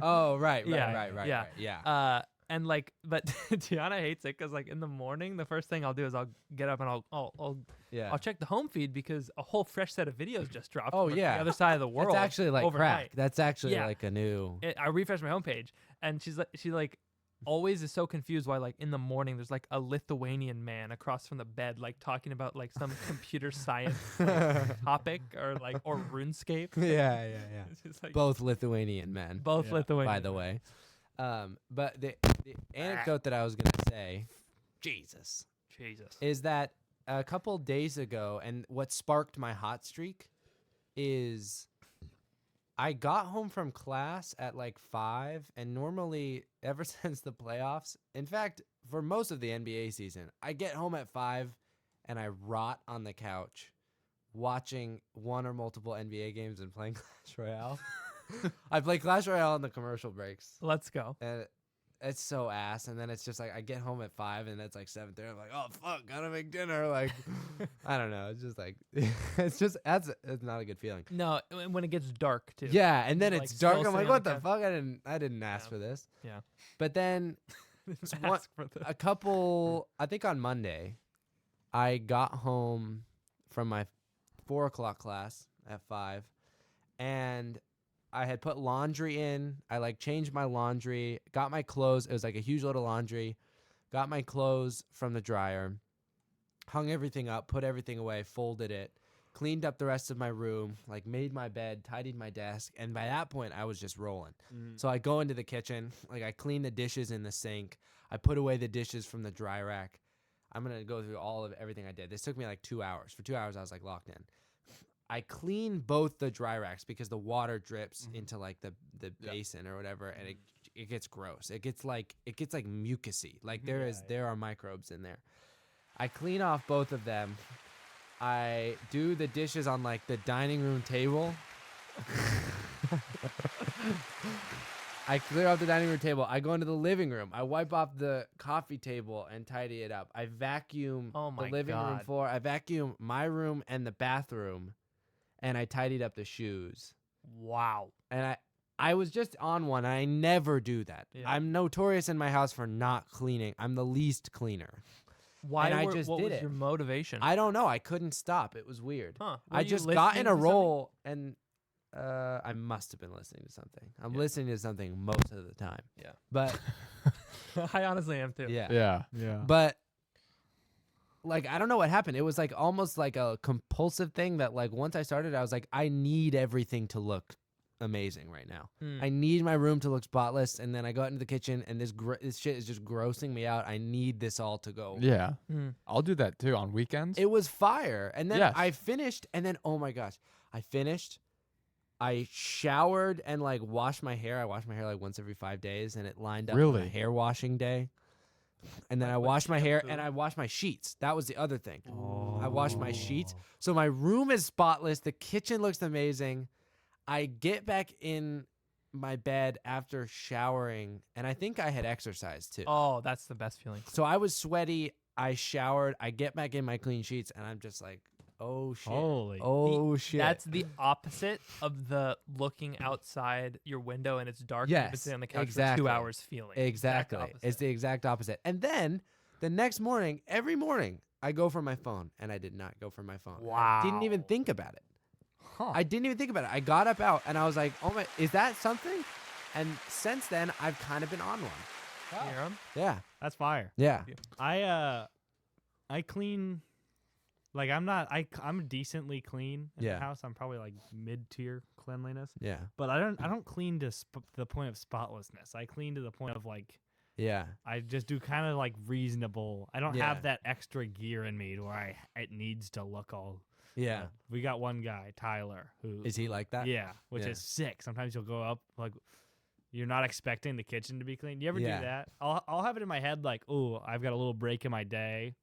Oh, right, Yeah, right, yeah. yeah. And like, but Tiana hates it because like in the morning, the first thing I'll do is I'll get up and Yeah. I'll check the home feed because a whole fresh set of videos just dropped. Oh, from yeah. the other side of the world. It's actually like overnight. crack. That's actually Yeah. like a new. I refresh my homepage, and she like always is so confused why like in the morning there's like a Lithuanian man across from the bed like talking about like some computer science like, topic or RuneScape. yeah. It's just, like, Both Lithuanian men, both Yeah. Lithuanian. by the way. But the anecdote that I was gonna say, Jesus, is that a couple days ago, and what sparked my hot streak is I got home from class at like 5, and normally ever since the playoffs, in fact, for most of the NBA season, I get home at 5 and I rot on the couch watching one or multiple NBA games and playing Clash Royale. I play Clash Royale in the commercial breaks, Let's go. and it's so ass. And then it's just like I get home at 5 and it's like 7:30. I'm like, oh fuck, gotta make dinner. Like, I don't know. It's just like it's not a good feeling. No, when it gets dark too. Yeah, and then Like, it's dark. still I'm like, sitting on what the the couch. fuck? I didn't ask Yeah. for this. Yeah. But then one- Ask for the- a couple, I think on Monday, I got home from my 4 o'clock class at 5, and I had put laundry in. I like changed my laundry, got my clothes. It was like a huge load of laundry. Got my clothes from the dryer, hung everything up, put everything away, folded it, cleaned up the rest of my room, like made my bed, tidied my desk, and by that point I was just rolling. So I go into the kitchen, like I clean the dishes in the sink, I put away the dishes from the dry rack. I'm gonna go through all of everything I did. This took me like 2 hours. For 2 hours I was like locked in. I clean both the dry racks because the water drips into like the basin or whatever, and it gets gross. It gets like mucusy. Like there are microbes in there. I clean off both of them. I do the dishes on like the dining room table. I clear off the dining room table. I go into the living room. I wipe off the coffee table and tidy it up. I vacuum Oh my the living room God. floor. I vacuum my room and the bathroom, and I tidied up the shoes. Wow. And I was just on one. And I never do that. Yeah. I'm notorious in my house for not cleaning. I'm the least cleaner. Why? And I just what did was it. your motivation? I don't know. I couldn't stop. It was weird. Huh. I Were you just got in listening a to something? roll, and I must have been listening to something. I'm listening to something most of the time. Yeah. But I honestly am too. yeah. Yeah. Yeah. But like I don't know what happened. It was like almost like a compulsive thing that like once I started, I was like, I need everything to look amazing right now. I need my room to look spotless, and then I go out into the kitchen, and this shit is just grossing me out. I need this all to go. Yeah. I'll do that too on weekends. It was fire, and then Yes. I finished, and then oh my gosh, I finished. I showered and like washed my hair. I wash my hair like once every 5 days, and it lined up with Really? a hair washing day. And then Like I with washed my hair shampoo? and I washed my sheets. That was the other thing. Oh. I washed my sheets. So my room is spotless. The kitchen looks amazing. I get back in my bed after showering, and I think I had exercised too. Oh, that's the best feeling. So I was sweaty. I showered. I get back in my clean sheets, and I'm just like, oh shit. Holy. Oh shit. That's the opposite of the looking outside your window and it's dark. And you've been Yes, sitting on the couch for exactly. 2 hours feeling. Exactly. Exact It's the exact opposite. And then the next morning, every morning, I go for my phone, and I did not go for my phone. I didn't even Wow. think about it. Huh. I didn't even think about it. I got up out, and I was like, oh my, is that something? And since then, I've kind of been on one. You hear 'em? Yeah. That's fire. Yeah. I clean. Like I'm decently clean in Yeah. the house. I'm probably like mid-tier cleanliness, Yeah. but I don't clean to the point of spotlessness. I clean to the point of like Yeah. I just do kind of like reasonable. I don't Yeah. have that extra gear in me to where it needs to look all. Yeah. We got one guy, Tyler, who Is he like that? yeah, which Yeah. is sick. Sometimes you'll go up like you're not expecting the kitchen to be clean. You ever Yeah. do that? I'll have it in my head like, oh, I've got a little break in my day,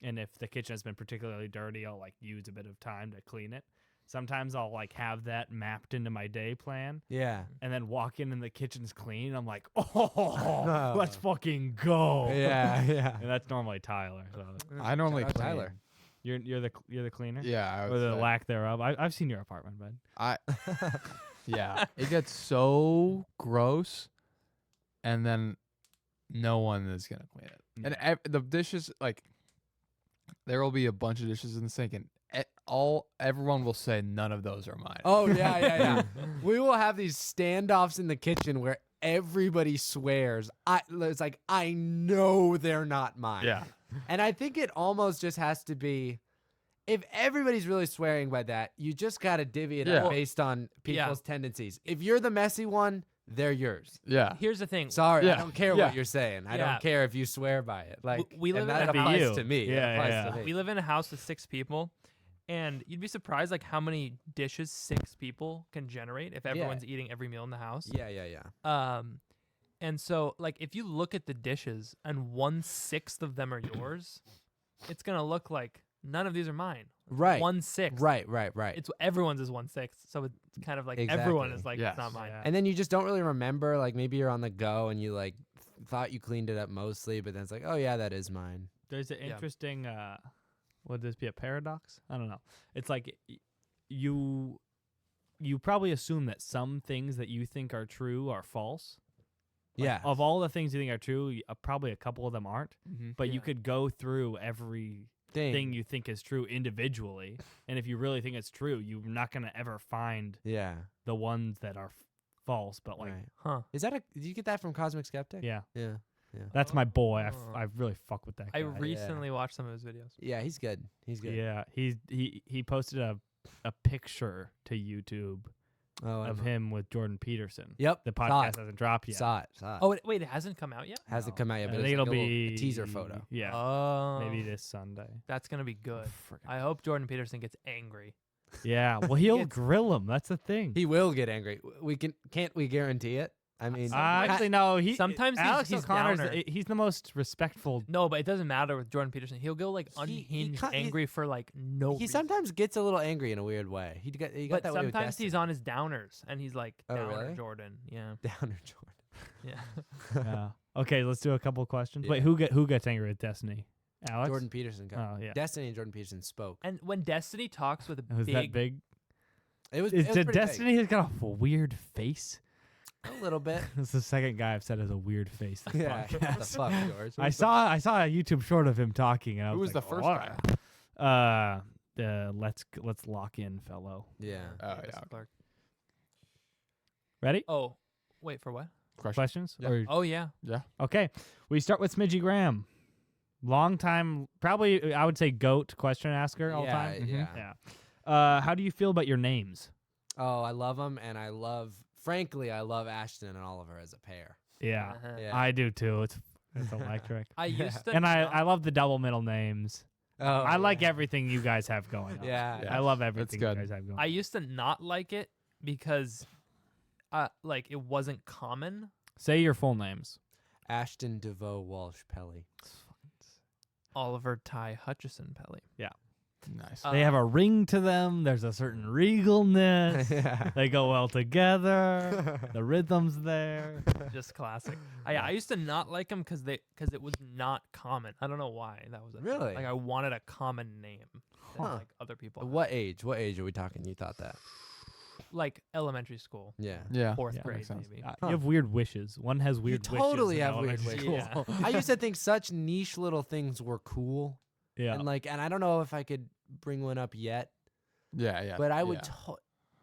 and if the kitchen has been particularly dirty, I'll like use a bit of time to clean it. Sometimes I'll like have that mapped into my day plan, Yeah. and then walk in and the kitchen's clean. I'm like, oh, let's fucking go. Yeah. Yeah. And that's normally Tyler. So I normally Shout out clean. Tyler. you're the cleaner. Yeah. I Or would the say. lack thereof. I've seen your apartment, bud. Yeah. It gets so gross, and then no one is gonna clean it. And the dishes, like, there will be a bunch of dishes in the sink, and everyone will say none of those are mine. Oh yeah, yeah, yeah. We will have these standoffs in the kitchen where everybody swears. It's like I know they're not mine. Yeah. And I think it almost just has to be, if everybody's really swearing by that, you just gotta divvy it Yeah. up based on people's tendencies. If you're the messy one, they're yours. Yeah. Here's the thing. Sorry, I Yeah. don't care Yeah. what you're saying. I Yeah. don't care if you swear by it. Like we live and in that a house- applies You. to me. It Yeah, applies yeah. to me. We live in a house with 6 people, and you'd be surprised like how many dishes 6 people can generate if everyone's eating every meal in the house. Yeah, yeah, yeah. And so like if you look at the dishes and 1/6 of them are yours, it's gonna look like none of these are mine. Right. 1/6. Right. It's everyone's is 1/6, so it's kind of like everyone is like Yes. it's not mine. Yeah. And then you just don't really remember, like maybe you're on the go and you like thought you cleaned it up mostly, but then it's like, oh yeah, that is mine. There's an Yeah. interesting would this be a paradox? I don't know. It's like you probably assume that some things that you think are true are false. Like, Yeah. Of all the things you think are true, probably a couple of them aren't. Mm-hmm. But you Yeah. could go through every thing you think is true individually, and if you really think it's true, you're not gonna ever find Yeah. the ones that are false. But like, Right. Huh. Is that did you get that from Cosmic Skeptic? yeah, Yeah. that's my boy. Oh. I really fuck with that guy. I recently watched some of his videos. Yeah, he's good. He's good. Yeah, he posted a picture to YouTube Oh, of him with Jordan Peterson. Yep. The saw podcast it. hasn't dropped yet. Saw it. Saw it. Oh wait, it hasn't come out yet? Hasn't come out yet, I but think it's it'll like a little be teaser photo. Yeah, Oh. maybe this Sunday. That's gonna be good. I hope Jordan Peterson gets angry. Yeah, well, he'll It's- grill him. That's the thing. He will get angry. Can't we guarantee it? I mean, Actually, no. Sometimes he's- Alex he's O'Connor's downer. he's the most respectful. No, but it doesn't matter with Jordan Peterson. He'll go like He unhinged, ca- he- angry for like no he reason. sometimes gets a little angry in a weird way. He got But that way with sometimes he's Destiny. on his downers, and he's like Oh, downer really? Jordan. Yeah, Downer Jordan. yeah. Yeah. Okay, let's do a couple questions. Yeah. Wait, who gets angry with Destiny? Alex. Jordan Peterson. Got Oh yeah. Destiny and Jordan Peterson spoke. And when Destiny talks with a Was that big, big? It was. Is it was the pretty big. Destiny has got a weird face? A little bit. That's the second guy I've said has a weird face. This Yeah. What the podcast. fuck, George? I saw a YouTube short of him talking. And I Who was like, the first "Oh, guy? Let's lock in, fellow. Yeah. Oh Chris yeah. Clark. Ready? Oh, wait for what? Question. Questions? Yeah. Or- Oh yeah. Yeah. okay. We start with Smidgy Graham. Long time, probably I would say goat question asker all the Yeah, time. yeah. Yeah. How do you feel about your names? Oh, I love them, and frankly, I love Ashton and Oliver as a pair. Yeah, Uh-huh. Yeah. I do too. It's electric. I used to And I not- love the double middle names. Oh, I like yeah. everything you guys have going on. Yeah. I love everything you good. guys have going I used to not like it because like it wasn't common. Say your full names. Ashton DeVoe Walsh Pelly. Oliver Ty Hutchison Pelly. Nice. They have a ring to them. There's a certain regalness. Yeah. They go well together. The rhythm's there. Just classic. I used to not like them because it was not common. I don't know why that was. Really? Like I wanted a common name that Huh. like other people. had. What age? What age are we talking? You thought that? Like elementary school, Yeah. Yeah. fourth Yeah, grade makes sense. maybe. You have weird wishes. One has weird wishes. totally in have weird elementary wishes. school. I used to think such niche little things were cool, Yeah. and I don't know if I could bring one up yet, Yeah. but I would, yeah.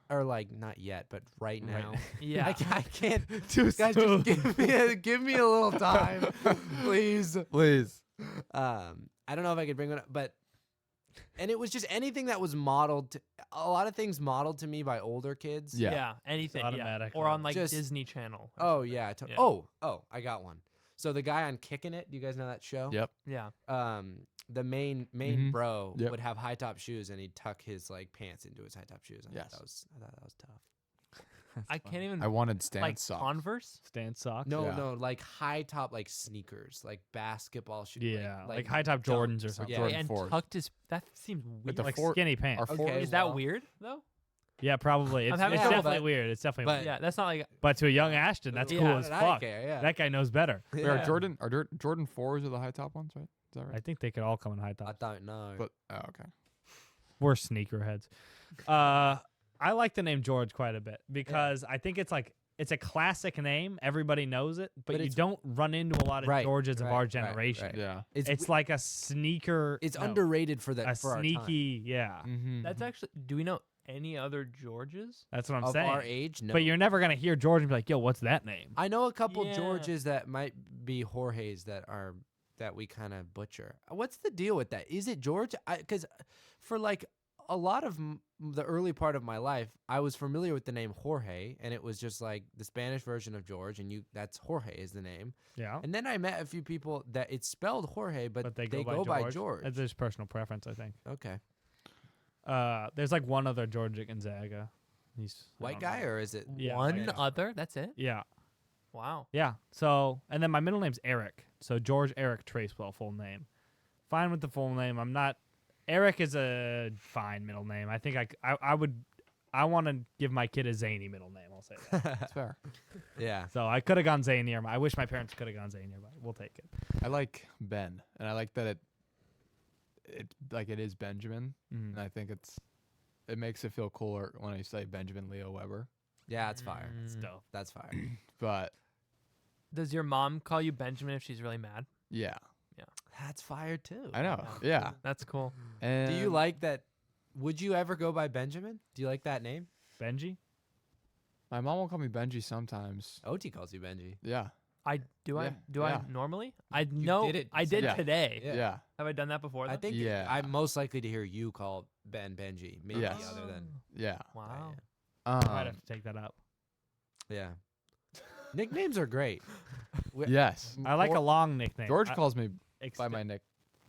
or like not yet, but right Right now. Yeah. I can't. Too Guys, soon. just give me a little time, please. Please. I don't know if I could bring one up, but and it was just anything that was modeled. A lot of things modeled to me by older kids. Yeah. Anything. Yeah. automatic Or on like Just- Disney Channel. or Oh something. yeah. Yeah. Oh, I got one. So the guy on Kicking It. Do you guys know that show? Yep. Yeah. The main Mhm. bro Yep. would have high top shoes, and he'd tuck his like pants into his high top shoes. Yes. I thought that was tough. I can't even I wanted stance like socks. Converse. Stand socks. No, Yeah. no, like high top like sneakers, like basketball shoes. Yeah. Like high top dunk- Jordans or something. Yeah. Jordan and fours. tucked his. That seems weird. the Like four- skinny pants. Our Okay. fours- Is that well- weird though? Yeah, probably. It's, I'm having it's trouble- definitely but- weird. It's definitely but- weird. Yeah, that's not like. But to a young Ashton, that's Yeah. cool Why as did I fuck. care? Yeah. That guy knows better. Wait, Yeah. Jordan 4s are the high top ones, right? Is that right? I think they could all come in high I top. thought no. But okay. We're sneakerheads. I like the name George quite a bit because I think it's a classic name. Everybody knows it, but you it's- don't run into a lot of Right, Georges of right, our right, generation. right. Yeah. It's like a sneaker. it's no, underrated for that a for sneaky. Yeah, Mm-hmm. That's actually. Do we know any other Georges? that's what our I'm time. Of our saying. age. No. But you're never gonna hear George and be like, "Yo, what's that name?" I know a couple Yeah. Georges that might be Jorge's that we kind of butcher. What's the deal with that? Is it George? Because for like a lot of the early part of my life, I was familiar with the name Jorge, and it was just like the Spanish version of George, and that's Jorge is the name. Yeah, And then I met a few people that it's spelled Jorge, but they they go, by George. That's just personal preference, I think. Okay, There's like one other George at Gonzaga. He's I white don't guy know. or is it? Yeah, One white guy. other. That's it. Yeah, Wow. yeah. So, and then my middle name's Eric. So George Eric Tracewell, full name. Fine with the full name. I'm not. Eric is a fine middle name. I think I want to give my kid a zany middle name. I'll say that. That's fair. Yeah. So I could have gone zanier. I wish my parents could have gone zanier, but we'll take it. I like Ben, and I like that it is Benjamin, Mhm. and I think it makes it feel cooler when I say Benjamin Leo Weber. Yeah, it's fire. It's Mm. dope. That's fire. But Does your mom call you Benjamin if she's really mad? yeah, That's fire too. I know. Yeah. Yeah. That's cool. And Do you like that? Would you ever go by Benjamin? Do you like that name? Benji? My mom will call me Benji sometimes. OT calls you Benji. Yeah. I do. Yeah, I yeah. normally? I know. did it I did Yeah. today. Yeah. Yeah. Have I done that before? I though? think Yeah. I'm most likely to hear you call Ben Benji. Maybe Yes. other than Yeah. Wow. I might have to take that up. yeah. Nicknames are great. Yes. I like a long nickname. George I, calls me ext- by my nick.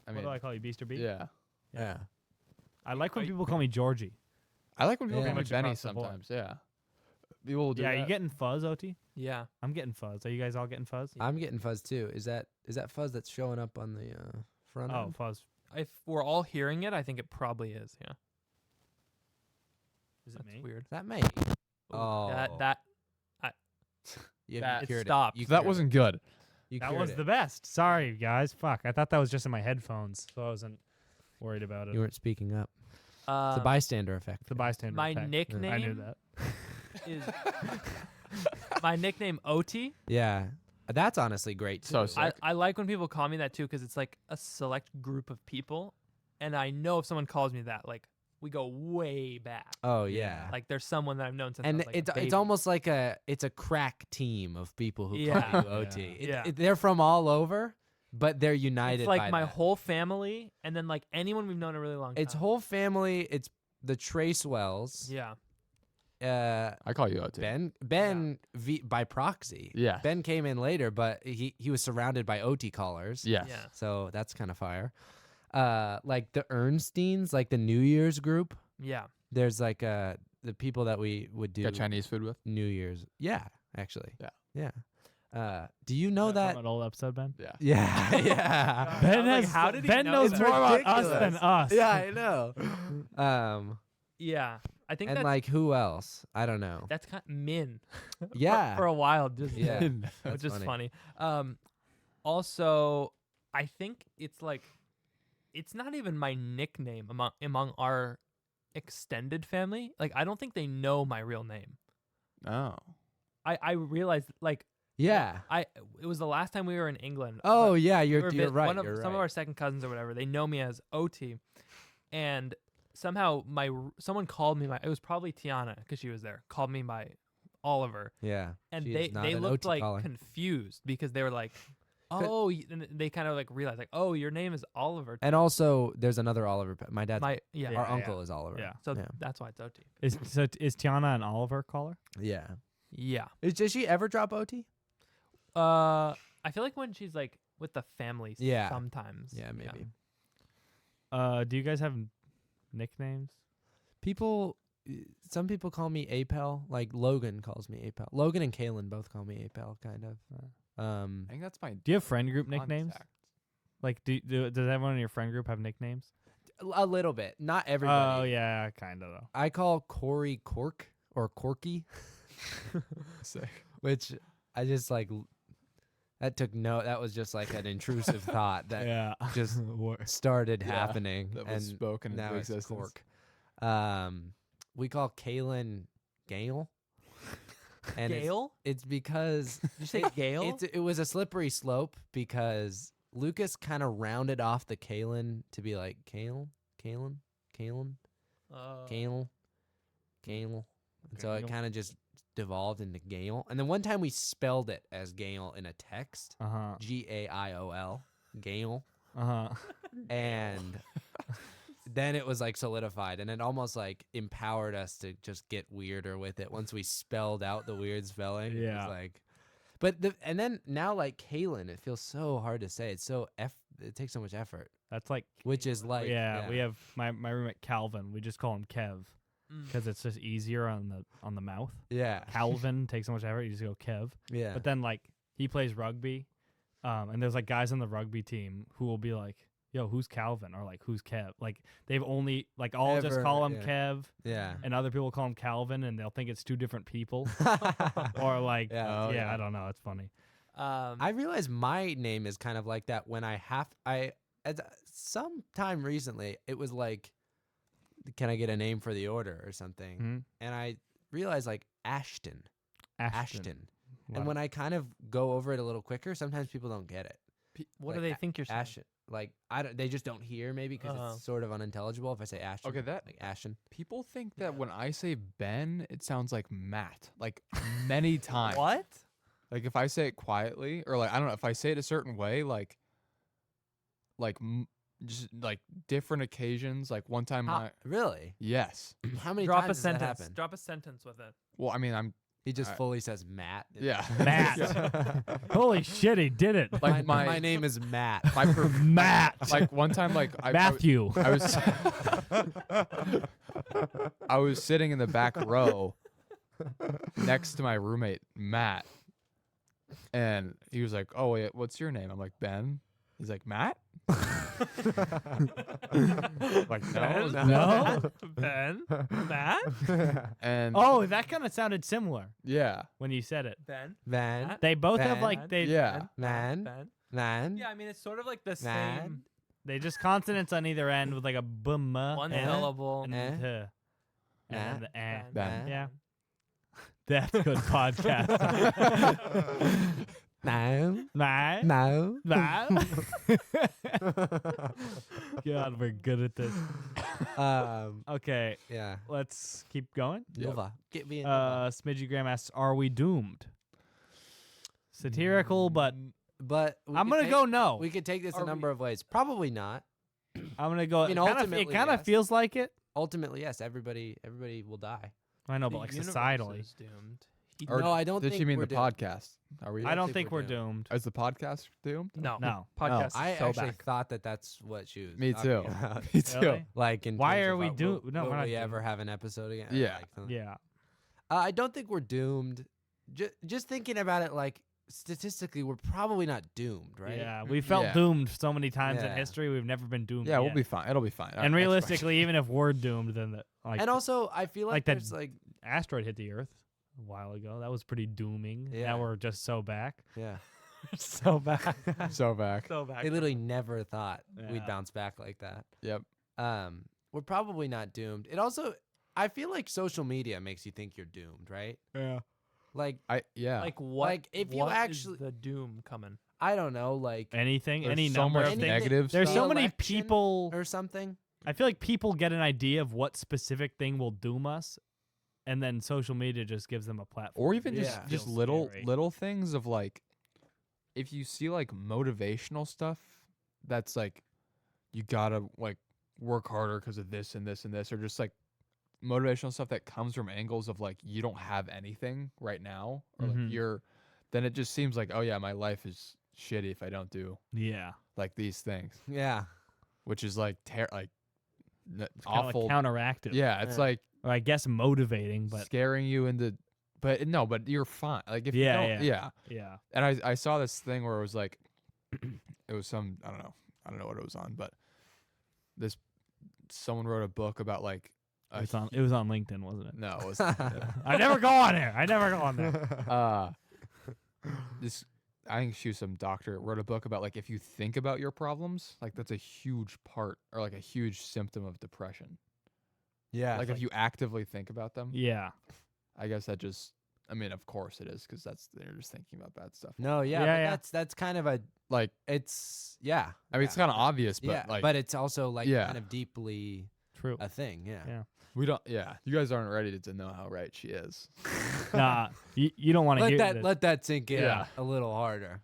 I What mean, do I call you, Beast or B? yeah. Yeah. I like when Are you- people call me Georgie. I like when people Yeah. call me Pretty much Benny across the board. sometimes. Yeah. People will do Yeah, that. you getting fuzz, OT? Yeah. I'm getting fuzz. Are you guys all getting fuzz? I'm getting fuzz too. Is that fuzz that's showing up on the front Oh, end? fuzz. If we're all hearing it, I think it probably is. Yeah. Is it That's me? weird. Is that me? Ooh, Oh. That You That cured stopped. It. You that cured wasn't it. good. You That cured was it. the best. Sorry, guys. Fuck. I thought that was just in my headphones, so I wasn't worried about it. You weren't speaking up. It's a um, bystander effect. the bystander my effect. nickname I knew that. is my nickname OT. Yeah. That's honestly great too. So sick. I like when people call me that too because it's like a select group of people, and I know if someone calls me that, like we go way back. Oh yeah. Like there's someone that I've known since I And was, like, a it's baby. almost like it's a crack team of people who Yeah. call you OT. Yeah. They're from all over, but they're united. It's like by my that. whole family, and then like anyone we've known a really long time. It's whole family. It's the Tracewells. Yeah. I call you OT. Ben by proxy. Yeah. Ben came in later, but he was surrounded by OT callers. Yes. Yeah. So that's kind of fire. Like the Ernsteins, like the New Year's group. Yeah. There's like the people that we would do Got Chinese food with? New Year's. Yeah, actually. Yeah. Yeah. Do you know that? From an old episode, Ben? Yeah. Yeah. Yeah. Ben I was like, has. how did he Ben know knows that? more about us Ridiculous. than us. Yeah, I know. Yeah. I think And that's like who else? I don't know. that's kind of Min. Yeah. For a while, just Yeah. Min, That's which is funny. funny. Also, I think it's like, it's not even my nickname among our extended family. Like, I don't think they know my real name. Oh. I realized like Yeah. it was the last time we were in England. Oh but yeah, we you're were right. One of, you're some of right. our second cousins or whatever, they know me as OT, and somehow someone called me it was probably Tiana because she was there, called me by Oliver, Yeah. and She they is not they an looked OT like caller. confused because they were like, oh, and they kind of like realized like, oh, your name is Oliver. And also, there's another Oliver. My dad's My yeah. Yeah. our uncle is Oliver. Yeah. So that's why it's OT. Is Tiana an Oliver caller? Yeah. Yeah. Does she ever drop OT? I feel like when she's like with the family, Yeah. sometimes. Yeah, maybe. Do you guys have nicknames? Some people call me Apel. Like Logan calls me Apel. Logan and Kalen both call me Apel, kind of. I think that's my Do you have friend group nicknames? contact. Like, does everyone in your friend group have nicknames? A little bit. Not everybody. Oh yeah, kind of though. I call Corey Cork or Corky, Sick. which I just like. That was just like an intrusive thought that Yeah, just started Yeah, happening. that was and spoken into now it's existence. Cork. We call Kalen Gale. And Gail? It's because Did you say Gail? it was a slippery slope because Lucas kind of rounded off the Kalen to be like Kale. And so it Gale. kind of just devolved into Gale. And then one time we spelled it as Gale in a text, Gail, Gale, and then it was like solidified, and it almost like empowered us to just get weirder with it once we spelled out the weird spelling. It Yeah. was like, and then now like Kalen, it feels so hard to say. It's so it takes so much effort, That's like which is like yeah. We have my roommate Calvin. We just call him Kev Mm. because it's just easier on the mouth. yeah Calvin takes so much effort. You just go Kev. yeah. But then like he plays rugby, and there's like guys on the rugby team who will be like, "Yo, who's Calvin?" or like, "Who's Kev?" Like they've only like I'll just Ever, call him yeah. Kev, yeah. and other people call him Calvin, and they'll think it's two different people. Or like Yeah. Oh, yeah, yeah. I don't know. It's funny. I realize my name is kind of like that when sometime recently it was like, can I get a name for the order or something? Mhm. And I realized like Ashton. Ashton. And when I kind of go over it a little quicker, sometimes people don't get it. What like do they think you're saying? Ashton. Like they just don't hear maybe because Oh. it's sort of unintelligible if I say Ashton. Okay, like Ashton. People think that when I say Ben, it sounds like Matt. Like many times. What? Like if I say it quietly, or like I don't know, if I say it a certain way, just like different occasions. Like one time, Really? yes. How many Drop a times does that sentence. happen? Drop a sentence with it. Well, I mean, He just I- fully says Matt. yeah. Matt. Holy shit, he did it. Like my name is Matt. Matt. Like one time, like Matthew. I was I was sitting in the back row next to my roommate Matt, and he was like, "Oh wait, what's your name?" I'm like, "Ben." He's like, "Matt." Like no, No. Ben? Matt? and Oh, that kind of sounded similar yeah, when you said it. Ben? Van. They both have Ben. like they yeah. Man. Ben? Man. Yeah, I mean, it's sort of like the Man. same they just consonants on either end with like a bum one and syllable. and Eh. the and Nah. the eh. Ben. Yeah. That's good podcast. No. Nah. No. Nah. God, we're good at this. Okay, Yeah. let's keep going. Yep. Nova. Get me in Nova. Smidgy Graham asks, "Are we doomed?" Satirical, but but I'm gonna go no. We could take this Are a number of ways. Probably not. I'm gonna go. I mean, it ultimately, kind of yes. feels like it. Ultimately, yes. Everybody will die. I know, The but like universe societally, is doomed. He- Or No, I don't Did think you mean we're the doomed. podcast? Are we? I don't think think we're we're doomed. Is the podcast doomed? no, No. podcast. I is so actually back. thought that's what she was. Me talking too. about. Me too. Really? Like, in Why terms are of, we will- doomed? No, will we're not we ever doomed. have an episode again? Yeah. Like, something. Yeah. I don't think we're doomed. Just thinking about it, like statistically, we're probably not doomed, right? Yeah. We felt Yeah. doomed so many times in Yeah. history. We've never been doomed. Yeah, we'll yet. be fine. It'll be fine. All And right, next realistically, even if we're doomed, then And also, I feel like like that- there's like, asteroid hit the Earth a while ago. That was pretty dooming. Yeah. Now we're just so back. yeah, So back. question. So back. So back. they literally never thought we'd Yeah. bounce back like that. Yep. We're probably not doomed. It also, I feel like social media makes you think you're doomed, right? Yeah. Like, Yeah. Like what? Like, if you what is actually- the doom coming. I don't know, like Anything, There's any so number much of things. negative There's stuff. so many election people. or something. I feel like people get an idea of what specific thing will doom us, and then social media just gives them a platform. Or even just Yeah. just Feels little scary. little things of like, if you see like motivational stuff, that's like, you gotta like work harder because of this and this and this, or just like motivational stuff that comes from angles of like you don't have anything right now, or Mhm. like you're, then it just seems like, oh yeah, my life is shitty if I don't do Yeah. like these things, Yeah, which is like like Kinda awful. like counteractive. Yeah, it's Yeah. like Or I guess motivating, but scaring you into, but no, but you're fine. Like if you Yeah, don't, yeah. yeah. yeah. And I saw this thing where it was like, it was some, I don't know what it was on, but someone wrote a book about like It was on LinkedIn, wasn't it? no, it was I never go on there. I never go on there. this, I think she was some doctor, wrote a book about like, if you think about your problems, like that's a huge part, or like a huge symptom of depression. yeah. Like if you actively think about them, Yeah. I guess that just, I mean, of course it is, because they're just thinking about bad stuff. no, yeah, Yeah, but yeah. that's kind of a. Like, It's yeah. I mean, it's kind of obvious, but yeah, like, but it's also like Yeah. kind of deeply True. a thing. Yeah. Yeah. we don't, yeah, you guys aren't ready to know how right she is. Nah, you don't want to hear this. Let that sink in Yeah. a little harder.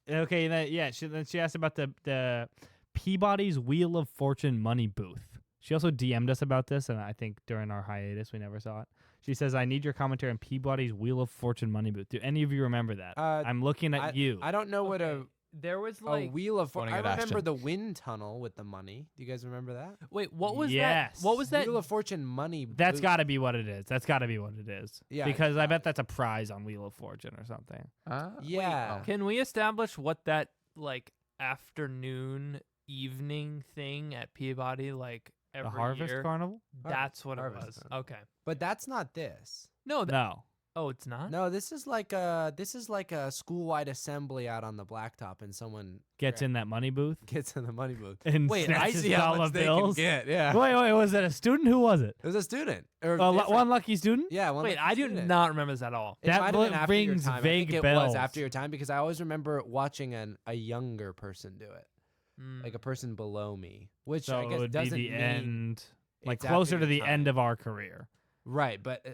Okay. Then she asked about the Peabody's Wheel of Fortune money booth. She also DM'd us about this, and I think during our hiatus we never saw it. She says, "I need your commentary on Peabody's Wheel of Fortune money booth." Do any of you remember that? I'm looking at you. I don't know what Okay, there was a like wheel of. Pointing I at remember Ashton. the wind tunnel with the money. Do you guys remember that? wait, what was Yes. that? What was that? Wheel of Fortune money. That's booth. got to be what it is. That's got to be what it is. Yeah, Because I bet that's a prize on Wheel of Fortune or something. Yeah. Can we establish what that like afternoon evening thing at Peabody like every The Harvest year? Carnival? That's what Harvest it was. Carnival. Okay. But that's not this. No. No. Oh, it's not. No, this is like a school-wide assembly out on the blacktop, and someone Gets in that money booth gets in the money booth. and Wait, I snatches see how dollar much they bills. can get. Yeah. Wait, was it a student? Who was it? It was a student. Or One different- lucky student? Yeah, one Wait, lucky I do student. not remember this at all. It That might have been after your rings time. vague I think it bells. was after your time because I always remember watching a younger person do it, Mm. like a person below me, which So I it guess would be doesn't the mean end, like it's after closer to your the end time. of our career. right. But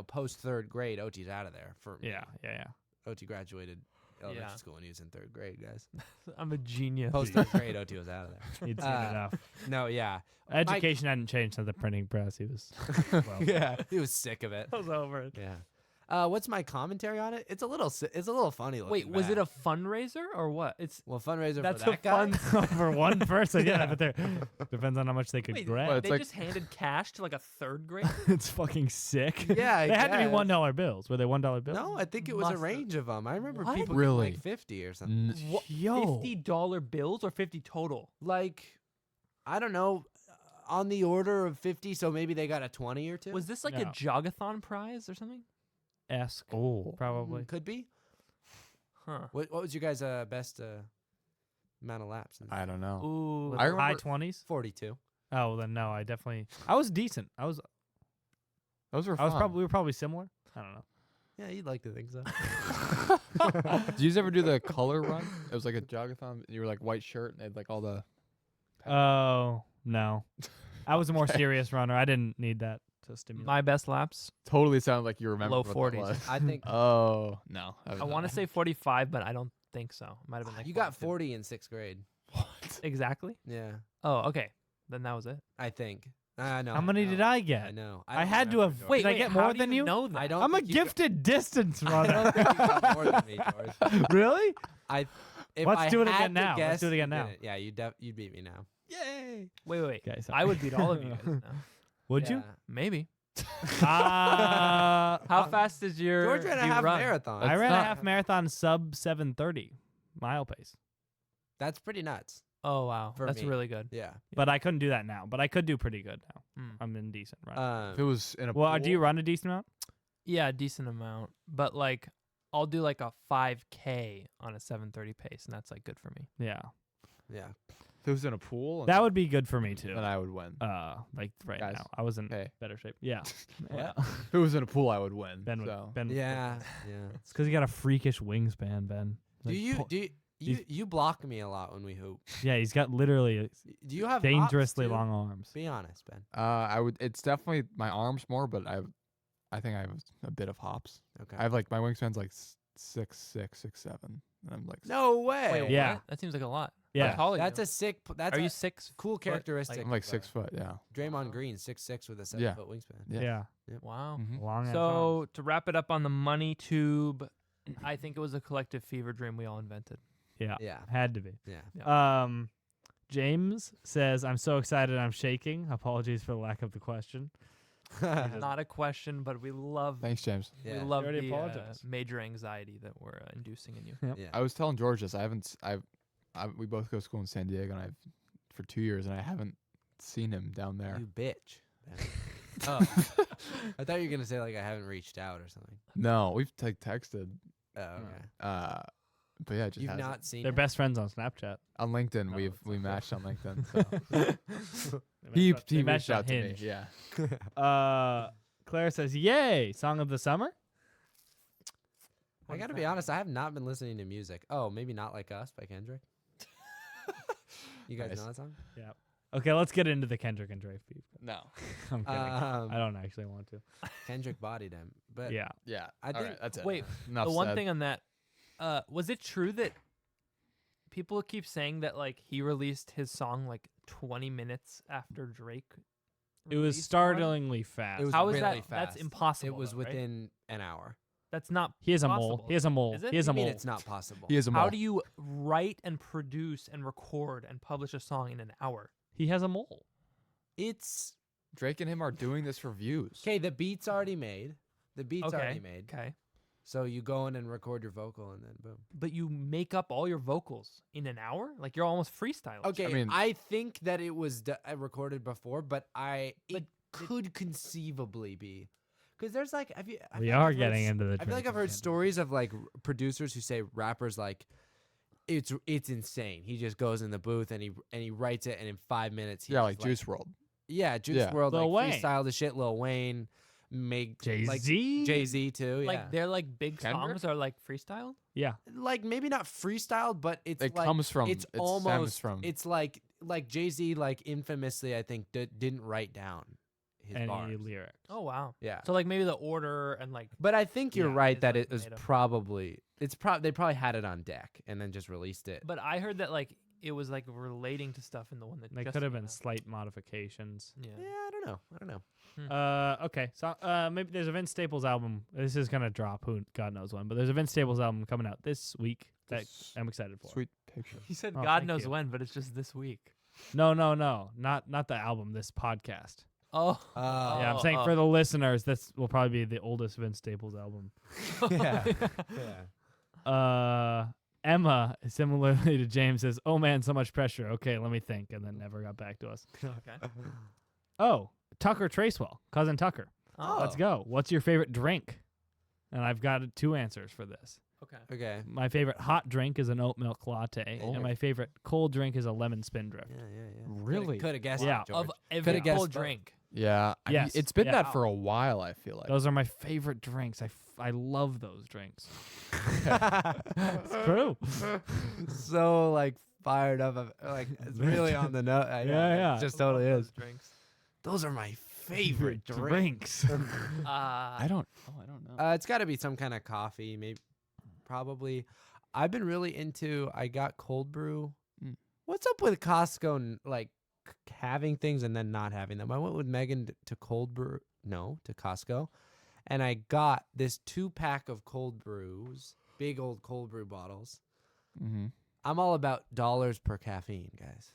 post third grade, OT's out of there. For me. Yeah. OT graduated elementary Yeah. school when he was in third grade, guys. I'm a genius. Post third grade, OT was out of there. He'd seen enough. No, yeah, Education hadn't changed since the printing press. He was, well, yeah, he was sick of it. I was over it. Yeah. What's my commentary on it? It's a little funny. Wait, looking was it back. a fundraiser or what? It's well fundraiser that's for a that guy? fun. for one person. Yeah, but there depends on how much they could Wait, grab. Well, it's they like- just handed cash to like a third grader. It's fucking sick. Yeah, I they had to be guess. $1 bills. Were they $1 bills? No, I think it was a Must've. range of them. I remember What? people Really? getting like 50 or something. N- Yo, $50 bills or 50 total? Like, I don't know, on the order of 50. So maybe they got a 20 or two. Was this like No. a jogathon prize or something? esque. Oh, Probably. Could be. Huh. What was your guys' best amount of laps? I don't know. Ooh. I High remember- 20s. 42. Oh, well, then no. I definitely. I was decent. Those were I was fun. probably. We were probably similar. I don't know. Yeah, you'd like to think so. Did you ever do the color run? It was like a jogathon. You were like white shirt and they had like all the. Oh no, I was a more serious runner. I didn't need that to stimulate. My best laps. Totally sounded like you remember Low what 40s. that was. I think Oh no! I want to say 45, but I don't think so. Might have been like You got 42. 40 in 6th grade. Exactly. Yeah, Oh, okay. Then that was it. I think. I know. How many did I get? I know. I don't had to remember, have. George. Wait, did I get how more do than you? know that? I don't. I'm a think you got- gifted distance I don't runner. think you got more than me, George. Really? If Let's I do it had again to now. Let's guess, do it again you now. didn't. Yeah, you beat me now. Yay! Wait. Okay, sorry. I would beat all of you guys now. Would you? Yeah. Maybe. Uh, How fast did your George ran do a you half run? marathon. I That's ran a not- half marathon sub 7:30 mile pace, That's pretty nuts. Oh wow, For that's me. really good. Yeah. but I couldn't do that now. But I could do pretty good now. Mm. I'm in decent run. If it was in a Well, pool, do you run a decent amount? Yeah, a decent amount, but like I'll do like a 5K on a 7:30 pace, and that's like good for me. Yeah, Yeah. if it was in a pool, that would be good for me too. then I would win. Like right Guys, now, I was in hey. better shape. Yeah, yeah. If it was in a pool, I would win. Ben would. so. Ben. would- Yeah. Yeah. It's because you got a freakish wingspan, Ben. Do Like, you po- do you block me a lot when we hoop? Yeah, he's got literally Do you have hops, dangerously too? long arms. Be honest, Ben. I would. It's definitely my arms more, but I think I have a bit of hops. Okay. I have like my wingspan's like 6'6", 6'7", and I'm like No way. Wait, Yeah. what? That seems like a lot. Yeah. How tall are That's you? a sick. That's Are a you 6? cool foot? characteristic. I'm like of, 6 foot. Yeah. Draymond Green, 6'6" with a 7 Yeah. foot wingspan. Yeah. Yeah, Wow. Mhm. long. ass arms. So to wrap it up on the money tube, I think it was a collective fever dream we all invented. Yeah, Yeah. had to be. Yeah. James says, "I'm so excited, I'm shaking." Apologies for the lack of the question. Not a question, but we love Thanks, James. we Yeah. love You already the apologized. major anxiety that we're inducing in you. Yeah. I was telling George this. I haven't. We both go to school in San Diego, and I've for 2 years, and I haven't seen him down there. You bitch. Ben. Oh, I thought you were gonna say like I haven't reached out or something. No, we've texted. Oh, okay. But yeah, just You've hasn't. not seen. They're it? best friends on Snapchat. On LinkedIn. No, we it's okay. matched on LinkedIn. So. They he matched reached on out to me. Hinge. Yeah. Claire says, "Yay, song of the summer." I gotta be honest. I have not been listening to music. Oh, maybe Not Like Us by Kendrick. You guys Nice. know that song? Okay, let's get into the Kendrick and Drake beef. No. I'm kidding. I don't actually want to. Kendrick bodied him, but Yeah. Yeah. I All think- right, that's it. wait. Enough the one said. thing on that, was it true that people keep saying that like he released his song like 20 minutes after Drake? It was released one? startlingly fast. It was How is really that? That's fast. impossible. it was though, right? within an hour. That's not. He has a possible. mole. He has a mole. Is it? He has a I mean, mole. it's not possible. He is a How mole. do you write and produce and record and publish a song in an hour? He has a mole. It's Drake and him are doing this for views. okay. The beat's already made. The beat's already made. Okay. So you go in and record your vocal, and then boom. But you make up all your vocals in an hour? Like you're almost freestyling. Okay, mean- I think that it was recorded before, but it But could conceivably be, because there's like, I We feel like are I've heard getting into the. I feel like Drake I've and heard Kendrick. stories of like producers who say rappers like, it's insane. He just goes in the booth and he writes it, and in 5 minutes, Yeah, he's like Juice WRLD. Yeah, Juice Yeah. WRLD, Lil like Wayne. freestyle the shit. Lil Wayne, Jay-Z. like Jay-Z too. like Yeah, they're like big Kendrick? songs are like freestyled? Yeah. like maybe not freestyled, but it's It like comes from. it's it stems almost from. it's like Jay-Z like infamously I think didn't write down his Any bars. lyrics. Oh wow. Yeah. So like maybe the order and like But I think you're Yeah, right is that like it was made up. probably they probably had it on deck and then just released it. but I heard that like it was like relating to stuff in the one that They just could have came been out. slight modifications. Yeah. Yeah, I don't know. Okay. So maybe there's a Vince Staples album. This is gonna drop. Who God knows when, but there's a Vince Staples album coming out this week that This I'm excited for. Sweet picture. He said Oh, God thank knows you. when, but it's just this week. No, not the album. This podcast. Oh. Yeah, I'm saying for the listeners, this will probably be the oldest Vince Staples album. yeah. Yeah. Emma, similarly to James, says, "Oh man, so much pressure. Okay, let me think," and then never got back to us. Okay. Oh, Tucker Tracewell, cousin Tucker. Oh. Let's go. What's your favorite drink? And I've got 2 answers for this. Okay. Okay. My favorite hot drink is an oat milk latte, Oh. and my favorite cold drink is a lemon spindrift. Yeah. Really? Could have guessed. Yeah. it, George. Of every guessed cold both. drink. Yeah. Yes. It's been Yeah. that for a while. I feel like. Those are my favorite drinks. I love those drinks. It's true. So like fired up, like it's really on the note. Yeah. It just totally Love is. those drinks. Those are my favorite drinks. drinks. I don't know. It's got to be some kind of coffee, maybe, probably. I've been really into. I got cold brew. Mm. What's up with Costco and like having things and then not having them? I went with Megan to cold brew. No, to Costco, and I got this 2-pack of cold brews, big old cold brew bottles. Mm-hmm. I'm all about dollars per caffeine, guys,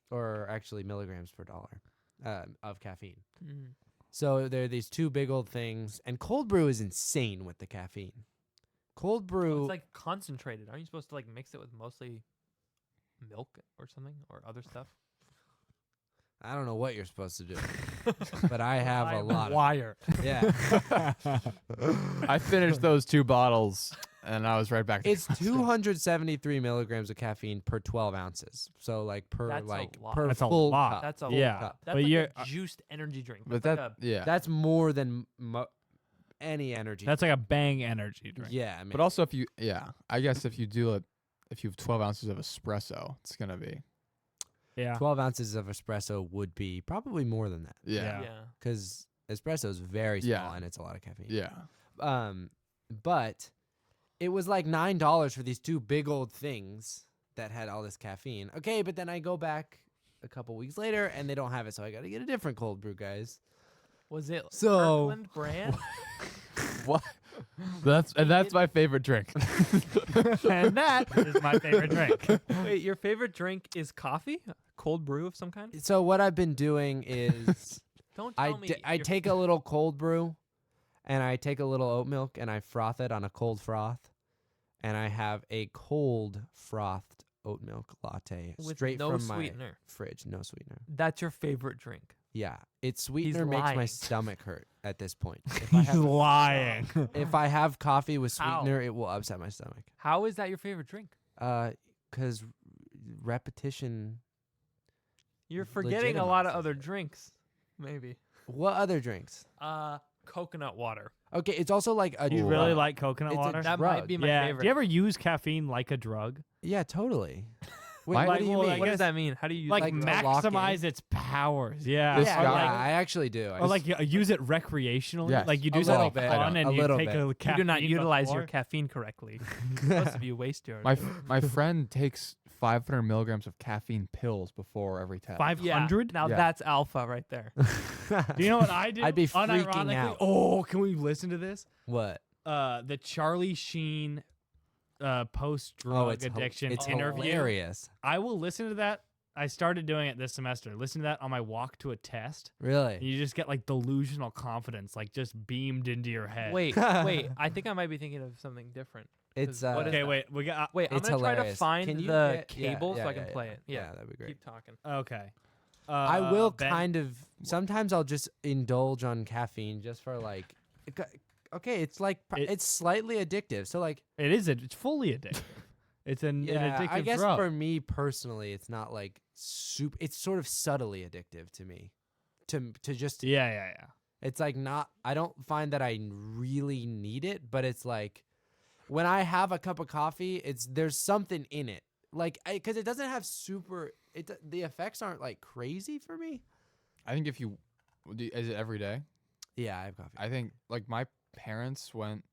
or actually milligrams per dollar of caffeine. Mm. So there are these 2 big old things, and cold brew is insane with the caffeine. Cold brew, It's like concentrated. Aren't you supposed to like mix it with mostly milk or something or other stuff? I don't know what you're supposed to do, but I have a I'm lot. wire. Yeah, I finished those 2 bottles, and I was right back. it's 273 milligrams of caffeine per 12 ounces. So like per That's a like lot. per That's a full lot. cup. That's a Yeah. lot. That's But like you're- a juiced energy drink. But That's that, like yeah. That's more than any energy. That's like a Bang energy drink. yeah. I mean, But also, if you, I guess if you do it, if you have 12 ounces of espresso, it's gonna be, Yeah. 12 ounces of espresso would be probably more than that Yeah. yeah. because espresso is very small Yeah. and it's a lot of caffeine. yeah. But it was like $9 for these 2 big old things that had all this caffeine. Okay, but then I go back a couple weeks later and they don't have it, so I got to get a different cold brew, guys. Was it So- Kirkland brand? What? That's my favorite drink. And that is my favorite drink. Wait, your favorite drink is coffee? Cold brew of some kind? So what I've been doing is Don't tell me. I your- take a little cold brew and I take a little oat milk and I froth it on a cold froth and I have a cold frothed oat milk latte with straight no from sweetener. my fridge, no sweetener. That's your favorite drink. Yeah, its sweetener makes my lying. stomach hurt at this point. If I He's have, lying. if I have coffee with How? sweetener, it will upset my stomach. How is that your favorite drink? Because repetition. You're forgetting a lot of legitimizes other it. drinks. Maybe. What other drinks? Coconut water. Okay, it's also like a Do you drug. really like coconut It's a water? That drug. might be my Yeah. favorite. Do you ever use caffeine like a drug? Yeah, totally. Wait, My- what do you well, mean? I What guess- does that mean? How do you use Like, Like to lock in? maximize its powers. Yeah. This yeah, or guy- like, I actually do. or like you use it recreationally. Yes. Like you A do little something bit. fun A and you little take bit. a You caffeine do not utilize your before. caffeine correctly. You're supposed to be waste your. My friend takes 500 milligrams of caffeine pills before every test. 500? Now Yeah. that's alpha right there. Do you know what I do? I'd be freaking Unironically- out. Oh, can we listen to this? What? The Charlie Sheen post Oh, drug it's addiction it's interview. hilarious. I will listen to that. I started doing it this semester. Listen to that on my walk to a test. And Really? you just get like delusional confidence, like just beamed into your head. Wait. I think I might be thinking of something different. It's what is Okay, that? wait. We got. Wait, I'm It's gonna try to hilarious. find Can you the get- yeah, cable so yeah, I can yeah, play yeah. it. Yeah, that'd be great. keep talking. Okay. I will Ben, kind of. Sometimes I'll just indulge on caffeine just for like. Okay, it's like it's slightly addictive. So like, It is. It's fully addictive. It's an addictive I guess drug. for me personally, it's not like super. It's sort of subtly addictive to me. To just. Yeah. It's like not. I don't find that I really need it, but it's like when I have a cup of coffee, there's something in it. Like because it doesn't have super. The effects aren't like crazy for me. I think if you, is it every day? Yeah, I have coffee. I think like my parents went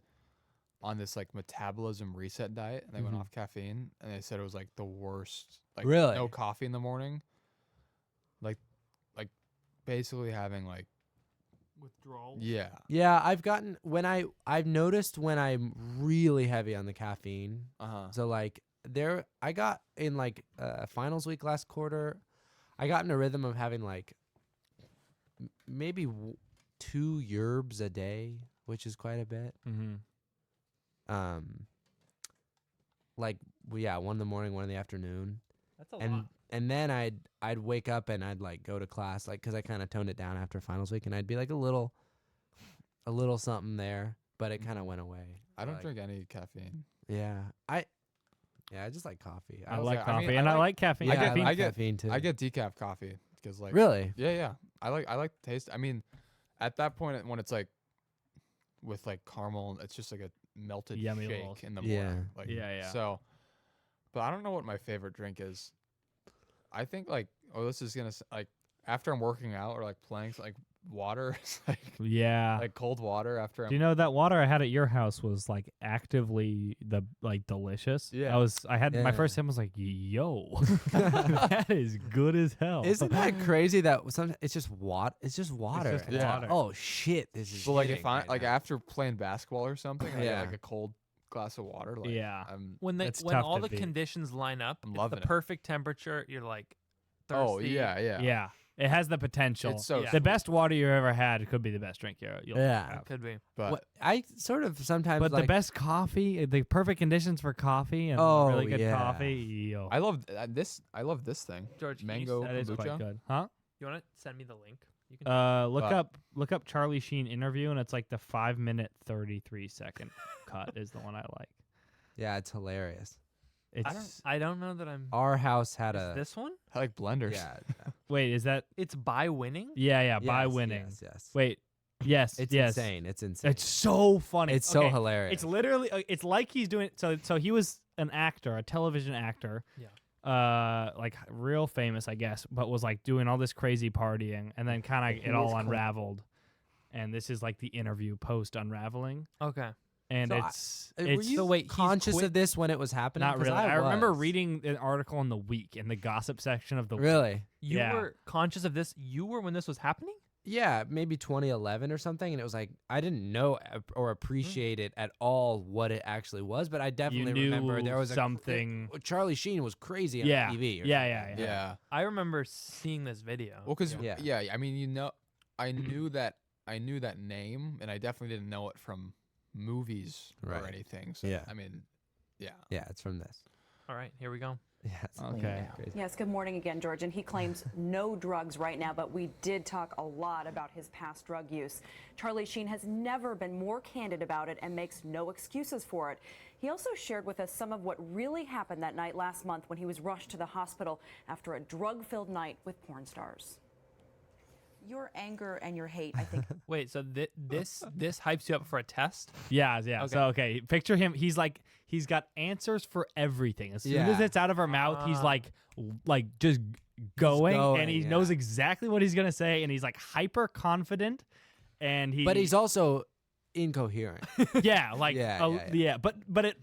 on this like metabolism reset diet and they went Mhm. off caffeine and they said it was like the worst. Like Really? no coffee in the morning. Like basically having like Withdrawal. yeah. Yeah, I've noticed when I'm really heavy on the caffeine. Uh-huh. So like I got in like finals week last quarter, I got in a rhythm of having like maybe 2 yerbs a day, which is quite a bit. Mm-hmm. One in the morning, one in the afternoon, That's a and lot. and then I'd wake up and I'd like go to class, like because I kind of toned it down after finals week, and I'd be like a little something there, but it kind of went away. I don't Like, drink any caffeine. Yeah, I just like coffee. I was like like- I coffee, mean, and I I like- like caffeine. I yeah, get- I like I get- caffeine too. I get decaf coffee because like really. yeah. I like the taste. I mean, at that point when it's like with like caramel, it's just like a melted Yummy shake little- in the Yeah. morning. Like, Yeah. So, but I don't know what my favorite drink is. I think like this is gonna like after I'm working out or like playing like water, Yeah. like cold water after Do you know that water I had at your house was like actively delicious? Yeah. I had my Yeah. first sip was like, yo, that is good as hell. Isn't that crazy that it's just water? It's just water. just Yeah. water. Oh shit! This is Well, like hitting if I right like now. after playing basketball or something, I get Yeah. like a cold glass of water. Like, Yeah. When It's when tough all to the beat. conditions line up, I'm it's loving the it. perfect temperature. You're like thirsty. Oh yeah, yeah. Yeah. It has the potential. It's so Yeah. The best water you ever had could be the best drink you'll Yeah. ever have. Could be. But What- I sort of sometimes But like, the best coffee, the perfect conditions for coffee and Oh, really good yeah. coffee, yo. I love this. I love this thing. George, can you Mango That is quite kombucha. good. Huh? You want to send me the link? You can. Look up Charlie Sheen interview, and it's like the 5-minute 33-second cut is the one I like. yeah, it's hilarious. It's I don't know that I'm. Our house had Is a this one? I like blenders. yeah. wait, is that It's by winning. yeah by Yes, winning? Yes. Wait, yes, It's yes. insane. It's insane. It's so funny. It's so Okay, hilarious. It's literally it's like he's doing so he was an actor, a television actor. Yeah. Like real famous, I guess, but was like doing all this crazy partying, and then kind of it all unraveled. And this is like the interview post unraveling, Okay. and So it's Were you so wait, he's conscious quit- of this when it was happening? not 'Cause really. I remember was. reading an article in the Week in the gossip section of the Week. Really? You Yeah. were conscious of this. You were when this was happening. Yeah, maybe 2011 or something, and it was like I didn't know or appreciate it at all what it actually was, but I definitely knew remember there was something- Charlie Sheen was crazy on Yeah. TV. Or Yeah, something. Yeah. I remember seeing this video. Well, because Yeah. I mean, I knew that name, and I definitely didn't know it from movies Right. or anything. So Yeah. I mean, yeah. Yeah, it's from this. All right, here we go. Yeah, it's Okay. crazy. Yes, good morning again, George. And he claims no drugs right now, but we did talk a lot about his past drug use. Charlie Sheen has never been more candid about it and makes no excuses for it. He also shared with us some of what really happened that night last month when he was rushed to the hospital after a drug-filled night with porn stars. Your anger and your hate, I think. Wait, so this hypes you up for a test? Yeah. Okay. So okay, picture him. He's got answers for everything. As soon as Yeah. it's out of her mouth, he's like just going, going, and he yeah. knows exactly what he's gonna say, and he's like hyper confident, and But he's also incoherent. yeah, like Yeah, but it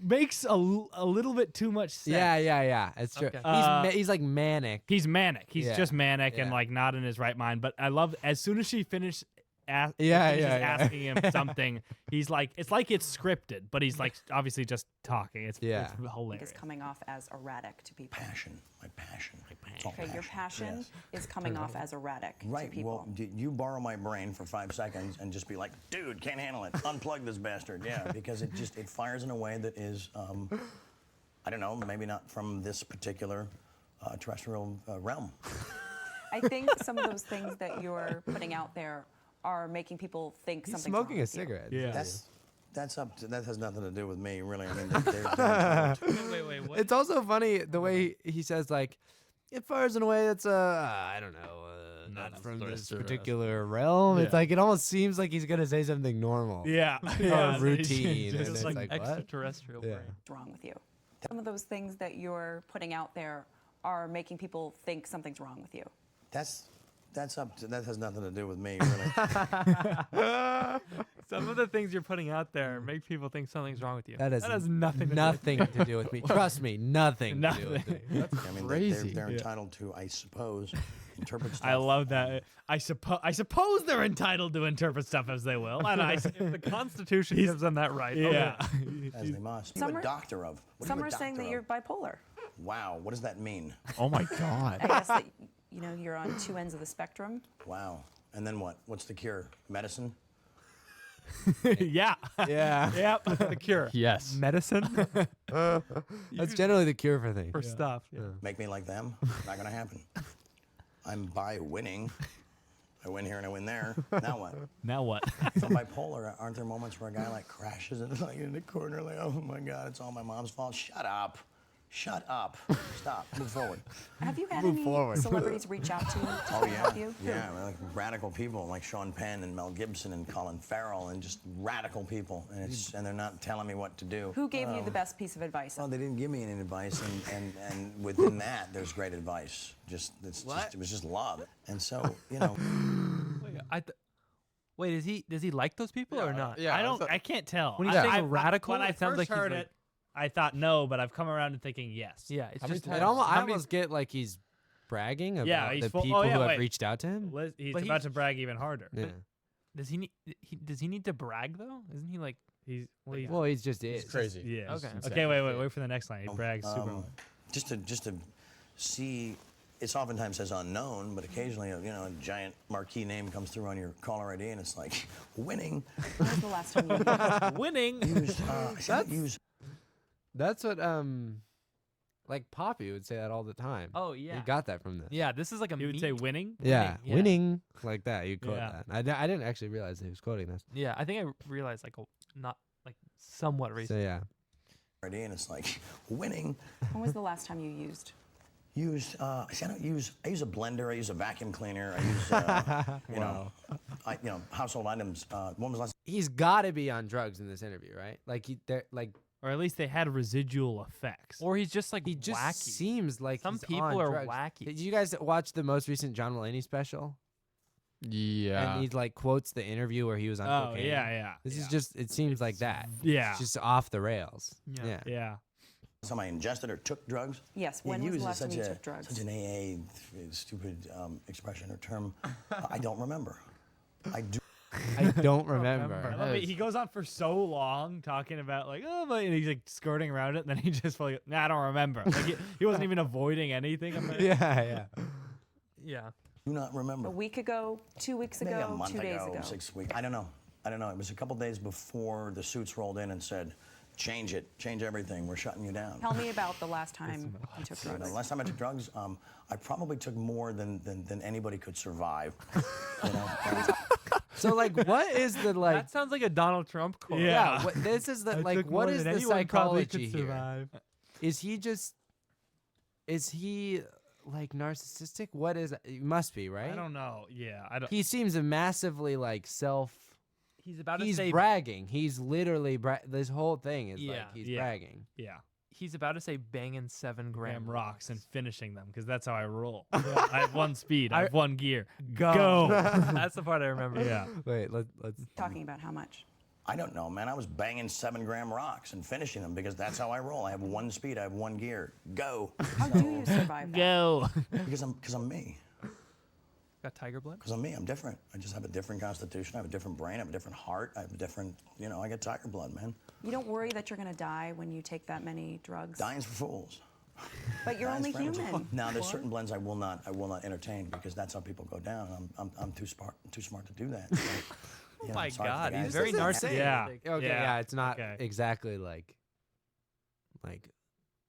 makes a little bit too much sense. yeah. It's true. Okay. He's like manic. He's manic. He's Yeah, just manic and yeah. like not in his right mind. But I love as soon as she finishes Yeah. asking him something, he's like it's scripted, but he's like obviously just talking. It's Yeah. hilarious. is coming off as erratic to people. Passion, my passion. It's all Okay, your passion yes. is coming off as erratic to Right. people. Well, you borrow my brain for 5 seconds and just be like, dude, can't handle it. Unplug this bastard. Yeah, because it fires in a way that is, I don't know, maybe not from this particular terrestrial realm. I think some of those things that you're putting out there are making people think He's something's smoking wrong a with you. cigarette. Yeah. That has nothing to do with me, really. I mean, they're entitled. Wait, what? It's also funny the way he says like, it fires in a way that's I don't know, not from this particular realm. It's like it almost seems like he's gonna say something normal. Yeah. Or routine. Just and it's like like, what? Extraterrestrial Yeah. brain. What's wrong with you? Some of those things that you're putting out there are making people think something's wrong with you. That has nothing to do with me, really. Some of the things you're putting out there make people think something's wrong with you. That has nothing. nothing to do with me. Trust me, nothing to do with me. I mean, Crazy. they're entitled to, I suppose, interpret stuff. I love that. I suppose they're entitled to interpret stuff as they will, and I The Constitution gives them that right. yeah. as they must. Some What are are- you a doctor of? What are Some you a are saying doctor that of? you're bipolar. Wow, what does that mean? Oh my God. I guess that you're on two ends of the spectrum. Wow. And then what? What's the cure? Medicine? yeah. Yeah. Yep. The cure. Yes. Medicine That's generally the cure for things. for stuff. Make me like them? Not gonna happen. I'm by winning. I win here and I win there. Now what? Now what? If I'm bipolar, aren't there moments where a guy like crashes and like in the corner, like, oh my God, it's all my mom's fault? Shut up. Shut up. Stop. Move forward. Have you had Move any forward. celebrities reach out to you to Oh help yeah, you? yeah, like radical people like Sean Penn and Mel Gibson and Colin Farrell and just radical people, and they're not telling me what to do. Who gave you the best piece of advice? Well, they didn't give me any advice, and within that, there's great advice. It was just love, and so Wait, does he like those people or not? Yeah, I can't tell. When you Yeah. say radical, when I it sounds first like he's heard like- it, I thought no, but I've come around to thinking yes. Yeah, it's How many just times- I many- almost get like he's bragging about Yeah, he's the full- people yeah, who have wait. reached out to him. He's But about he's- to brag even harder. Yeah. does he need to brag though? Isn't he like He's Well, he's just is. It's crazy. yeah. Okay. Okay, wait for the next line. He brags super hard. Just to see, it's oftentimes says unknown, but occasionally a giant marquee name comes through on your caller ID, and it's like winning. When was the last time you used Winning. That's what like Poppy would say that all the time. Oh You yeah. got that from this. Yeah, this is like a You would meme. say winning. Yeah, yeah. winning like that. You quote Yeah. that. I didn't actually realize he was quoting this. Yeah, I think I realized like not like somewhat So recently. yeah. ID, and it's like winning. When was the last time you used? I use I use a blender. I use a vacuum cleaner. I use household items. When was the last? He's got to be on drugs in this interview, right? Like Or at least they had residual effects. Or he's just like he just wacky. seems like Some he's people on are drugs. wacky. Did you guys watch the most recent John Mulaney special? Yeah. And he like quotes the interview where he was on Oh cocaine. yeah. This is just. It seems like that. Yeah. It's just off the rails. Yeah. Yeah. Somebody ingested or took drugs? Yes. Yeah, When was use the is last time such you a took drugs? such an AA stupid expression or term. I don't remember. I do. I don't remember. I love it. He goes on for so long talking about like, oh, but and he's like skirting around it, and then he just like, nah, I don't remember. Like he wasn't even avoiding anything. I'm like, Yeah. Yeah. Do not remember. A week ago, 2 weeks Maybe a ago, month 2 days ago. 6 weeks. I don't know. It was a couple days before the suits rolled in and said, change everything. We're shutting you down. Tell me about the last time you took The drugs. last time I took drugs, I probably took more than anybody could survive. You know? So like, what is the like? That sounds like a Donald Trump quote. Yeah. What, this is the like. took What more is than the anyone probably psychology could here? survive. Is he just? Is he like narcissistic? What is? It must be right. I don't know. Yeah, I don't. He seems a massively like self. He's about to He's say bragging. He's literally this whole thing is Yeah. like he's Yeah. bragging. Yeah. he's about to say banging 7 gram Graham rocks and finishing them because that's how I roll. I have one speed. I have one gear. Go. That's the part I remember. Yeah. Wait, let's. Talking about how much? I don't know, man. I was banging 7-gram rocks and finishing them because that's how I roll. I have one speed. I have one gear. Go. How do you survive that? Go. Because I'm me. Got tiger blood? Because I'm me. I'm different. I just have a different constitution. I have a different brain. I have a different heart. I have a different, I get tiger blood, man. You don't worry that you're going to die when you take that many drugs? Dying's for fools. But you're only Dying's for amateurs. human. Now, there's Boy. certain blends I will not entertain because that's how people go down. I'm too smart to do that. So, Oh my I'm sorry for God, the he's guys. very This is narcissistic. insane. Yeah. Okay, yeah, it's not Okay. exactly like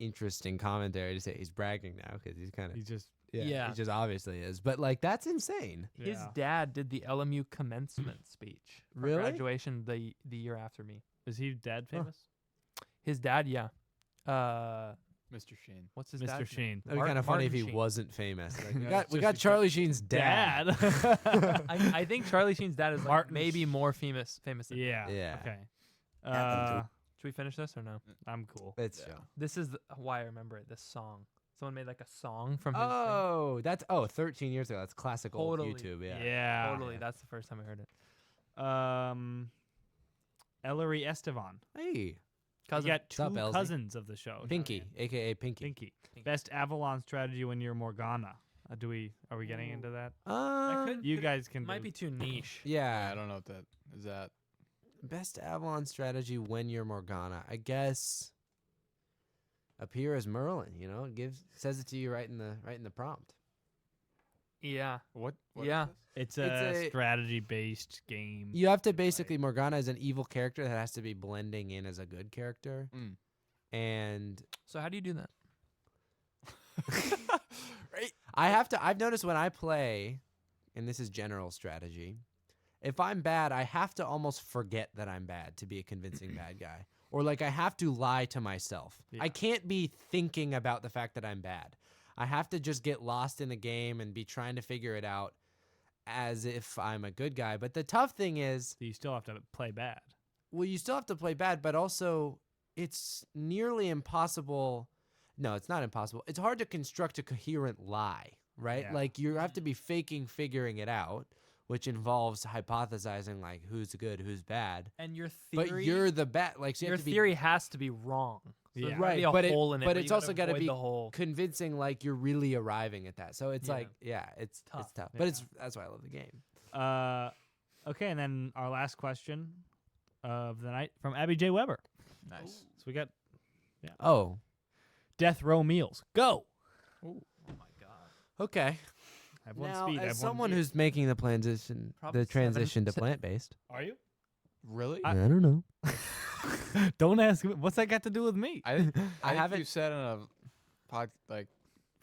interesting commentary to say he's bragging now because he's kind of He just. Yeah. he just obviously is. But like that's insane. His Yeah. dad did the LMU commencement speech for Really? graduation the year after me. Is he dead famous? His dad, yeah. Mr. Sheen. What's his Mr. dad's name? Sheen. That'd be kind of funny if he Martin Sheen. wasn't famous. Like, we Yeah, got it's we just got because- Charlie Sheen's dad. Dad. I think Charlie Sheen's dad is like Martin maybe more famous than him. yeah. Yeah. Okay. Yeah, Should we finish this or no? I'm cool. It's Yeah. This is why I remember it. This song. Someone made like a song from his Oh, that's 13 years ago. That's classic old Totally. YouTube. Yeah. Yeah. thing. Totally. That's the first time I heard it. Ellery Estevan. Hey, You got two up, Elsie? cousins of the show. Pinky, aka Pinky. Pinky. Best Avalon strategy when you're Morgana. Are we getting into that? You guys can. Might do- be too niche. Yeah. I don't know what that is. That Best Avalon strategy when you're Morgana. I guess appear as Merlin. Says it to you right in the prompt. Yeah. what? Yeah. It's It's a a- strategy-based game. You have to basically Morgana is an evil character that has to be blending in as a good character, Mm. and So how do you do that? I've noticed when I play, and this is general strategy, if I'm bad, I have to almost forget that I'm bad to be a convincing bad guy. Or like I have to lie to myself. Yeah. I can't be thinking about the fact that I'm bad. I have to just get lost in the game and be trying to figure it out as if I'm a good guy. But the tough thing is, So you still have to play bad. well, you still have to play bad, but also it's nearly impossible. No, it's not impossible. It's hard to construct a coherent lie, right? Yeah. Like you have to be figuring it out, which involves hypothesizing like who's good, who's bad. And your theory, But you're the bad. Like so you your have to be theory has to be wrong. So Yeah. there's gotta right, be a but hole in it. but where it's you also got to be the hole. convincing, like you're really arriving at that. So it's Yeah. like, it's Tough. tough. Yeah. But that's why I love the game. Okay, and then our last question of the night from Abby J. Weber. Nice. So we got Oh, death row meals. Go. Oh my god. okay. I have one Now, speed. I as have someone one who's making the transition, Probably the transition to seven- plant based, Are you? Really? I don't know. Don't ask me. What's that got to do with me? I think haven't- you said on a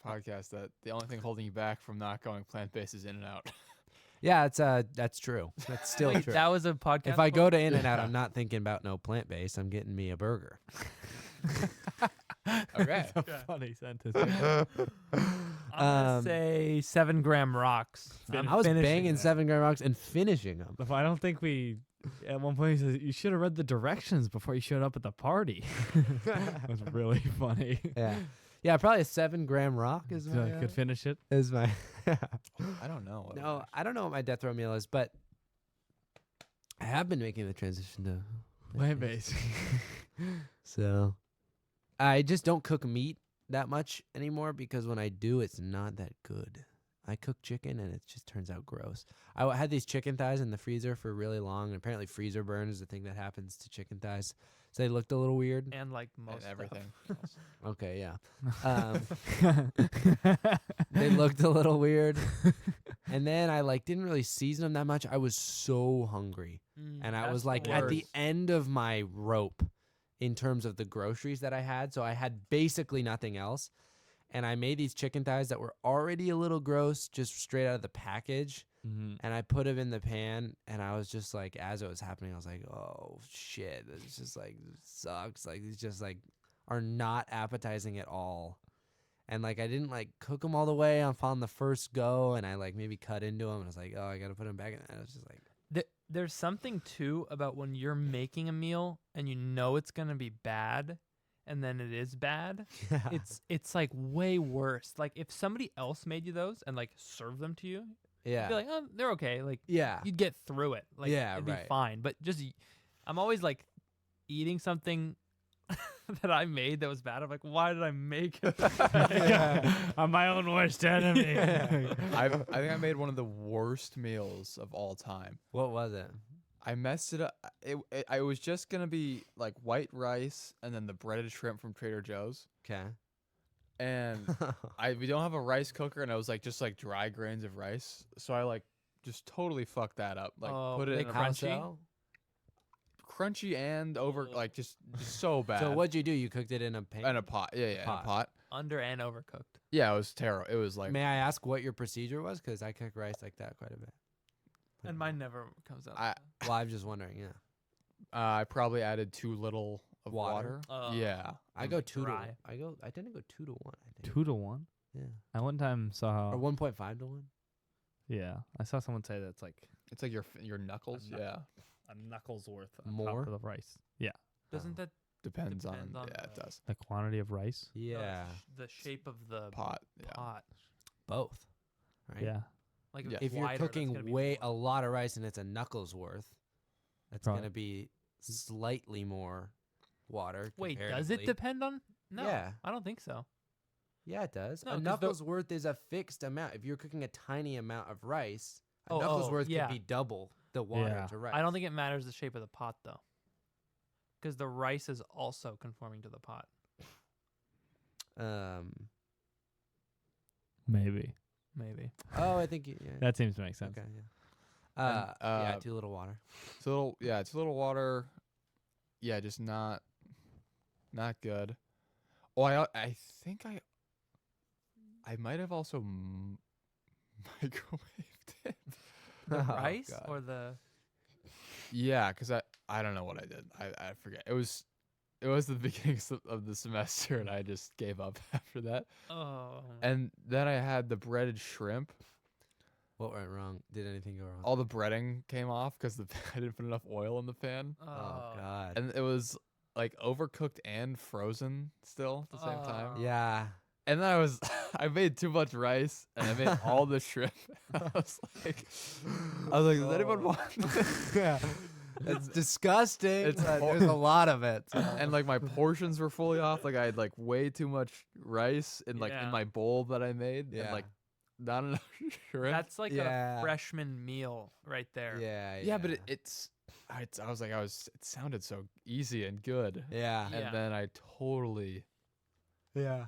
podcast that the only thing holding you back from not going plant-based is In-N-Out. Yeah, that's true. That's still Wait, true. that was a podcast. If I go quote? to In-N-Out, I'm not thinking about no plant based. I'm getting me a burger. Okay. That's a funny sentence. I'm gonna Um, say 7 gram rocks. I'm I was finishing banging that. 7 gram rocks and finishing them. I don't think we. At one point, he says, "You should have read the directions before you showed up at the party." It was really funny. Yeah, probably a 7 gram rock is So my. I could finish it. Is my. I don't know. what it No, is. I don't know what my death row meal is, but I have been making the transition to Plant based. So I just don't cook meat that much anymore because when I do, it's not that good. I cook chicken and it just turns out gross. I had these chicken thighs in the freezer for really long, and apparently freezer burn is the thing that happens to chicken thighs. So they looked a little weird. And like And most everything. else. Okay, yeah. They looked a little weird. And then I didn't really season them that much. I was so hungry. And I was like at the end of my rope in terms of the groceries that I had. So I had basically nothing else. And I made these chicken thighs that were already a little gross, just straight out of the package. Mm-hmm. And I put them in the pan. And I was just like, as it was happening, I was like, oh shit, this just sucks. Like these just are not appetizing at all. And I didn't cook them all the way on the first go. And I maybe cut into them. And I was like, oh, I got to put them back in. And I was just like, There's something too about when you're making a meal and you know it's gonna be bad, and then it is bad. yeah. It's way worse. Like if somebody else made you those and served them to you, Yeah. you'd be like, oh, they're okay. Yeah. You'd get through it. Yeah, it'd be right. fine. But I'm always eating something that I made that was bad. I'm like, why did I make it? I'm my own worst enemy. I think I made one of the worst meals of all time. What was it? I messed it up. I was just gonna be white rice and then the breaded shrimp from Trader Joe's. Okay. And we don't have a rice cooker, and I was just dry grains of rice. So I just totally fucked that up. Put it they in a How crunchy? so? crunchy and over just so bad. So what'd you do? You cooked it in a pan? In a pot. Yeah, in a Pot. pot. Under and overcooked. Yeah, it was terrible. It was May I ask what your procedure was? Because I cook rice like that quite a bit. And mine never comes out. Well, I'm just wondering. Yeah. I probably added too little of Water? water. Yeah. I go 2 to. dry. I tend to go 2 to 1. I think. 2-1. Yeah. I one time saw. Or 1.5 to 1. Yeah, I saw someone say that's It's your knuckles. knuckle. Yeah. a knuckles worth on More? top of the rice. Yeah, Doesn't that Depends on. Depends on Yeah, it the- does. the quantity of rice. Yeah. the shape of the Pot. Yeah. pot? Both. Right. Yeah, Like Yeah. it's If you're wider, that's gonna cooking be a more. lot of rice and it's a knuckles worth, that's Probably. gonna be slightly more water. Wait, does comparatively. it depend on? No, Yeah. I don't think so. Yeah, it does. No, a 'cause knuckles worth is a fixed amount. If you're cooking a tiny amount of rice, a Oh, knuckles oh, worth yeah. could be double the water Yeah. to rice. I don't think it matters the shape of the pot though, because the rice is also conforming to the pot. maybe. Maybe. Oh, I think yeah. That seems to make sense. Okay, yeah. Yeah, And, too little water. It's a little water. Yeah, just not good. Oh, I think I might have also microwaved it. The Oh, rice God. or the Yeah, because I don't know what I did. I forget. It was the beginning of the semester, and I just gave up after that. oh And then I had the breaded shrimp. What went wrong? Did anything go wrong? All the breading came off because I didn't put enough oil in the pan, Oh, God. and it was overcooked and frozen still at the same time. Yeah. And then I made too much rice and I made all the shrimp. I was like, does anyone want this? Yeah. It's disgusting. It's but hor- there's a lot of it. And like my portions were fully off. Like I had like way too much rice in like Yeah. in my bowl that I made. Yeah. And like not enough shrimp. That's like Yeah. a freshman meal right there. Yeah. yeah, but it sounded so easy and good. Yeah. Yeah. And then I totally. Yeah.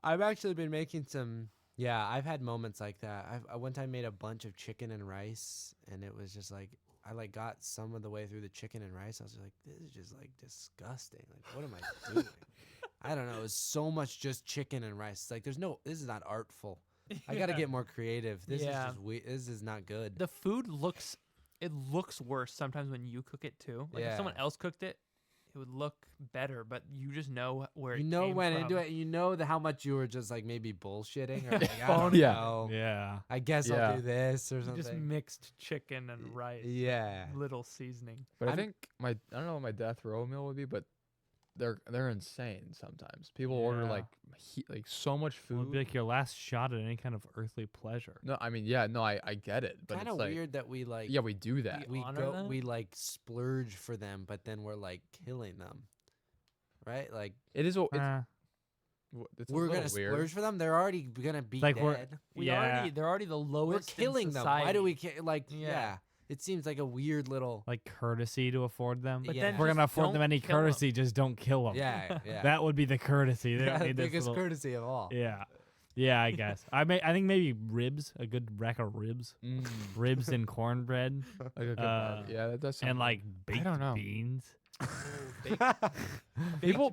I've actually been making some. Yeah, I've had moments like that. I one time made a bunch of chicken and rice, and it was just like I like got some of the way through the chicken and rice. I was like, this is just like disgusting. Like, what am I doing? I don't know. It was so much just chicken and rice. It's like, this is not artful. I got to get more creative. This is Yeah. just this is not good. The food looks worse sometimes when you cook it too. Like if someone Yeah. else cooked it, it would look better, but you just know where You it know came when from. into it, you know how much you were just like maybe bullshitting or like, I don't Yeah. know. Yeah. I guess Yeah. I'll do this or You something. just mixed chicken and rice. Yeah. Little seasoning. But I I'm- think I don't know what my death row meal would be, but they're insane sometimes. People order Yeah. like so much It food. would be like your last shot at any kind of earthly pleasure. No, I mean, yeah, no, I get it, but Kind it's of like, weird that we like yeah, we do that. We honor them? we like splurge for them, but then we're like killing them, right? Like It is. It's Uh, a we're little gonna weird. splurge for them. They're already gonna be Like we're- dead. They're already the We're lowest. killing in them. Why do society. we like? Yeah. Yeah. It seems like a weird little. like courtesy to afford them. But Yeah. then If we're just gonna afford them don't any kill 'em. courtesy, just don't kill them. Yeah, yeah. That would be the courtesy. They don't the need this biggest little- courtesy of all. Yeah. Yeah, I guess. I think maybe ribs, a good rack of ribs, ribs and cornbread, Like a good yeah, that does sound and like baked don't know. beans.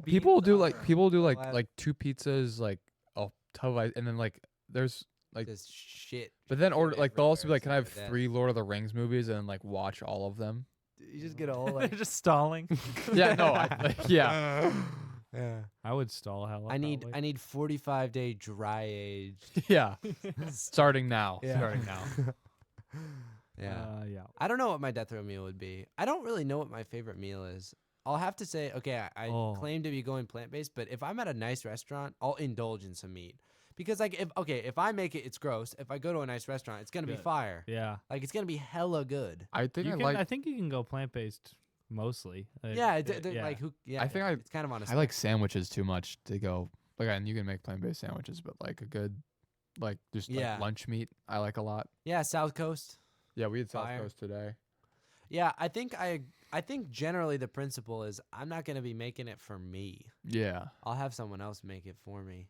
people do like What? like two pizzas, like a tub of ice, and then like there's like, Just shit. but then order like they'll also be like, can I have everywhere, 3 Lord of the Rings movies and like watch all of them? You just get a whole They're like. just stalling. Yeah, no, yeah, Yeah. I would stall hell. I need 45-day dry aged. yeah. Starting now. Yeah. Starting now. Yeah. Yeah. I don't know what my death row meal would be. I don't really know what my favorite meal is. I'll have to say, okay, I Oh. claim to be going plant-based, but if I'm at a nice restaurant, I'll indulge in some meat. Because like if I make it, it's gross. If I go to a nice restaurant, it's gonna be Good. fire. Yeah. Like it's gonna be hella good. I think I think you can go plant based mostly. Yeah, like who? Yeah, I think it's kind of on a. I like sandwiches too much to go. Like, and you can make plant-based sandwiches, but like a good, like just Yeah. like lunch meat, I like a lot. Yeah, South Coast. Yeah, we had South Fire. Coast today. Yeah, I think generally the principle is I'm not gonna be making it for me. Yeah, I'll have someone else make it for me,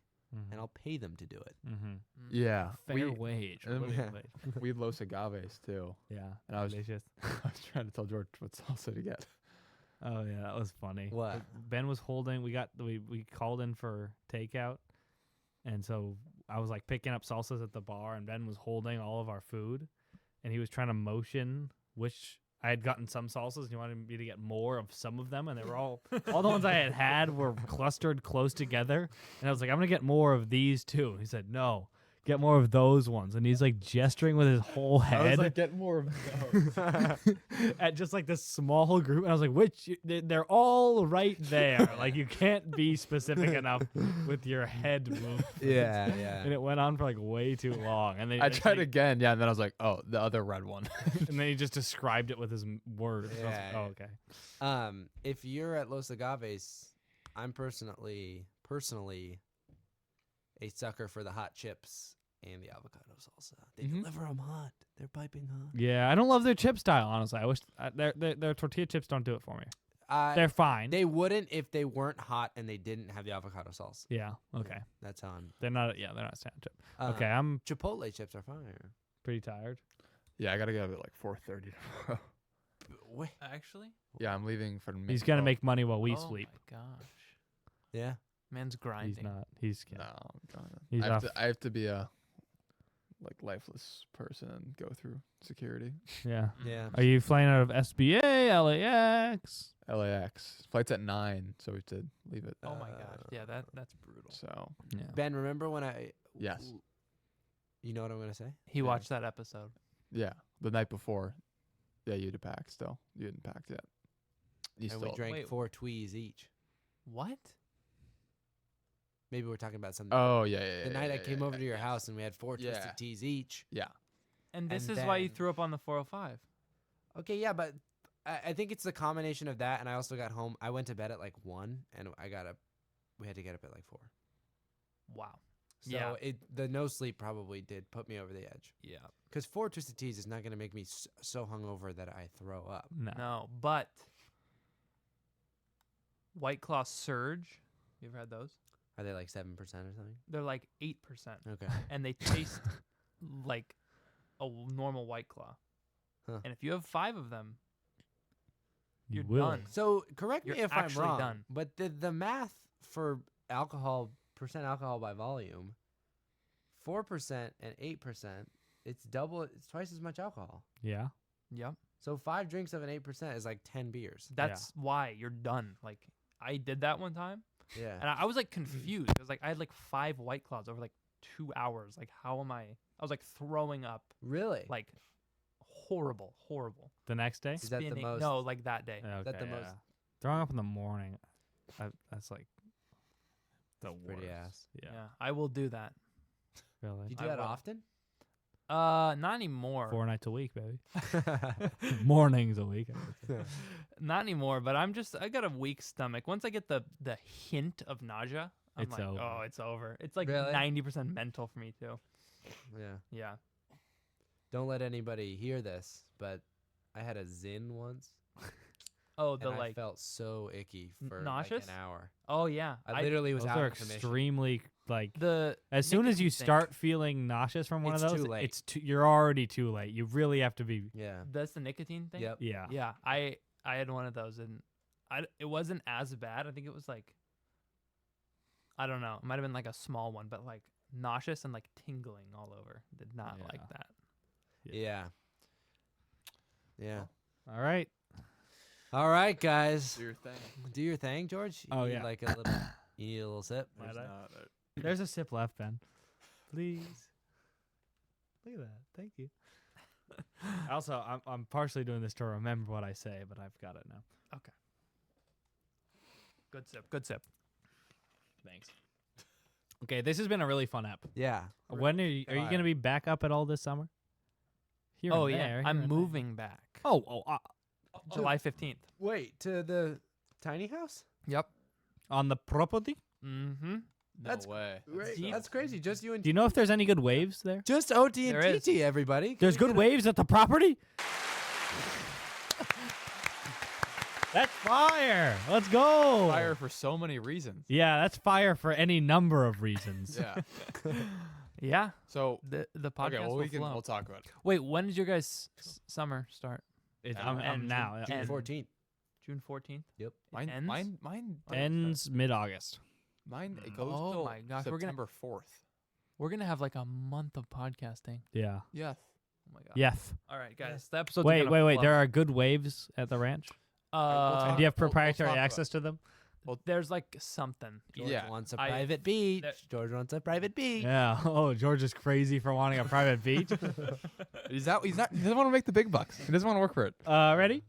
and I'll pay them to do it. Mm-hmm. yeah. Fair wage. and living yeah. wage. We had Los Agaves too, Yeah. and I was delicious. I was trying to tell George what salsa to get. Oh yeah, that was funny. What? Ben was holding. We called in for takeout, and so I was like picking up salsas at the bar, and Ben was holding all of our food, and he was trying to motion which I had gotten some salsas, and he wanted me to get more of some of them, and they were all the ones I had were clustered close together, and I was like, I'm gonna get more of these too. And he said, no, get more of those ones, and he's like gesturing with his whole I was head like, get more of those. at just like this small group, and I was like, which? They're all right there. Like you can't be specific enough with your head move. Yeah, yeah. And it went on for like way too long, and then I it's tried like- again, yeah, and then I was like, oh, the other red one. and then he just described it with his words. I was like, Yeah, oh, yeah. okay. If you're at Los Agaves, I'm personally a sucker for the hot chips and the avocado salsa. They Mhm. deliver them hot. They're piping hot. Yeah, I don't love their chip style. Honestly, I wish their tortilla chips don't do it for me. They're fine. They wouldn't if they weren't hot and they didn't have the avocado salsa. yeah. Okay. That's how I'm. They're not. Yeah, they're not stand chip. Uh, Okay, I'm Chipotle chips are fire. pretty tired. Yeah, I gotta get up at like 4:30 tomorrow. Wait. Actually? Yeah, I'm leaving for. He's gonna make money while we Oh sleep. my gosh. Yeah. Man's grinding. He's not. He's No, yeah. I'm gonna. He's I have, off. to, I have to be a like lifeless person and go through security. Yeah. Yeah. Are you flying out of SBA, LAX? LAX flight's at 9, so we have to leave it. Oh my gosh. Yeah, that's brutal. So Yeah. Ben, remember when I? Yes. You know what I'm gonna say? He watched that episode. yeah, the night before. Yeah, you had to pack still. You hadn't packed yet. You And we still. drank Wait. 4 twees each. What? Maybe we're talking about something. Oh yeah. The night I came over to your yeah. house and we had 4 Yeah. twisted teas each. Yeah. And this And is why you then- threw up on the 405. Okay, yeah, but I think it's the combination of that, and I also got home. I went to bed at like 1, and we had to get up at like 4. Wow. So Yeah. the no sleep probably did put me over the edge. Yeah. Because 4 twisted teas is not going to make me so hungover that I throw up. No. No, but White Claw Surge. You ever had those? Are they like 7% or something? They're like 8%, Okay. and they taste like a normal White Claw. Huh. And if you have 5 of them, You you're will. done. So correct me You're if I'm actually wrong, done. but the math for alcohol, percent alcohol by volume, 4% and 8%, it's twice as much alcohol. Yeah. Yep. So 5 drinks of an 8% is like 10 beers. That's why you're done. Like I did that one time, Yeah. and I was like confused. It was like I had like 5 White Claws over like 2 hours. Like how am I? I was like throwing up, Really? like horrible. The next day? Is that the Spinning- most? No, like that day. Okay, the most- yeah. Throwing up in the morning. That's like the worst. Pretty ass. Yeah. Yeah. I will do that. Really. You do I that will. often? Not anymore. 4 nights a week, baby. Mornings a week. Not anymore, but I got a weak stomach. Once I get the hint of nausea, I'm It's like, over. oh, it's over. It's like Really? 90% mental for me too. Yeah. Yeah. Don't let anybody hear this, but I had a Zin once, Oh, the and I like. felt so icky for like nauseous? an hour. Oh yeah. I literally was Those out are of commission. extremely like. the As soon as you nicotine thing. start feeling nauseous from one It's of too those, late. you're already too late. You really have to be. Yeah. That's the nicotine thing. Yep. Yeah. Yeah. I had one of those, and it wasn't as bad. I think it was like. I don't know. It might have been like a small one, but like nauseous and like tingling all over. Did not like Yeah. that. Yeah. Yeah. All right. All right, guys. Do your thing. Do your thing, George. You Oh, need yeah. Like a little. You need a little sip. Might There's I? not There's a sip left, Ben. Please. Look at that. Thank you. Also, I'm partially doing this to remember what I say, but I've got it now. Good sip. Good sip. Thanks. Okay, this has been a really fun app. Yeah. When are you Fire. going to be back up at all this summer? Here Oh and yeah. there, I'm here and there. moving back. Oh, July 15th. Wait, to the tiny house? Yep. on the property? Mm-hmm. No That's way. deep. That's crazy. Just you and Do you know if there's any good waves there? just OT There and is. TT, everybody. Can There's we good get a- waves at the property? That's fire. Let's go. Fire for so many reasons. Yeah, that's fire for any number of reasons. Yeah. Yeah. So The podcast okay, well will flow. we'll talk about it. Wait, when did your guys' summer start? I'm And now. June and- 14th. June 14th. Yep. Mine, ends? mine Ends mid-August. Mine it goes Oh till my gosh, we're gonna- September 4th. We're gonna have like a month of podcasting. Yeah. Yes. Oh my god. Yes. All right, guys. The episode's Wait. gonna There are good waves at the ranch? Uh, Do you have we'll proprietary talk about access to them? there's like something. George Yeah. wants a I- private beach. that- George wants a private beach. Yeah. Oh, George is crazy for wanting a private beach. He's not. He doesn't want to make the big bucks. He doesn't want to work for it. Ready?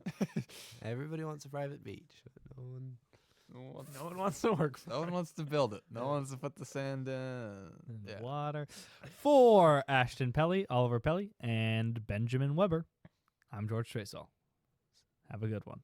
Everybody wants a private beach. No one. No one wants to work for. No one wants to build it. No one wants to put the sand in. Yeah. Water. For Ashton Pelly, Oliver Pelly, and Benjamin Weber, I'm George Tracel. Have a good one.